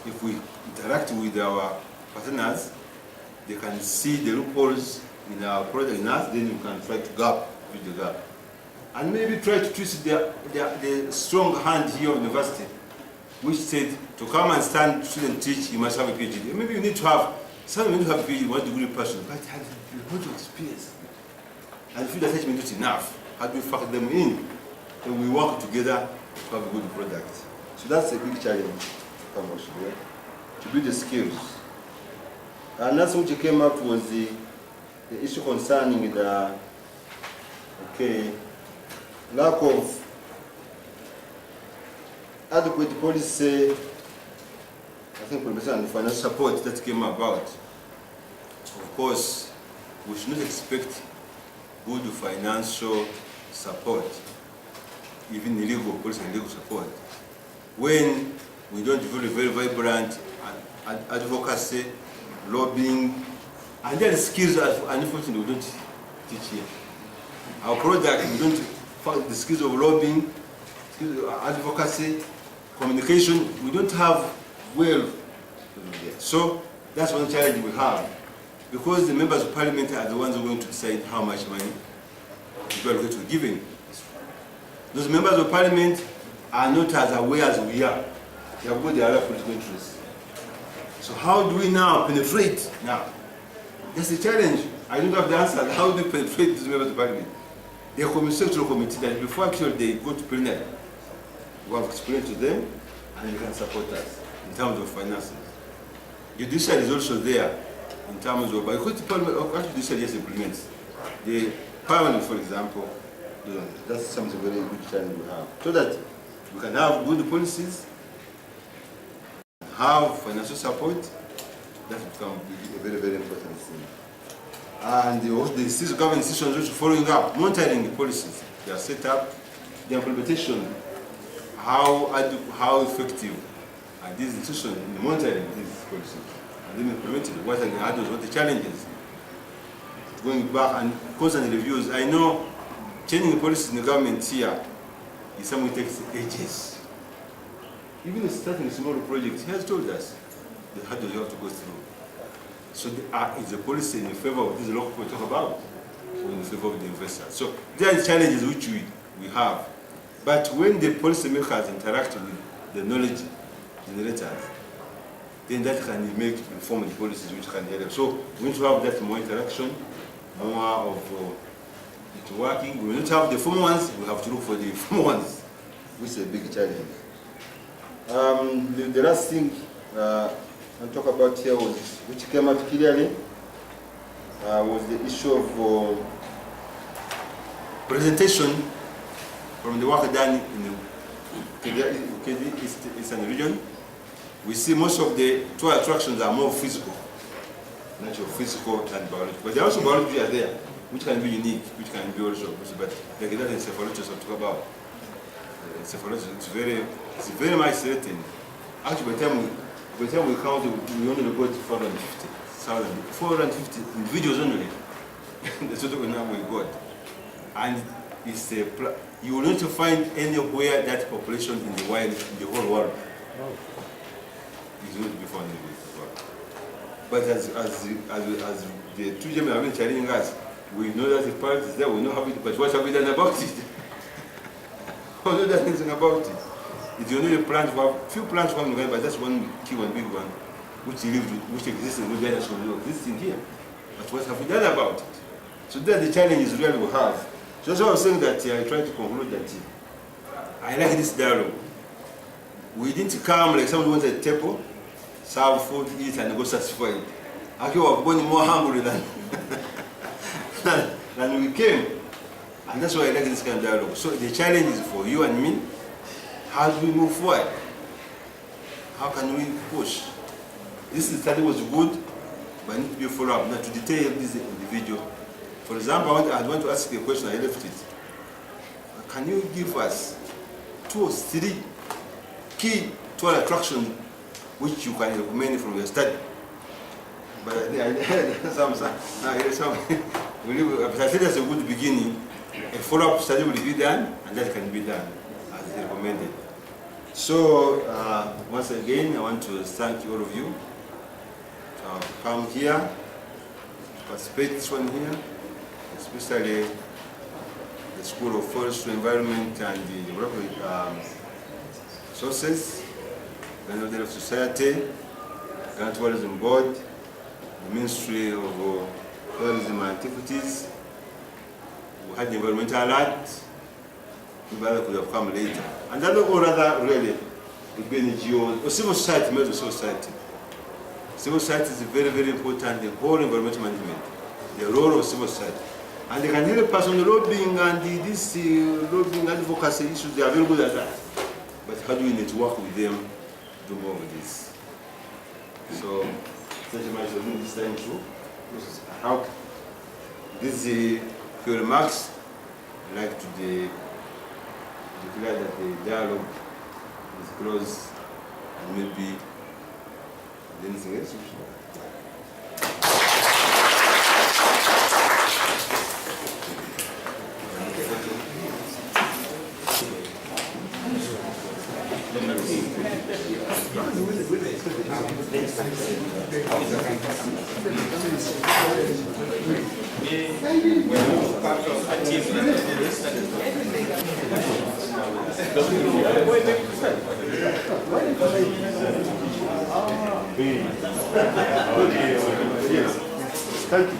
if we interact with our partners, they can see the loopholes in our product in us, then you can try to bridge the gap. And maybe try to twist the strong hand here of the university, which said to come and stand, student teach, you must have a PhD. Maybe you need to have, some you need to have a PhD, one degree person, but have a lot of experience. And feel that attachment is enough. How do we factor them in? And we work together to have a good product. So that's a big challenge to build the skills. And that's what came up was the issue concerning the lack of adequate policy, I think, and financial support that came about. Of course, we should not expect good financial support, even illegal policy and legal support, when we don't develop very vibrant advocacy, lobbying, and there are skills that unfortunately we don't teach here. Our product, we don't find the skills of lobbying, skills of advocacy, communication, we don't have well there. So that's one challenge we have. Because the members of parliament are the ones who are going to decide how much money we are going to be giving. Those members of parliament are not as aware as we are. They have got their other political interests. So how do we now penetrate now? That's the challenge. I don't have the answer. How do we penetrate these members of parliament? They are sectoral committee that before actually they go to plenary, we have explained to them and you can support us in terms of finances. Judiciary is also there in terms of, because the parliament, actually judiciary just implements. The parliament, for example, that's something very good challenge we have. So that we can have good policies, have financial support, that becomes a very, very important thing. And the government institutions also following up, monitoring the policies. They are set up, the implementation, how effective are these institutions in monitoring these policies? And then implementing what are the hurdles, what are the challenges? Going back and constant reviews. I know changing the policies in the government here is something that takes ages. Even starting a small project, he has told us the hurdles you have to go through. So is the policy in favor of this local we talk about, or in favor of the investor? So there are challenges which we have. But when the policymakers interact with the knowledge generators, then that can make informed policies which can help. So we need to have that more interaction, more of it working. We will not have the formal ones, we have to look for the formal ones, which is a big challenge. The last thing I'll talk about here was, which came out clearly, was the issue of presentation from the work done in the Eastern region. We see most of the tour attractions are more physical, natural, physical than biological. But there are also biology are there, which can be unique, which can be also, but like that encephalitis I talk about. Encephalitis, it's very much certain. Actually, by the time we count, we only got 450 individuals only. That's what we now we got. And it's you will not find anywhere that population in the wild, in the whole world. Is going to be found in the world. But as the two gentlemen have been challenging us, we know that the part is there, we know how it, but what have we done about it? We don't know anything about it. It's only a plant, few plants from Uganda, but that's one key one, big one, which exists in Uganda, so existing here. But what have we done about it? So that's the challenges really we have. So that's why I was saying that I try to conclude that I like this dialogue. We didn't come like someone wants a table, serve food, eat, and go satisfied. Actually, we were going more hungry than we came. And that's why I like this kind of dialogue. So the challenge is for you and me. How do we move forward? How can we push? This study was good, but it need to be followed up. Now, to detail this individual. For example, I want to ask you a question. I left it. Can you give us 2 or 3 key tour attractions which you can recommend from your study? But I said that's a good beginning. A follow-up study will be done, and that can be done as recommended. So, once again, I want to thank all of you to come here, participate in this one here, especially the School of Forestry, Environment and the Geographic Sources, Ghana of Society, Ghana Tourism Board, the Ministry of Tourism and Antiquities. We had the Environmental Alert. People could have come later. And that or rather really would be NGOs or civil society, major society. Civil society is very, very important, the whole environmental management, the role of civil society. And they can help us on the lobbying and this lobbying advocacy issues, they are very good at that. But how do we need to work with them to do more of this? So, thank you very much for doing this time too. How this is your remarks. I'd like to declare that the dialogue is closed and maybe anything else. Thank you.